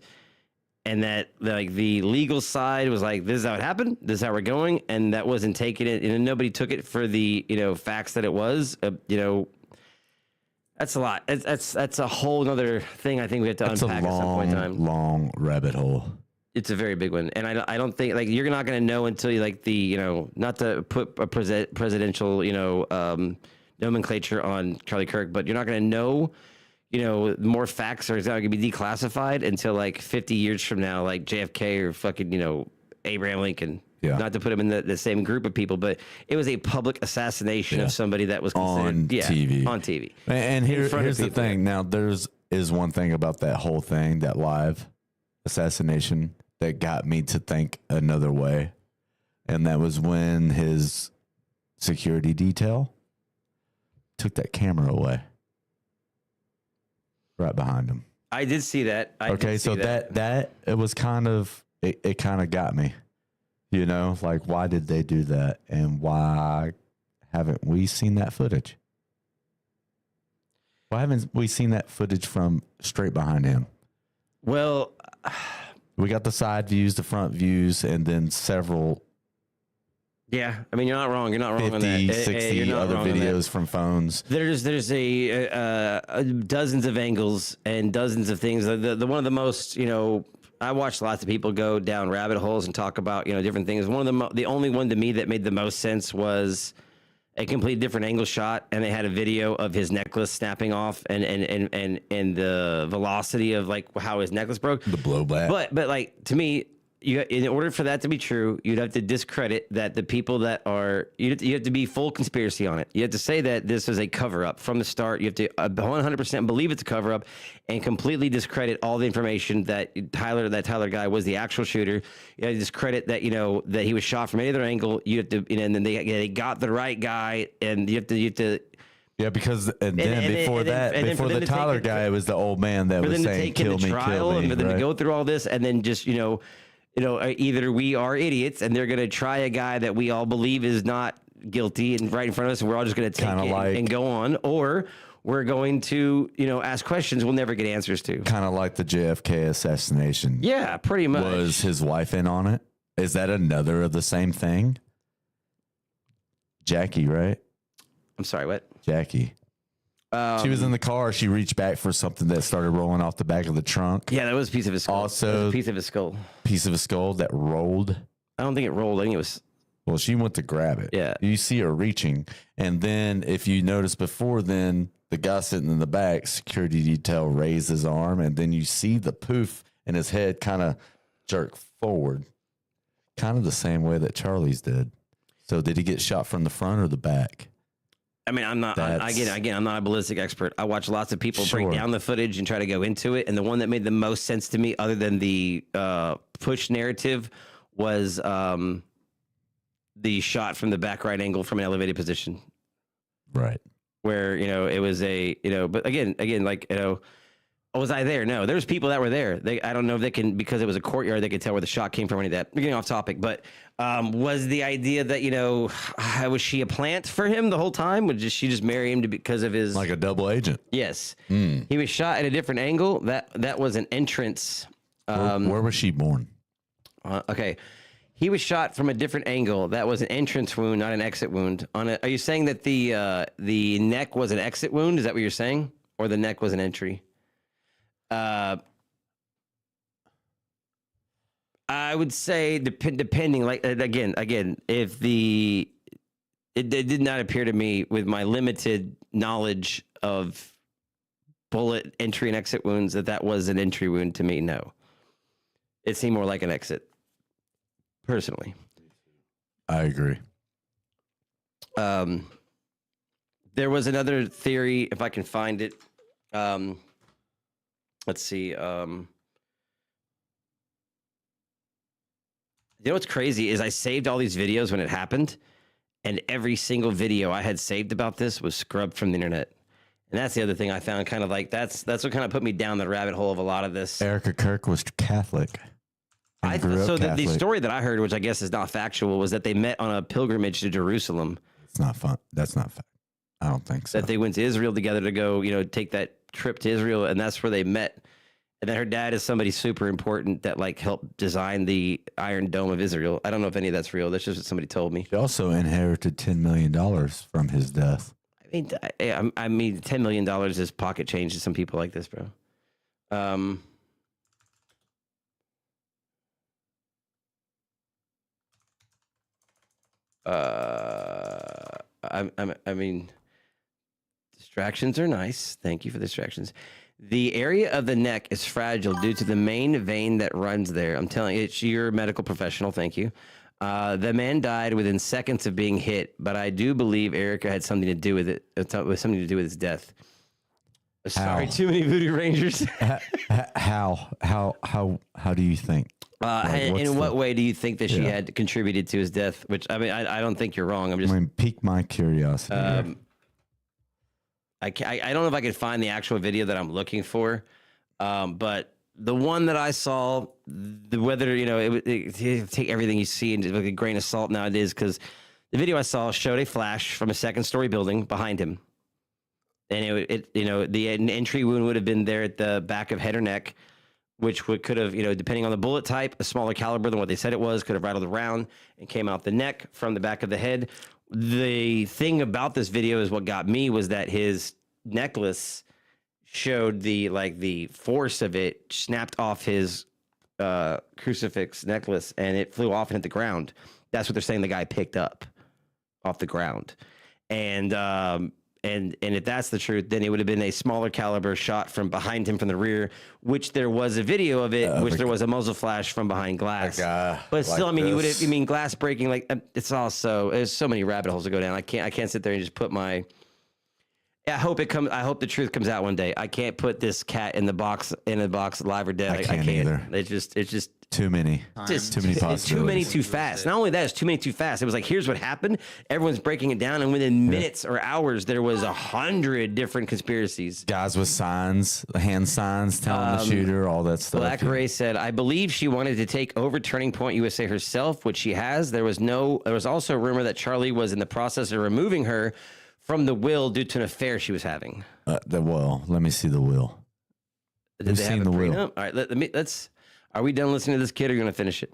And that like the legal side was like, this is how it happened. This is how we're going. And that wasn't taking it. And nobody took it for the, facts that it was, that's a lot. That's a whole nother thing I think we have to unpack at some point in time. Long rabbit hole. It's a very big one. And I don't think like you're not going to know until you like the, not to put a presidential, nomenclature on Charlie Kirk, but you're not going to know more facts are going to be declassified until like 50 years from now, like JFK or fucking, Abraham Lincoln. Yeah. Not to put him in the same group of people, but it was a public assassination of somebody that was on TV. On TV. And here's the thing. Now, is one thing about that whole thing, that live assassination, that got me to think another way. And that was when his security detail took that camera away. Right behind him. I did see that. So that it was kind of it kind of got me. Like why did they do that, and why haven't we seen that footage? Why haven't we seen that footage from straight behind him? Well, We got the side views, the front views, and then several. Yeah, I mean, you're not wrong. You're not wrong 50, on that. 60 other videos from phones. There's dozens of angles and dozens of things. The one of the most, I watched lots of people go down rabbit holes and talk about, different things. One of the only one to me that made the most sense was a complete different angle shot, and they had a video of his necklace snapping off and the velocity of like how his necklace broke. The blowback. But like, to me, in order for that to be true, you'd have to discredit that the people that are, you have to be full conspiracy on it. You have to say that this is a cover up from the start. You have to 100% believe it's a cover up and completely discredit all the information that Tyler guy was the actual shooter. You have to discredit that, that he was shot from any other angle. You have to, and then they got the right guy, and you have to. Yeah, because before the Tyler guy, it was the old man that was saying, "Kill me, kill me." And for them to go through all this, and then just either we are idiots and they're going to try a guy that we all believe is not guilty and right in front of us, and we're all just going to take it and go on, or we're going to, ask questions we'll never get answers to. Kind of like the JFK assassination. Yeah, pretty much. Was his wife in on it? Is that another of the same thing? Jackie, right? I'm sorry, what? Jackie. She was in the car. She reached back for something that started rolling off the back of the trunk. Yeah, that was a piece of his skull. Also, a piece of his skull. Piece of his skull that rolled. I don't think it rolled. I think it was. Well, she went to grab it. Yeah. You see her reaching. And then, if you notice before then, the guy sitting in the back, security detail, raised his arm. And then you see the poof in his head kind of jerk forward. Kind of the same way that Charlie's did. So, did he get shot from the front or the back? I mean, I'm not, again, I'm not a ballistic expert. I watch lots of people break down the footage and try to go into it. And the one that made the most sense to me, other than the push narrative, was the shot from the back right angle from an elevated position. Right. Where, it was but again, like, was I there? No, there's people that were there. I don't know if they can, because it was a courtyard, they could tell where the shot came from or any of that. We're getting off topic, but was the idea that, was she a plant for him the whole time? Would she just marry him because of his... Like a double agent. Yes. He was shot at a different angle. That was an entrance. Where was she born? Okay. He was shot from a different angle. That was an entrance wound, not an exit wound. Are you saying that the neck was an exit wound? Is that what you're saying? Or the neck was an entry? I would say depending, like, again, if it did not appear to me with my limited knowledge of bullet entry and exit wounds that was an entry wound to me. No, it seemed more like an exit. Personally, I agree. There was another theory, if I can find it. Let's see. You know what's crazy is I saved all these videos when it happened, and every single video I had saved about this was scrubbed from the internet. And that's the other thing I found, kind of like that's what kind of put me down the rabbit hole of a lot of this. Erica Kirk was Catholic. The story that I heard, which I guess is not factual, was that they met on a pilgrimage to Jerusalem. It's not fun. That's not fact. I don't think so. That they went to Israel together to go, take that trip to Israel, and that's where they met. And then her dad is somebody super important that like helped design the Iron Dome of Israel. I don't know if any of that's real. That's just what somebody told me. She also inherited $10 million from his death. I mean, $10 million is pocket change to some people like this, bro. I mean, distractions are nice. Thank you for the distractions. The area of the neck is fragile due to the main vein that runs there. I'm telling you, you're a medical professional. Thank you. The man died within seconds of being hit, but I do believe Erica had something to do with it. Something to do with his death. Sorry, too many Voodoo Rangers. How do you think? In what way do you think that she had contributed to his death? Which, I mean, I don't think you're wrong. Pique my curiosity. I don't know if I could find the actual video that I'm looking for, but the one that I saw, whether it take everything you see and with a grain of salt nowadays, because the video I saw showed a flash from a second-story building behind him, and the entry wound would have been there at the back of head or neck, which could have, depending on the bullet type, a smaller caliber than what they said it was, could have rattled around and came out the neck from the back of the head. The thing about this video is what got me was that his necklace showed the force of it snapped off his crucifix necklace, and it flew off and hit the ground. That's what they're saying the guy picked up off the ground. And if that's the truth, then it would have been a smaller caliber shot from behind him from the rear, which there was a video of it, which there was a muzzle flash from behind glass. But still, I mean, you mean glass breaking, like it's also, there's so many rabbit holes to go down. I can't sit there and just put my, I hope the truth comes out one day. I can't put this cat in the box live or dead. I can't either. It's just too many. Just too many possibilities. Too many too fast. Not only that, it's too many too fast. It was like, here's what happened. Everyone's breaking it down, and within minutes or hours, there was 100 different conspiracies. Guys with signs, hand signs telling the shooter, all that stuff. Black Ray said, I believe she wanted to take over Turning Point USA herself, which she has. There was also a rumor that Charlie was in the process of removing her from the will due to an affair she was having. Let me see the will. Did they have a prenup? All right, let's. Are we done listening to this kid, or are you going to finish it?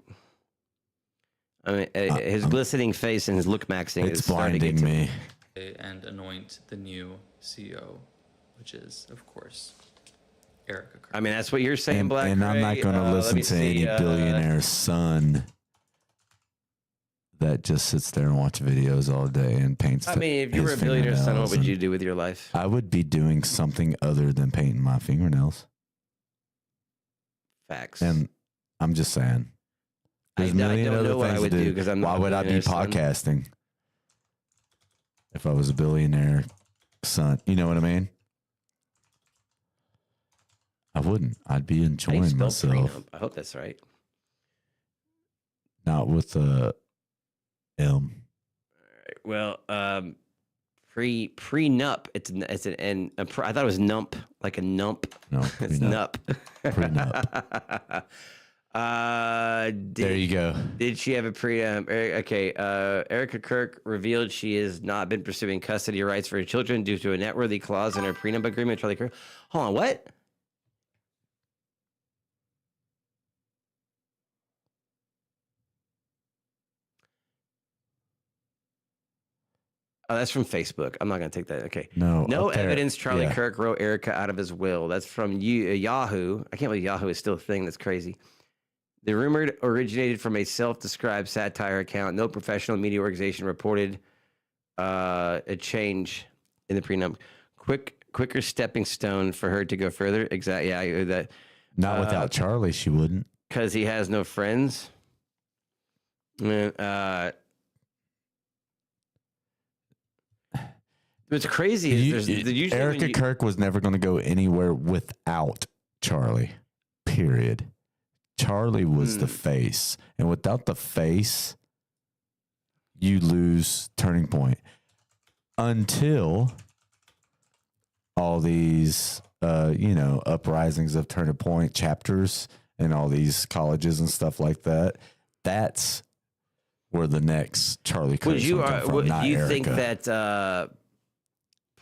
I mean, his glistening face and his look maxing is blinding me. And anoint the new CEO, which is, of course, Erica Kirk. I mean, that's what you're saying, Black And Ray. I'm not going to listen to any billionaire's son that just sits there and watches videos all day and paints. I mean, if you were a billionaire's son, what would you do with your life? I would be doing something other than painting my fingernails. Facts. And I'm just saying. There's I don't know what I would do because I'm not. Why would I be podcasting if I was a billionaire son? You know what I mean? I wouldn't. I'd be enjoying myself. Prenup? I hope that's right. Not with a M. All right. Well, prenup. It's an N. I thought it was nump, like a nump. No, it's nup. Prenup. There you go. Did she have a prenup? Okay. Erica Kirk revealed she has not been pursuing custody rights for her children due to a networthy clause in her prenup agreement. Charlie Kirk. Hold on. What? Oh, that's from Facebook. I'm not going to take that. Okay. No evidence Charlie Kirk wrote Erica out of his will. That's from Yahoo. I can't believe Yahoo is still a thing. That's crazy. The rumor originated from a self-described satire account. No professional media organization reported a change in the prenup. Quicker stepping stone for her to go further. Exactly. Yeah, that. Not without Charlie, she wouldn't. Because he has no friends. What's crazy is Erica Kirk was never going to go anywhere without Charlie, period. Charlie was the face. And without the face, you lose Turning Point. Until all these, uprisings of Turning Point chapters and all these colleges and stuff like that. That's where the next Charlie Kirk do you think that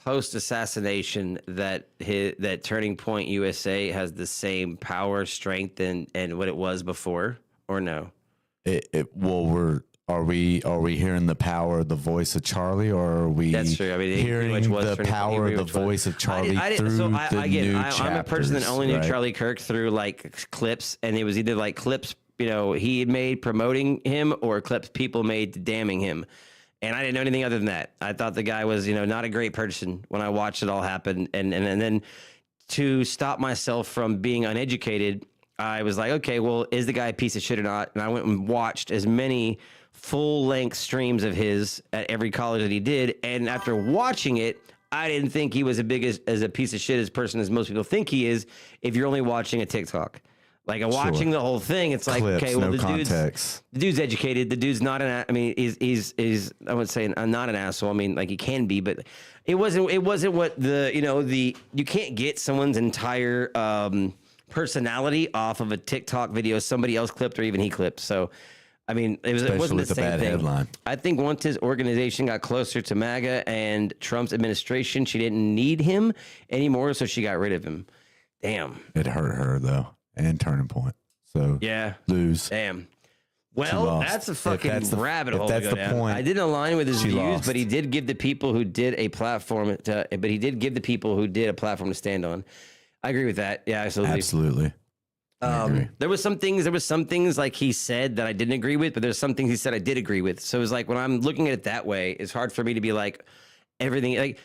post-assassination that Turning Point USA has the same power, strength, and what it was before, or no? Are we hearing the power of the voice of Charlie, or are we That's true. I mean, hearing the power of the voice of Charlie through the new chapters? I'm a person that only knew Charlie Kirk through like clips, and it was either like clips he had made promoting him or clips people made damning him. And I didn't know anything other than that. I thought the guy was, not a great person when I watched it all happen. And then to stop myself from being uneducated, I was like, okay, well, is the guy a piece of shit or not? And I went and watched as many full-length streams of his at every college that he did. And after watching it, I didn't think he was as a piece of shit as person as most people think he is if you're only watching a TikTok. Like watching the whole thing, it's like, Clips, okay, well, no the dude's educated. The dude's not he's I would say not an asshole. I mean, like he can be, but it wasn't what you can't get someone's entire personality off of a TikTok video somebody else clipped or even he clipped. So, I mean, it wasn't the same thing. Headline. I think once his organization got closer to MAGA and Trump's administration, she didn't need him anymore, so she got rid of him. Damn. It hurt her though. and Turning Point. So yeah, lose. Damn. Well, that's a fucking rabbit hole. That's to go the down. point. I didn't align with his views, lost. but he did give the people who did a platform. But he did give the people who did a platform to stand on. I agree with that. Yeah, absolutely. Absolutely. There was some things like he said that I didn't agree with, but there's some things he said I did agree with. So it's like when I'm looking at it that way, it's hard for me to be like everything. Like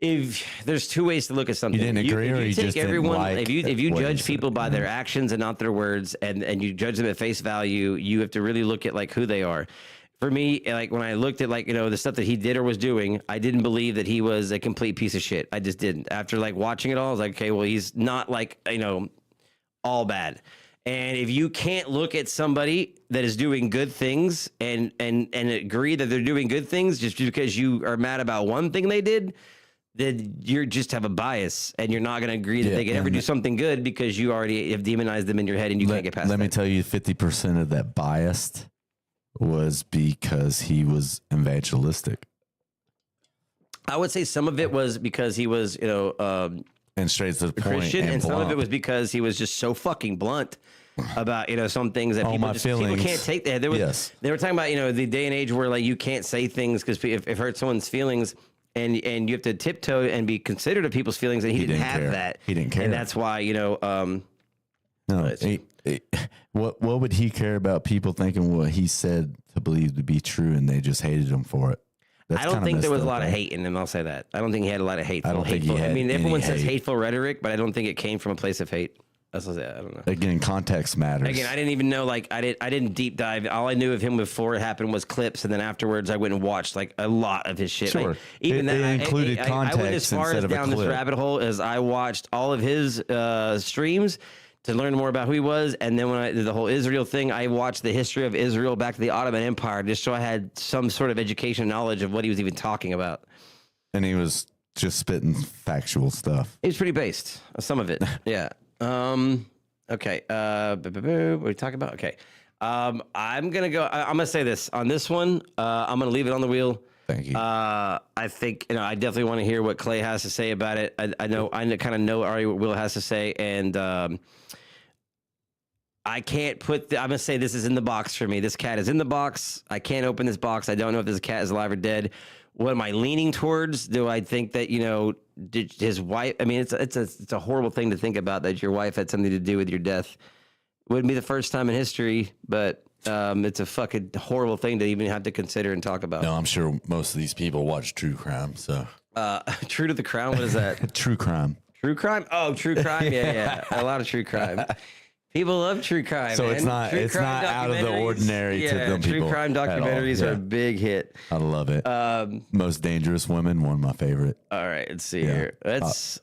if there's two ways to look at something, you didn't agree, or you take just everyone. didn't like If you what judge he people said. by their actions and not their words, and you judge them at face value, you have to really look at like who they are. For me, like when I looked at like, the stuff that he did or was doing, I didn't believe that he was a complete piece of shit. I just didn't. After like watching it all, I was like, okay, well, he's not like, all bad. And if you can't look at somebody that is doing good things and agree that they're doing good things just because you are mad about one thing they did, then you just have a bias and you're not going to agree that they can ever do something good because you already have demonized them in your head and you can't get past that. Let me tell you, 50% of that biased was because he was evangelistic. I would say some of it was because he was, and straight to the point, Christian, and some of it was because he was just so fucking blunt about some things that people can't take. They were talking about the day and age where like you can't say things because if it hurts someone's feelings, and you have to tiptoe and be considerate of people's feelings, and he didn't have care. that. He didn't care, and that's why what would he care about people thinking what he said to believe to be true, and they just hated him for it? I don't think there was a lot of hate in him. I'll say that. I don't think he had a lot of hateful. I don't think he had everyone says hate. hateful rhetoric, but I don't think it came from a place of hate. That's what I don't know. Again, context matters. Again, I didn't even know. Like, I didn't deep dive. All I knew of him before it happened was clips, and then afterwards, I went and watched like a lot of his shit. Sure, like, even it that included context I went as far as instead of a down this clip. rabbit hole as I watched all of his streams to learn more about who he was, and then when I did the whole Israel thing, I watched the history of Israel back to the Ottoman Empire, just so I had some sort of education and knowledge of what he was even talking about. And he was just spitting factual stuff. It was pretty based, some of it. Yeah. Okay. What are we talking about? Okay. I'm going to say this on this one. I'm going to leave it on the wheel. Thank you. I think, I definitely want to hear what Clay has to say about it. I kind of know already what Will has to say. And, I can't put I'm going to say this is in the box for me. This cat is in the box. I can't open this box. I don't know if this cat is alive or dead. What am I leaning towards? Do I think that, did his wife, I mean, it's a horrible thing to think about that your wife had something to do with your death. Wouldn't be the first time in history, but it's a fucking horrible thing to even have to consider and talk about. No, I'm sure most of these people watch true crime. So True to the Crown. What is that? true crime. True crime? Oh, true crime. Yeah. A lot of true crime. People love true crime. So man. it's not out of the ordinary to them people. True crime documentaries are a big hit. I love it. Most Dangerous Women, one of my favorite. All right, let's see here. Unless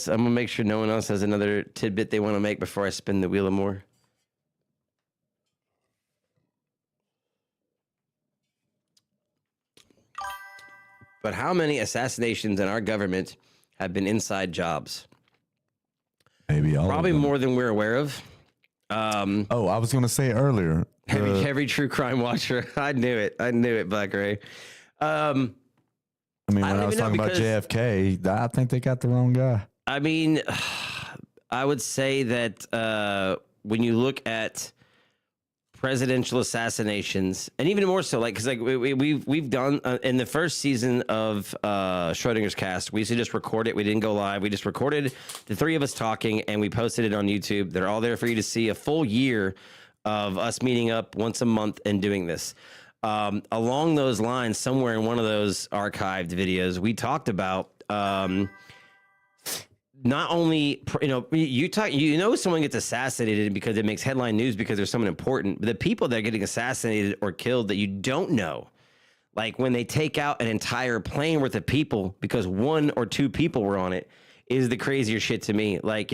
I'm gonna make sure no one else has another tidbit they want to make before I spin the wheel of more. But how many assassinations in our government have been inside jobs? Maybe all. Probably more than we're aware of. I was going to say earlier. Every true crime watcher. I knew it, Black Ray. I mean, when I was talking about JFK, I think they got the wrong guy. I mean, I would say that when you look at presidential assassinations, and even more so, like, because like we've done in the first season of Schrödinger's Cast, we used to just record it. We didn't go live. We just recorded the three of us talking, and we posted it on YouTube. They're all there for you to see. A full year of us meeting up once a month and doing this. Along those lines, somewhere in one of those archived videos, we talked about not only, someone gets assassinated because it makes headline news because there's someone important, but the people that are getting assassinated or killed that you don't know, like when they take out an entire plane worth of people because one or two people were on it, is the crazier shit to me. Like,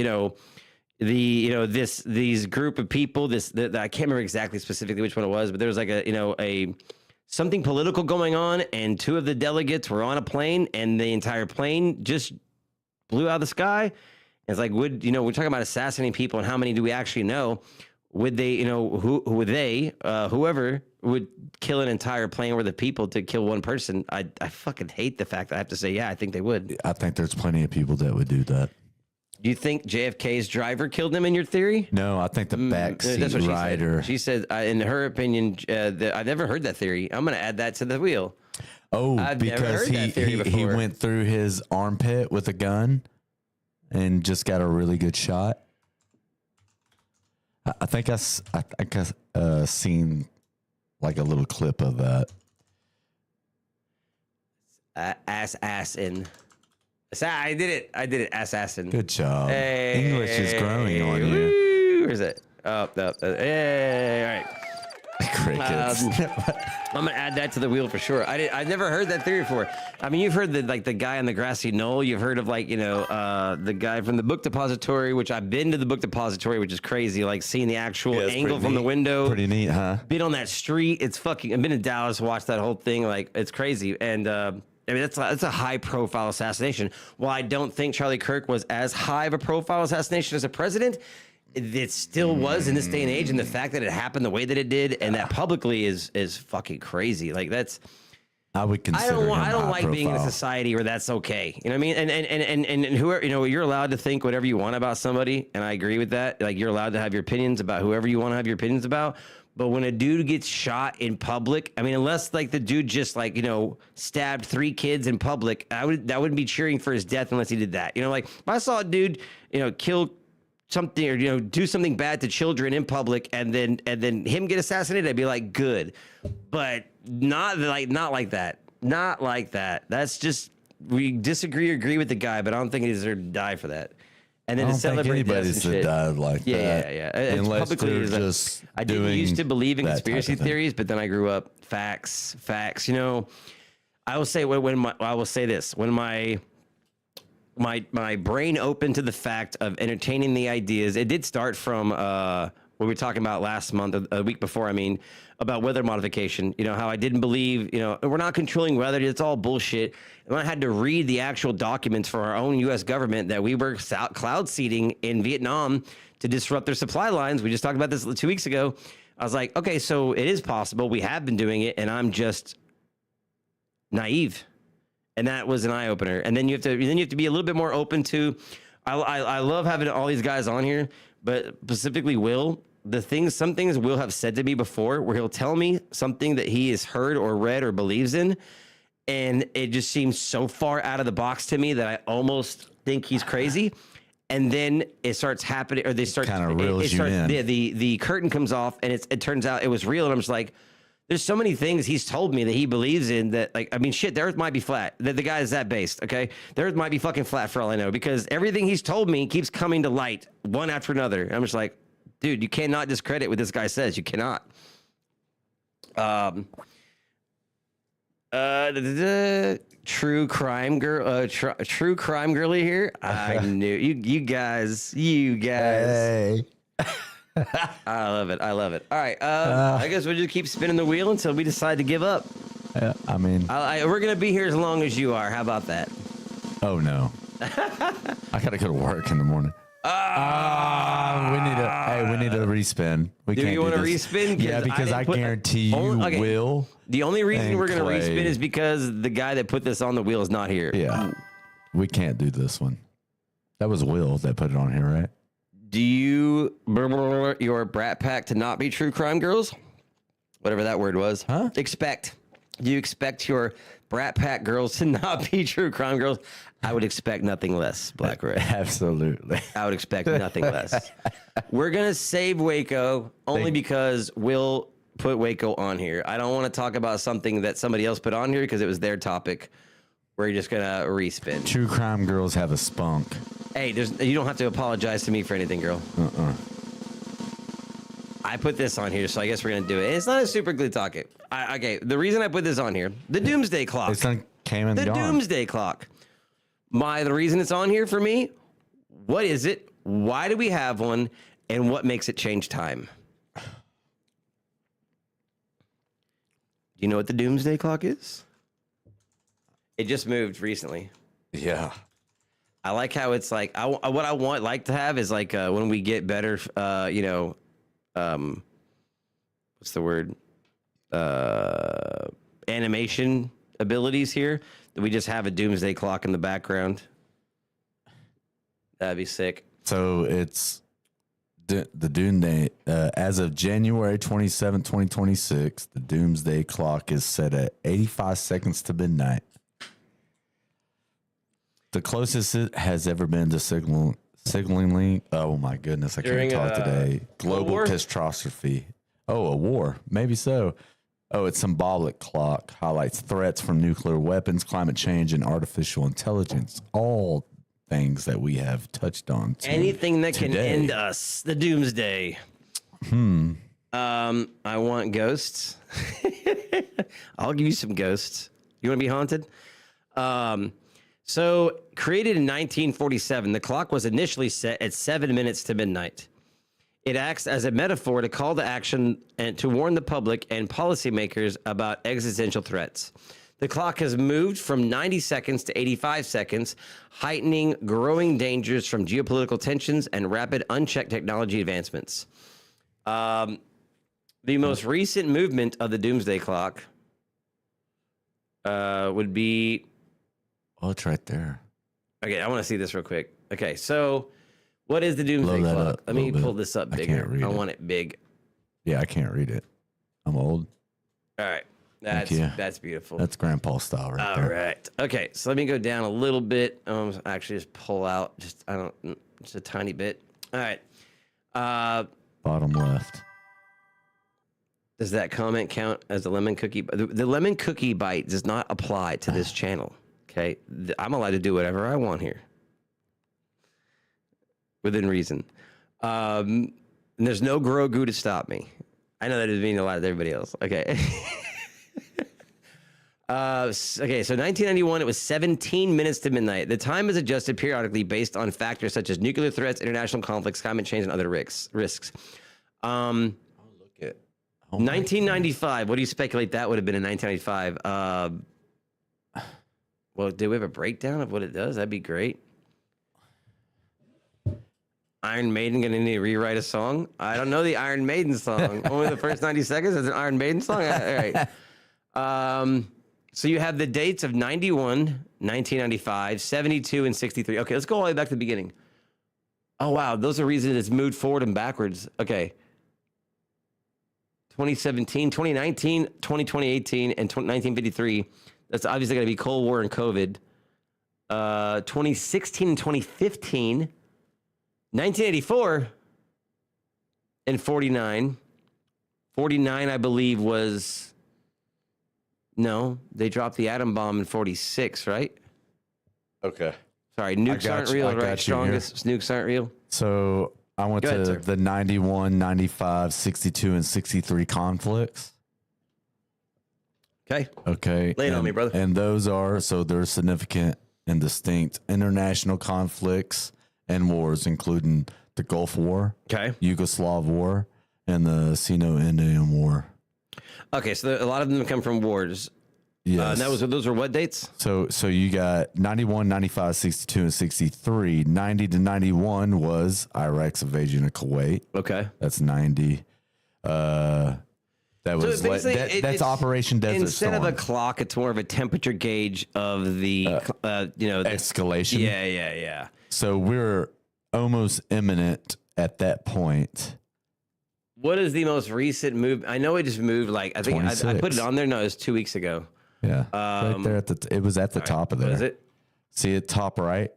these group of people, I can't remember exactly specifically which one it was, but there was like a something political going on, and two of the delegates were on a plane, and the entire plane just blew out of the sky. It's like, we're talking about assassinating people, and how many do we actually know? Would they, whoever would kill an entire plane worth of people to kill one person? I fucking hate the fact that I have to say, yeah, I think they would. I think there's plenty of people that would do that. Do you think JFK's driver killed him in your theory? No, I think the backseat rider. She said, in her opinion, I've never heard that theory. I'm going to add that to the wheel. Oh, I've never because heard that theory he before. went through his armpit with a gun and just got a really good shot. I think I seen like a little clip of that. Assassin. I did it. Assassin. Good job. Hey, English is growing on you. Woo. Where's it? Hey, all right. Crickets. I'm gonna add that to the wheel for sure. I've never heard that theory before. I mean, you've heard the guy on the grassy knoll. You've heard of the guy from the book depository, which I've been to the book depository, which is crazy. Like seeing the actual angle from the window. Pretty neat, huh? Been on that street. It's fucking. I've been in Dallas, watched that whole thing. Like it's crazy. And I mean, that's a high profile assassination. While I don't think Charlie Kirk was as high of a profile assassination as a president, it still was in this day and age, and the fact that it happened the way that it did, and that publicly is fucking crazy. Like that's, I would consider. I don't like profile. being in a society where that's okay. You know what I mean? And whoever, you're allowed to think whatever you want about somebody, and I agree with that. Like you're allowed to have your opinions about whoever you want to have your opinions about. But when a dude gets shot in public, I mean, unless like the dude just stabbed 3 kids in public, I wouldn't be cheering for his death unless he did that. Like if I saw a dude, kill something or do something bad to children in public and then him get assassinated, I'd be like, good. But not like that. That's just, we disagree or agree with the guy, but I don't think he deserves to die for that. And then I to don't think celebrate anybody's deaths and shit. died like that. Yeah. Unless Publicly, they're just I didn't used to believe in that conspiracy type of thing. theories, but then I grew up. Facts. I will say I will say this: when my brain opened to the fact of entertaining the ideas, it did start from what we were talking about last month, a week before. I mean, about weather modification. How I didn't believe. We're not controlling weather; it's all bullshit. And I had to read the actual documents for our own U.S. government that we were cloud seeding in Vietnam to disrupt their supply lines. We just talked about this 2 weeks ago. I was like, okay, so it is possible. We have been doing it, and I'm just naive. And that was an eye opener. And then you have to be a little bit more open to. I love having all these guys on here, but specifically Will. Some things Will have said to me before, where he'll tell me something that he has heard or read or believes in, and it just seems so far out of the box to me that I almost think he's crazy. And then it starts happening, or they start kind of reels you in. The curtain comes off, and it turns out it was real. And I'm just like, there's so many things he's told me that he believes in that, like, I mean, shit, the earth might be flat. The guy is that based, okay? The earth might be fucking flat for all I know, because everything he's told me keeps coming to light one after another. And I'm just like, dude, you cannot discredit what this guy says. You cannot. True crime girl, true crime girly here. I knew you guys. Hey. I love it. All right. I guess we'll just keep spinning the wheel until we decide to give up. I mean, we're gonna be here as long as you are. How about that? oh no, I gotta go to work in the morning. We need to respin. We Do can't you want to this. respin? Yeah, because I guarantee you will. The only reason and we're gonna Clay. respin is because the guy that put this on the wheel is not here. Yeah, we can't do this one. That was Will that put it on here, right? Do you your brat pack to not be true crime girls? Whatever that word was. Huh? Do you expect your brat pack girls to not be true crime girls? I would expect nothing less, Black Red. Absolutely. I would expect nothing less. We're going to save Waco only because we'll put Waco on here. I don't want to talk about something that somebody else put on here because it was their topic. We're just going to respin. True crime girls have a spunk. Hey, you don't have to apologize to me for anything, girl. I put this on here, so I guess we're going to do it. It's not a super good topic. Okay, the reason I put this on here, the Doomsday Clock. It's not came and The gone. Doomsday Clock. The reason it's on here for me, what is it? Why do we have one? And what makes it change time? Do you know what the Doomsday Clock is? It just moved recently. Yeah. I like how it's like, what I like to have is like when we get better, what's the word? Animation abilities here, that we just have a Doomsday Clock in the background. That'd be sick. So it's the doomsday. As of January 27, 2026, the doomsday clock is set at 85 seconds to midnight. The closest it has ever been to signaling. Oh my goodness, I can't talk today. Global catastrophe. Oh, a war. Maybe so. Oh, it's symbolic clock. Highlights threats from nuclear weapons, climate change, and artificial intelligence. All things that we have touched on. Anything that can end us. The doomsday. I want ghosts. I'll give you some ghosts. You want to be haunted? So, created in 1947, the clock was initially set at 7 minutes to midnight. It acts as a metaphor to call to action and to warn the public and policymakers about existential threats. The clock has moved from 90 seconds to 85 seconds, heightening growing dangers from geopolitical tensions and rapid unchecked technology advancements. The most recent movement of the doomsday clock would be... Oh, it's right there. Okay, I want to see this real quick. Okay, so what is the doomsday clock? Let me pull this up bigger. I want it big. Yeah, I can't read it. I'm old. All right. That's beautiful. That's grandpa style right there. All right. Okay, so let me go down a little bit. Actually just pull out just a tiny bit. All right. Bottom left. Does that comment count as a lemon cookie? The lemon cookie bite does not apply to this channel. Okay, I'm allowed to do whatever I want here, within reason. And there's no Grogu to stop me. I know that doesn't mean a lot to everybody else. Okay. Okay, so 1991, it was 17 minutes to midnight. The time is adjusted periodically based on factors such as nuclear threats, international conflicts, climate change, and other risks. 1995, what do you speculate that would have been in 1995? Well, do we have a breakdown of what it does? That'd be great. Iron Maiden gonna need to rewrite a song? I don't know the Iron Maiden song. Only the first 90 seconds is an Iron Maiden song? All right. So you have the dates of 91, 1995, 72, and 63. Okay, let's go all the way back to the beginning. Oh, wow. Those are reasons it's moved forward and backwards. Okay. 2017, 2019, 2018, and 1953. That's obviously going to be Cold War and COVID. 2016 and 2015. 1984 and 49. 49, I believe, was... No, they dropped the atom bomb in 46, right? Okay. Sorry, nukes aren't real, right? Strongest nukes aren't real. So I went to the 91, 95, 62, and 63 conflicts. Okay. Lay it on me, brother. And those are, so they're significant and distinct international conflicts and wars, including the Gulf War, Yugoslav War, and the Sino-Indian War. Okay, so a lot of them come from wars. Yes. Those were what dates? So you got 91, 95, 62, and 63. 90 to 91 was Iraq's invasion of Kuwait. Okay. That's 90. That's Operation Desert Storm. Instead of a clock, it's more of a temperature gauge of the escalation. Yeah. So we're almost imminent at that point. What is the most recent move? I know it just moved. Like I think I put it on there. No, it was 2 weeks ago. Yeah, right there it was at the top of there. What is it? See it top right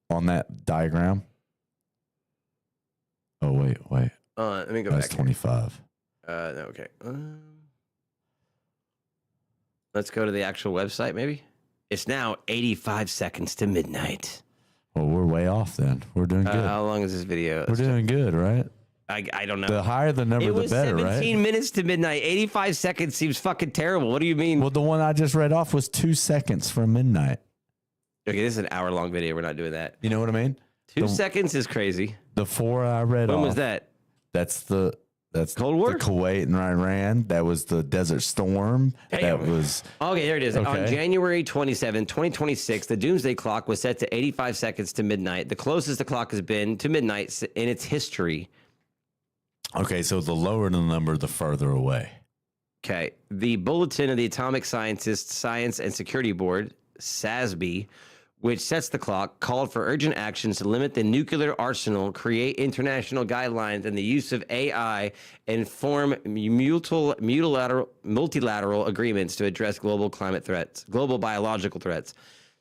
on that diagram. Oh wait. Let me go back. That's 25. No, okay. Let's go to the actual website. Maybe it's now 85 seconds to midnight. Well, we're way off then. We're doing good. How long is this video? We're doing good, right? I don't know. The higher the number, the better, right? 17 minutes to midnight. 85 seconds seems fucking terrible. What do you mean? Well, the one I just read off was 2 seconds from midnight. Okay, this is an hour-long video. We're not doing that. You know what I mean? 2 seconds is crazy. The 4 I read off. When was that? That's Cold War? The Kuwait and Iran. That was the Desert Storm. Damn. That was... Okay, there it is. On January 27, 2026, the doomsday clock was set to 85 seconds to midnight, the closest the clock has been to midnight in its history. Okay, so the lower the number, the further away. Okay. The Bulletin of the Atomic Scientists Science and Security Board, SASB, which sets the clock, called for urgent actions to limit the nuclear arsenal, create international guidelines and the use of AI, and form multilateral agreements to address global climate threats, global biological threats.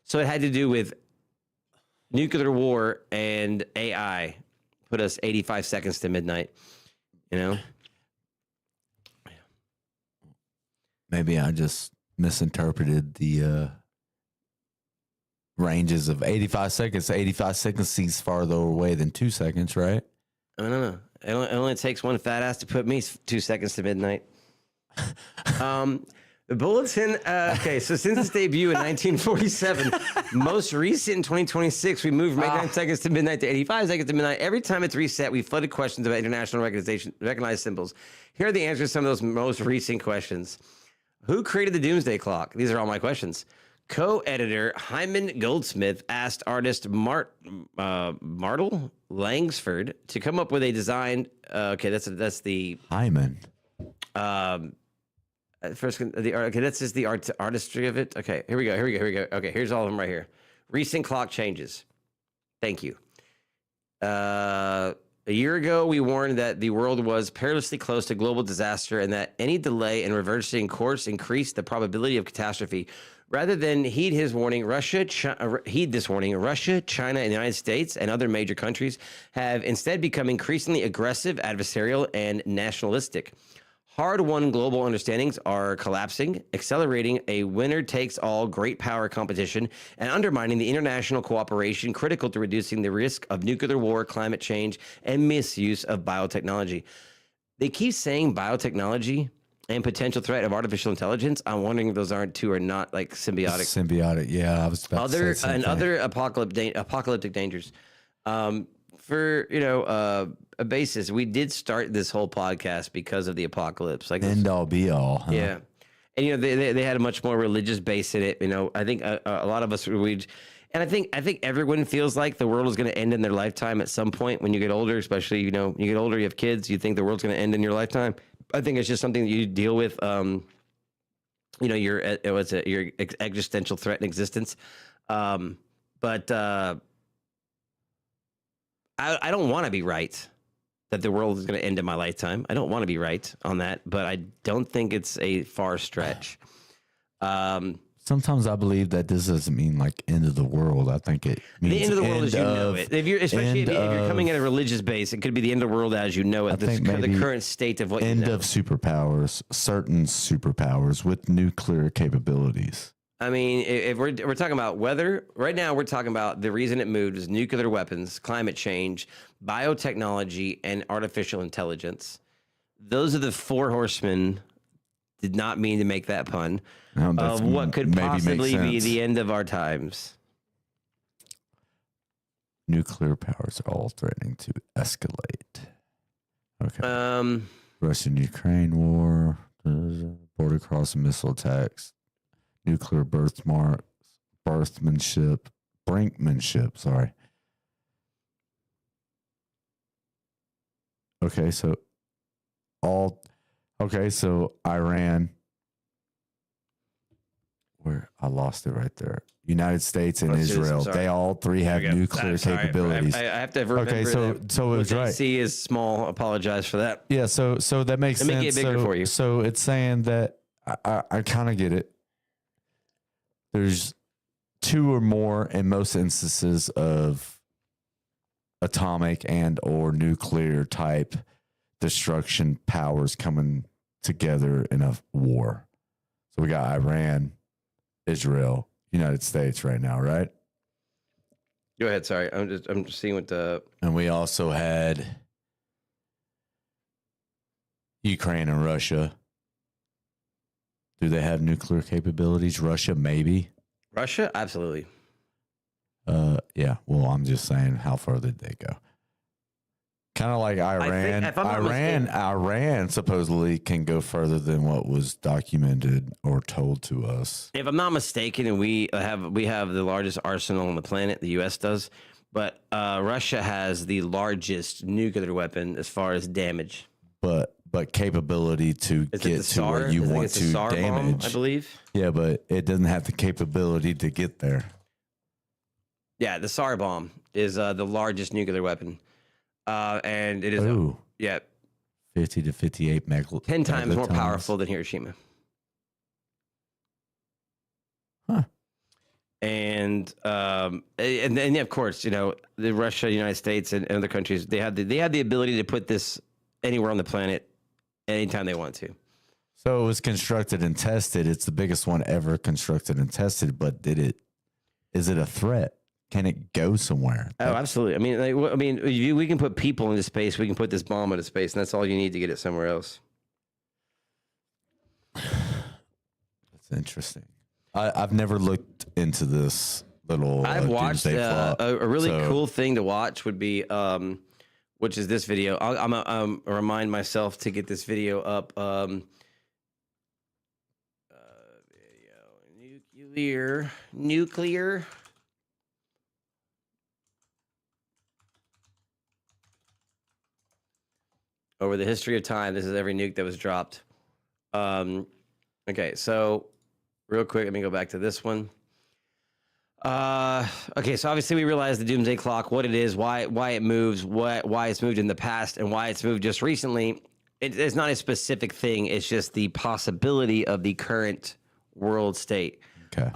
So it had to do with nuclear war and AI. Put us 85 seconds to midnight, you know? Maybe I just misinterpreted the ranges of 85 seconds. 85 seconds seems farther away than 2 seconds, right? I don't know. It only takes one fat ass to put me 2 seconds to midnight. The bulletin, okay, so since its debut in 1947, most recent in 2026, we moved from 89 seconds to midnight to 85 seconds to midnight. Every time it's reset, we flooded questions about international recognized symbols. Here are the answers to some of those most recent questions. Who created the doomsday clock? These are all my questions. Co-editor Hyman Goldsmith asked artist Martel Langsford to come up with a design. Okay, that's the Hyman. First, okay, that's just the artistry of it. Okay, here we go. Okay, here's all of them right here. Recent clock changes. Thank you. A year ago, we warned that the world was perilously close to global disaster and that any delay in reversing course increased the probability of catastrophe. Rather than heed this warning, Russia, China, and the United States and other major countries have instead become increasingly aggressive, adversarial, and nationalistic. Hard-won global understandings are collapsing, accelerating a winner-takes-all great power competition and undermining the international cooperation critical to reducing the risk of nuclear war, climate change, and misuse of biotechnology. They keep saying biotechnology and potential threat of artificial intelligence. I'm wondering if those two are not like symbiotic. Symbiotic, yeah. I was about to say something. Other apocalyptic dangers. For a basis, we did start this whole podcast because of the apocalypse, like end all be all. Huh? Yeah, and they had a much more religious base in it. I think a lot of us and I think everyone feels like the world is going to end in their lifetime at some point when you get older. Especially you get older, you have kids, you think the world's going to end in your lifetime. I think it's just something that you deal with. Your existential threat in existence, but. I don't want to be right that the world is going to end in my lifetime. I don't want to be right on that, but I don't think it's a far stretch. Sometimes I believe that this doesn't mean like end of the world. I think it means the end of the world as you know it. If you're coming at a religious base, it could be the end of the world as you know it. The current state of what end you know. Of superpowers, certain superpowers with nuclear capabilities. I mean, if we're talking about weather, right now we're talking about the reason it moved is nuclear weapons, climate change, biotechnology, and artificial intelligence. Those are the four horsemen. Did not mean to make that pun. No, of what could possibly be the end of our times. Nuclear powers are all threatening to escalate. Okay. Russian-Ukraine war, border crossing missile attacks. Nuclear brinkmanship. Sorry. Okay, so Iran. Where I lost it right there. United States and Israel. They all three have nuclear capabilities. I have to remember. Okay, so it was right. C is small. Apologize for that. Yeah, so that makes sense. Let me get bigger for you. So it's saying that I kind of get it. There's two or more in most instances of atomic and or nuclear type destruction powers coming together in a war. So we got Iran, Israel, United States right now, right? Go ahead. Sorry, I'm just seeing what the. And we also had Ukraine and Russia. Do they have nuclear capabilities? Russia, maybe. Russia, absolutely. Yeah. Well, I'm just saying, how far did they go? Kind of like Iran. Iran supposedly can go further than what was documented or told to us. If I'm not mistaken, and we have the largest arsenal on the planet, the U.S. does, but Russia has the largest nuclear weapon as far as damage. But capability to get to where you want to damage, bomb, I believe. Yeah, but it doesn't have the capability to get there. Yeah, the Tsar bomb is the largest nuclear weapon. And it is, Ooh. yeah, 50 to 58 megal. 10 times more megatons. powerful than Hiroshima. Huh. And then of course, you know, the Russia, United States, and other countries, they have the ability to put this anywhere on the planet anytime they want to. So it was constructed and tested. It's the biggest one ever constructed and tested. But is it a threat? Can it go somewhere? Oh, absolutely. I mean, we can put people into space. We can put this bomb into space, and that's all you need to get it somewhere else. That's interesting. I've never looked into this little. I've watched a really cool thing to watch would be, which is this video. I'm remind myself to get this video up. Video nuclear. Over the history of time, this is every nuke that was dropped. Okay, so real quick, let me go back to this one. Okay, so obviously we realized the doomsday clock, what it is, why it moves, why it's moved in the past, and why it's moved just recently. It's not a specific thing. It's just the possibility of the current world state. Okay.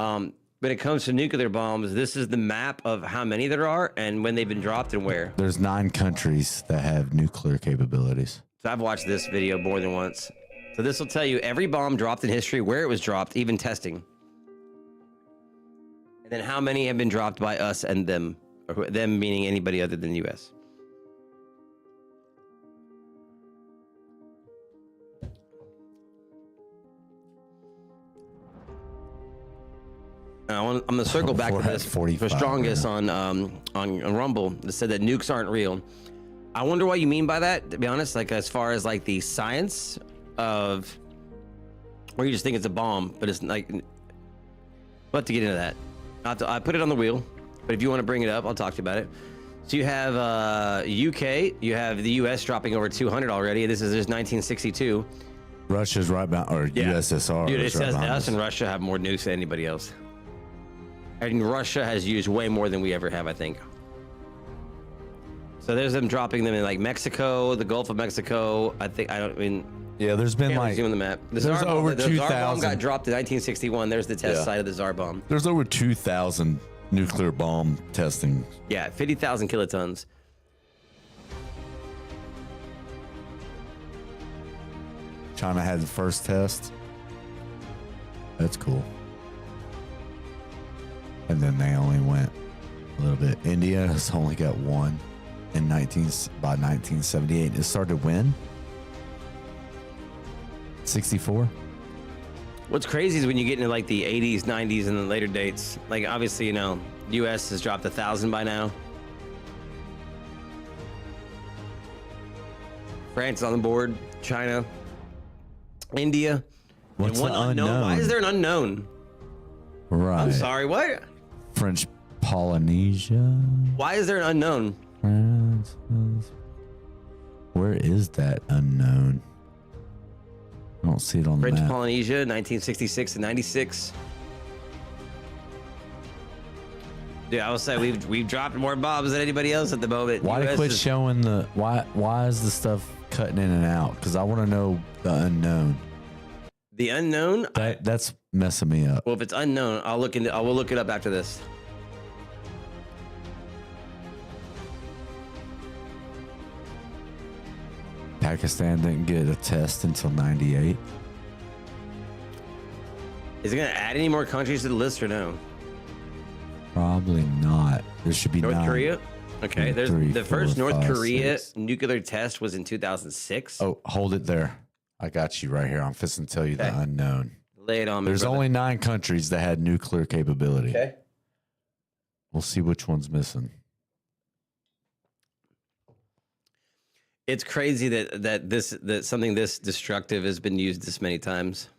When it comes to nuclear bombs, this is the map of how many there are and when they've been dropped and where. There's 9 countries that have nuclear capabilities. So I've watched this video more than once. So this will tell you every bomb dropped in history, where it was dropped, even testing. And then how many have been dropped by us and them, or them meaning anybody other than the U.S. I'm going to circle back to this. The strongest on Rumble that said that nukes aren't real. I wonder what you mean by that, to be honest, like as far as like the science of, or you just think it's a bomb, but it's like, we'll have to get into that. I put it on the wheel, but if you want to bring it up, I'll talk to you about it. So you have UK, you have the US dropping over 200 already. This is just 1962. Russia's right behind, or USSR. Dude, it says right us and Russia have more nukes than anybody else. And Russia has used way more than we ever have, I think. So there's them dropping them in like Mexico, the Gulf of Mexico. Yeah, there's been like on the map. There's over 2,000. The Tsar bomb got dropped in 1961. There's the test site of the Tsar bomb. There's over 2,000 nuclear bomb testing. Yeah, 50,000 kilotons. China had the first test. That's cool. And then they only went a little bit. India has only got one in by 1978. It started when? 64? What's crazy is when you get into like the 80s, 90s, and the later dates. Like obviously, you know, U.S. has dropped 1,000 by now. France on the board. China. India. What's one the unknown? Why is there an unknown? Right. I'm sorry, what? French Polynesia. Why is there an unknown? France. Where is that unknown? I don't see it on the French map. Polynesia, 1966 and 96. Dude, I will say we've dropped more bombs than anybody else at the moment. Why quit showing the why is the stuff cutting in and out? Because I want to know the unknown. The unknown? That's messing me up. Well, if it's unknown, I will look it up after this. Pakistan didn't get a test until 98. Is it going to add any more countries to the list or no? Probably not. There should be North 9. Korea? Okay, there's 3, the 4, first North 5, Korea 6. nuclear test was in 2006. Oh, hold it there. I got you right here. I'm fixing to tell you the unknown. Lay it on me. There's brother. only 9 countries that had nuclear capability. Okay. We'll see which one's missing. It's crazy that something this destructive has been used this many times.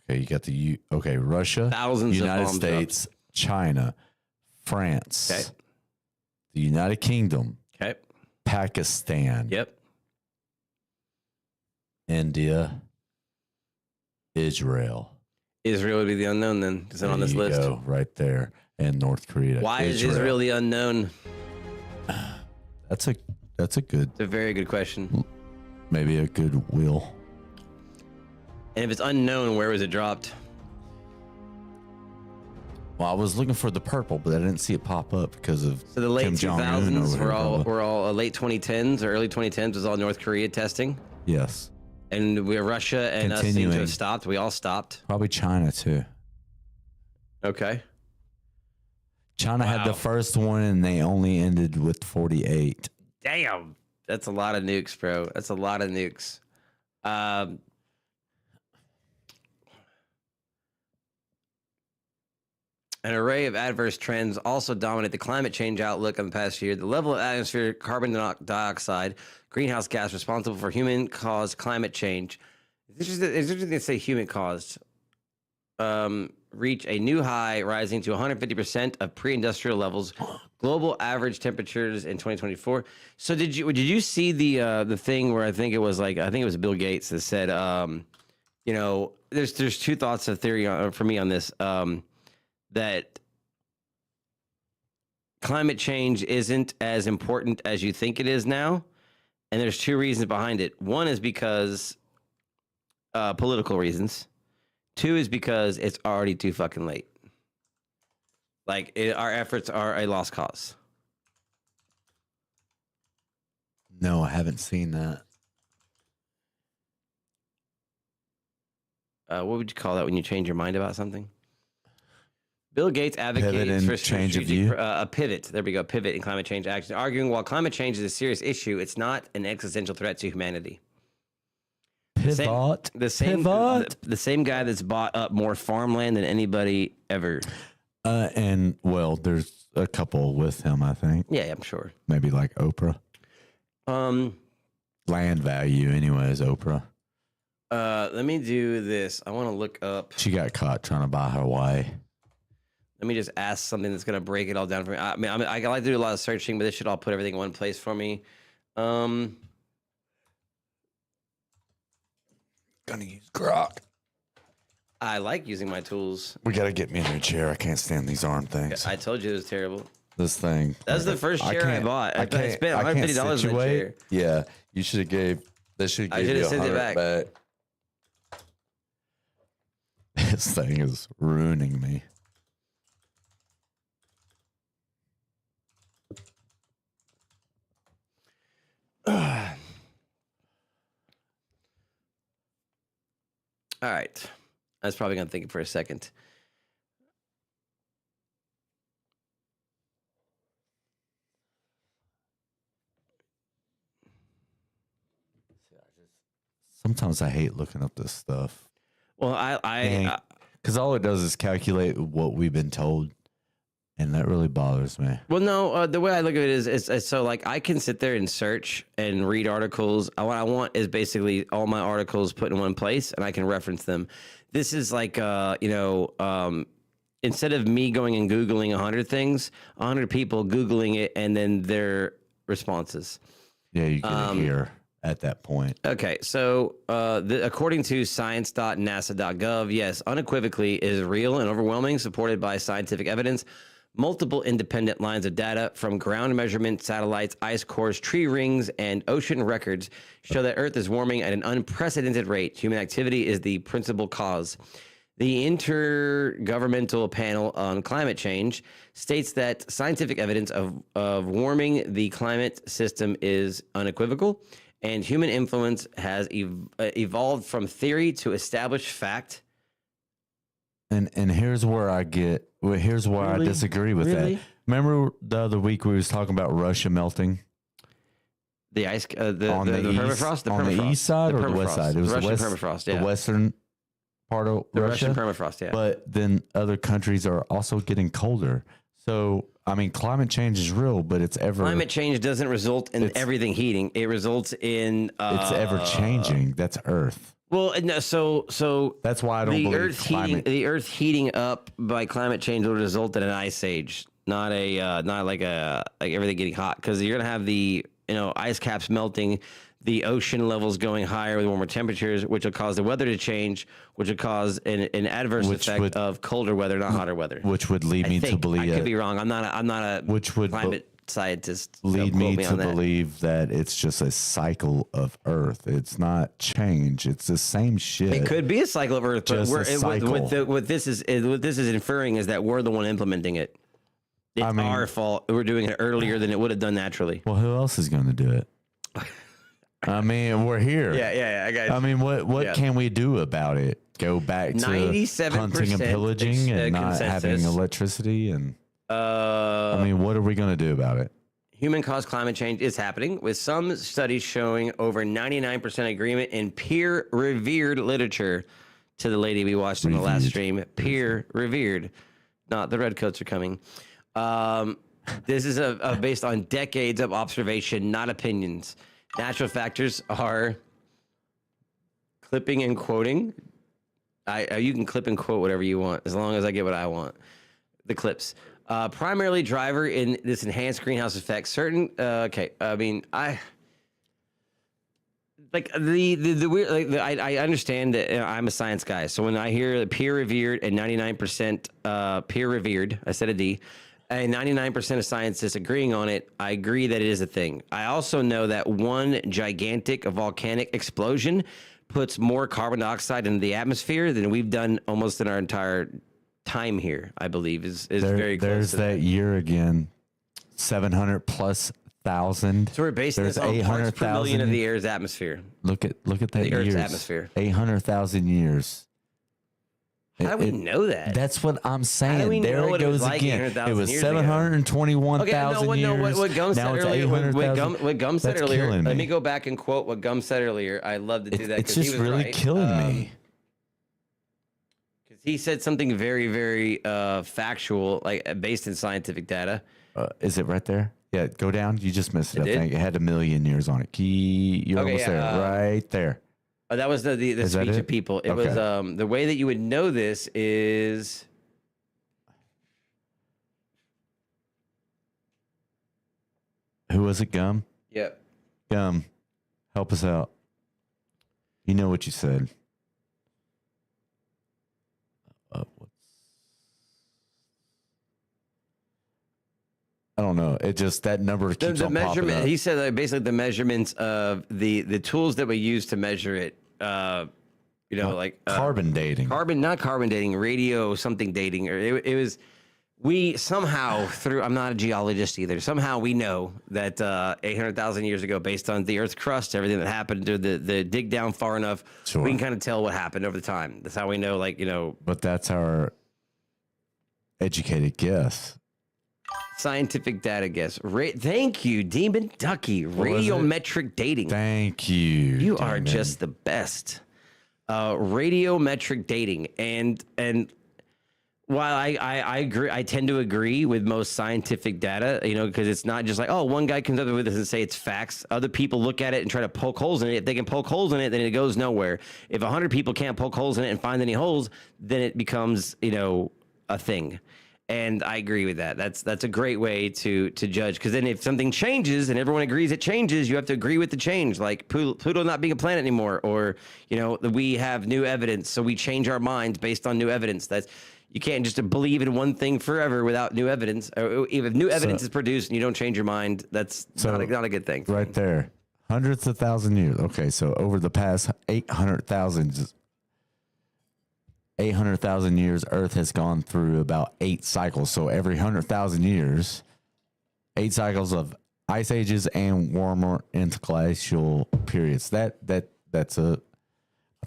Okay, you got Russia, Thousands United of bombs States, China, France, Okay. the United Kingdom, Okay. Pakistan, Yep. India, Israel. Israel would be the unknown then. Is it on this list? Go, right there. And North Korea. Why is Israel the unknown? That's a good. It's a very good question. Maybe a good will. And if it's unknown, where was it dropped? Well, I was looking for the purple, but I didn't see it pop up because of So the late Kim 2000s Jong-un were all late 2010s or early 2010s was all North Korea testing. Yes. And Russia and us seem to have stopped. We all stopped. Probably China too. Okay. China had the first one and they only ended with 48. Damn. That's a lot of nukes, bro. That's a lot of nukes. An array of adverse trends also dominate the climate change outlook in the past year. The level of atmospheric carbon dioxide, greenhouse gas responsible for human-caused climate change. It's interesting to say human-caused. Reach a new high, rising to 150% of pre-industrial levels. Global average temperatures in 2024. So did you see the thing where I think it was Bill Gates that said, there's two thoughts of theory for me on this. That climate change isn't as important as you think it is now. And there's two reasons behind it. One is because political reasons. Two is because it's already too fucking late. Like, our efforts are a lost cause. No, I haven't seen that. What would you call that when you change your mind about something? Bill Gates advocates for change of view. A pivot. There we go. Pivot in climate change action, arguing while climate change is a serious issue, it's not an existential threat to humanity. Pivot. The same guy that's bought up more farmland than anybody ever. And well, there's a couple with him, I think. Yeah, I'm sure. Maybe like Oprah. Land value, anyways. Oprah. Let me do this. I want to look up. She got caught trying to buy Hawaii. Let me just ask something that's gonna break it all down for me. I like to do a lot of searching, but this should all put everything in one place for me. Gonna use Grok. I like using my tools. We gotta get me a new chair. I can't stand these arm things. I told you it was terrible. This thing. That's the first chair I bought. I spent $150 on the chair. Yeah, you should have gave. They should have gave you $100 back. This thing is ruining me. All right. I was probably going to think it for a second. Sometimes I hate looking up this stuff. Well, because all it does is calculate what we've been told, and that really bothers me. Well, no, the way I look at it is so like I can sit there and search and read articles. What I want is basically all my articles put in one place, and I can reference them. This is like, instead of me going and Googling 100 things, 100 people Googling it, and then their responses. Yeah, you get it here at that point. Okay, so according to science.nasa.gov, yes, unequivocally is real and overwhelming, supported by scientific evidence. Multiple independent lines of data from ground measurement satellites, ice cores, tree rings, and ocean records show that Earth is warming at an unprecedented rate. Human activity is the principal cause. The Intergovernmental Panel on Climate Change states that scientific evidence of warming the climate system is unequivocal, and human influence has evolved from theory to established fact. And here's where I I disagree with that. Remember the other week we was talking about Russia melting? The ice, the permafrost? On the east side or the west side? It was the Russian permafrost, yeah. The western part of the Russia. Russian permafrost, yeah. But then other countries are also getting colder. So, I mean, climate change is real, but it's ever... Climate change doesn't result in everything heating. It results in... it's ever changing. That's Earth. Well, no, so that's why I don't believe climate. The Earth heating up by climate change will result in an ice age, not like everything getting hot, because you're gonna have the ice caps melting, the ocean levels going higher with warmer temperatures, which will cause the weather to change, which will cause an adverse effect of colder weather, not hotter weather. Which would lead me to believe. I could be wrong. I'm not a climate scientist. Lead me to believe that it's just a cycle of Earth. It's not change. It's the same shit. It could be a cycle of Earth, but what this is inferring is that we're the one implementing it. It's our fault. We're doing it earlier than it would have done naturally. Well, who else is going to do it? I mean, we're here. Yeah. I got you. I mean, what can we do about it? Go back to 97% hunting and pillaging and not having electricity and. I mean, what are we going to do about it? Human-caused climate change is happening, with some studies showing over 99% agreement in peer-revered literature. To the lady we watched on the last stream, peer-revered. Not the redcoats are coming. This is based on decades of observation, not opinions. Natural factors are clipping and quoting. You can clip and quote whatever you want, as long as I get what I want. The clips. Primarily driver in this enhanced greenhouse effect. Certain, okay. I mean, I weird. I understand that I'm a science guy, so when I hear peer revered and 99% peer revered, I said a D, and 99% of scientists agreeing on it, I agree that it is a thing. I also know that one gigantic volcanic explosion puts more carbon dioxide into the atmosphere than we've done almost in our entire time here, I believe, is very close. There's to that year again, 700 plus thousand. So we're basing this on parts per million of the Earth's atmosphere. Look at that. The Earth's atmosphere. 800,000 years. How do we know that? That's what I'm saying. How do we there know it goes again. It was 721,000 years. What Gum said earlier. What Gum said earlier. Let me go back and quote what Gum said earlier. I love to do that. It's just really killing me. He said something very, very factual, like based in scientific data. Is it right there? Yeah, go down. You just missed it. I think it had 1 million years on it. You're almost there. Right there. That was the speech of people. It was the way that you would know this is. Who was it? Gum? Yep. Gum, help us out. You know what you said. I don't know. It just, that number keeps on popping up. He said that basically the measurements of the tools that we use to measure it, like carbon dating. Not carbon dating, radio something dating. Or it was, we somehow through, I'm not a geologist either. Somehow we know that 800,000 years ago, based on the Earth's crust, everything that happened to the dig down far enough, we can kind of tell what happened over the time. That's how we know, But that's our educated guess. Scientific data guess. Thank you, Demon Ducky. Radiometric dating. Thank you. You are just the best. Radiometric dating. And while I agree, I tend to agree with most scientific data, because it's not just like, one guy comes up with this and say it's facts. Other people look at it and try to poke holes in it. If they can poke holes in it, then it goes nowhere. If 100 people can't poke holes in it and find any holes, then it becomes, a thing. And I agree with that. That's a great way to judge. Because then if something changes and everyone agrees it changes, you have to agree with the change. Like Pluto not being a planet anymore, or we have new evidence, so we change our minds based on new evidence. You can't just believe in one thing forever without new evidence. If new evidence is produced and you don't change your mind, that's not a good thing. Right there, hundreds of thousand years. Okay, so over the past 800,000 years, Earth has gone through about 8 cycles. So every 100,000 years, 8 cycles of ice ages and warmer interglacial periods. I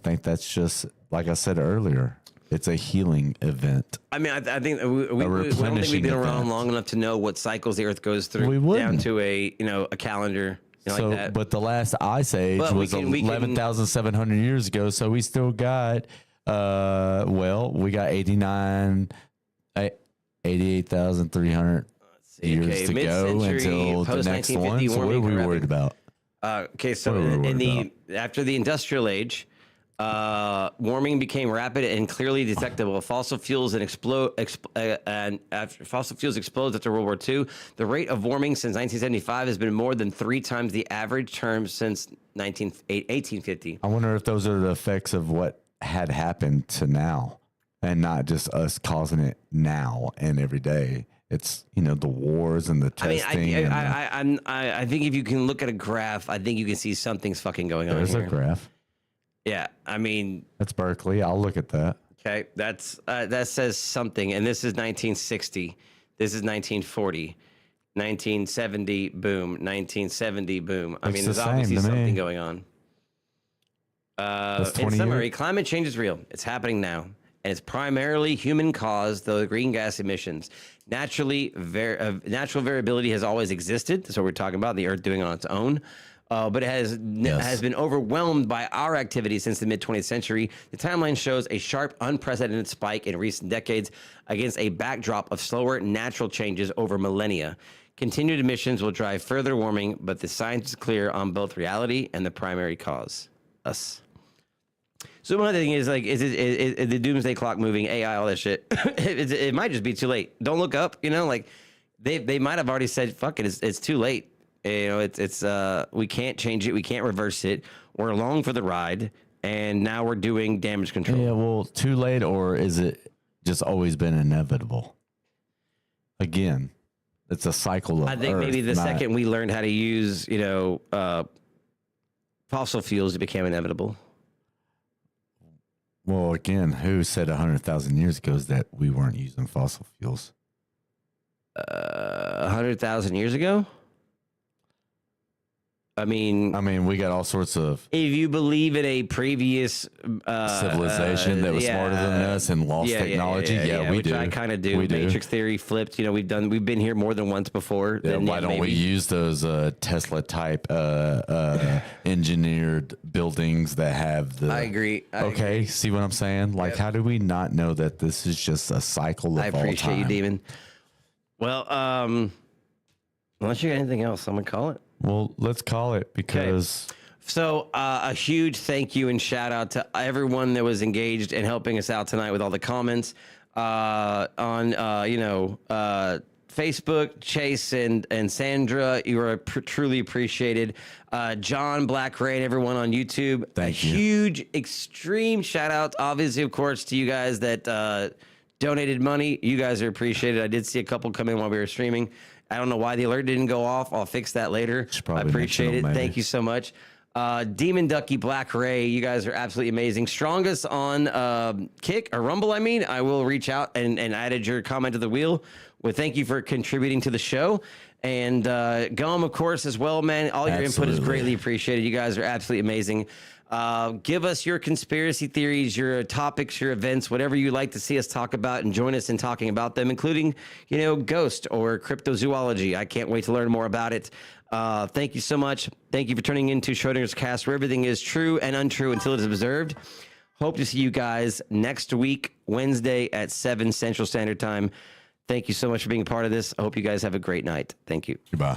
think that's just, like I said earlier, it's a healing event. I mean, I think we don't think we've been around long enough to know what cycles the Earth goes through down to a calendar. Like that. But the last ice age was 11,700 years ago. So we still got. We got 88,300 years to go until the next one. So what are we worried about? Okay, so after the industrial age, Warming became rapid and clearly detectable. Fossil fuels and after fossil fuels explodes after World War II. The rate of warming since 1975 has been more than 3 times the average term since 1850. I wonder if those are the effects of what had happened to now, and not just us causing it now and every day. It's, you know, the wars and the testing. I think if you can look at a graph, I think you can see something's fucking going on here. There's a graph. Yeah, I mean, that's Berkeley. I'll look at that. Okay, that says something, and this is 1960. This is 1940, 1970. Boom, 1970. Boom. I mean, there's obviously something going on. In summary, climate change is real. It's happening now, and it's primarily human caused. Though the green gas emissions, natural variability has always existed. That's what we're talking about. The Earth doing it on its own. But it has been overwhelmed by our activities since the mid-20th century. The timeline shows a sharp, unprecedented spike in recent decades against a backdrop of slower natural changes over millennia. Continued emissions will drive further warming, but the science is clear on both reality and the primary cause, us. So one other thing is, like, is the doomsday clock moving, AI, all that shit? It might just be too late. Don't look up, you know, like they might have already said, fuck it, it's too late. You know, it's we can't change it. We can't reverse it. We're along for the ride, and now we're doing damage control. Yeah, well, too late, or is it just always been inevitable? Again, it's a cycle of I think Earth, maybe the second we learned how to use, you know, fossil fuels, it became inevitable. Well, again, who said 100,000 years ago that we weren't using fossil fuels? 100,000 years ago? I mean, we got all sorts of. If you believe in a previous civilization that was smarter than us and lost technology, we which do. I kind of do. Matrix theory flipped. You know, we've been here more than once before. Yeah, why don't we use those Tesla type engineered buildings that have the? I agree. See what I'm saying? Like, how do we not know that this is just a cycle of all time? I appreciate you, Demon. Well, unless you got anything else, I'm gonna call it. Well, let's call it because. Okay. So a huge thank you and shout out to everyone that was engaged in helping us out tonight with all the comments on Facebook. Chase and Sandra, you are truly appreciated. John, Black Ray, and everyone on YouTube. Thank you. Huge, extreme shout out, obviously, of course, to you guys that donated money. You guys are appreciated. I did see a couple come in while we were streaming. I don't know why the alert didn't go off. I'll fix that later. I appreciate it. Thank you so much. Demon Ducky, Black Ray, you guys are absolutely amazing. Strongest on Kick or Rumble, I will reach out and added your comment to the wheel. Well, thank you for contributing to the show. And Gum, of course, as well, man. All your input is greatly appreciated. You guys are absolutely amazing. Give us your conspiracy theories, your topics, your events, whatever you like to see us talk about, and join us in talking about them, including, you know, ghost or cryptozoology. I can't wait to learn more about it. Thank you so much. Thank you for tuning into Schrödinger's Cast, where everything is true and untrue until it is observed. Hope to see you guys next week, Wednesday at 7 Central Standard Time. Thank you so much for being a part of this. I hope you guys have a great night. Thank you. Goodbye.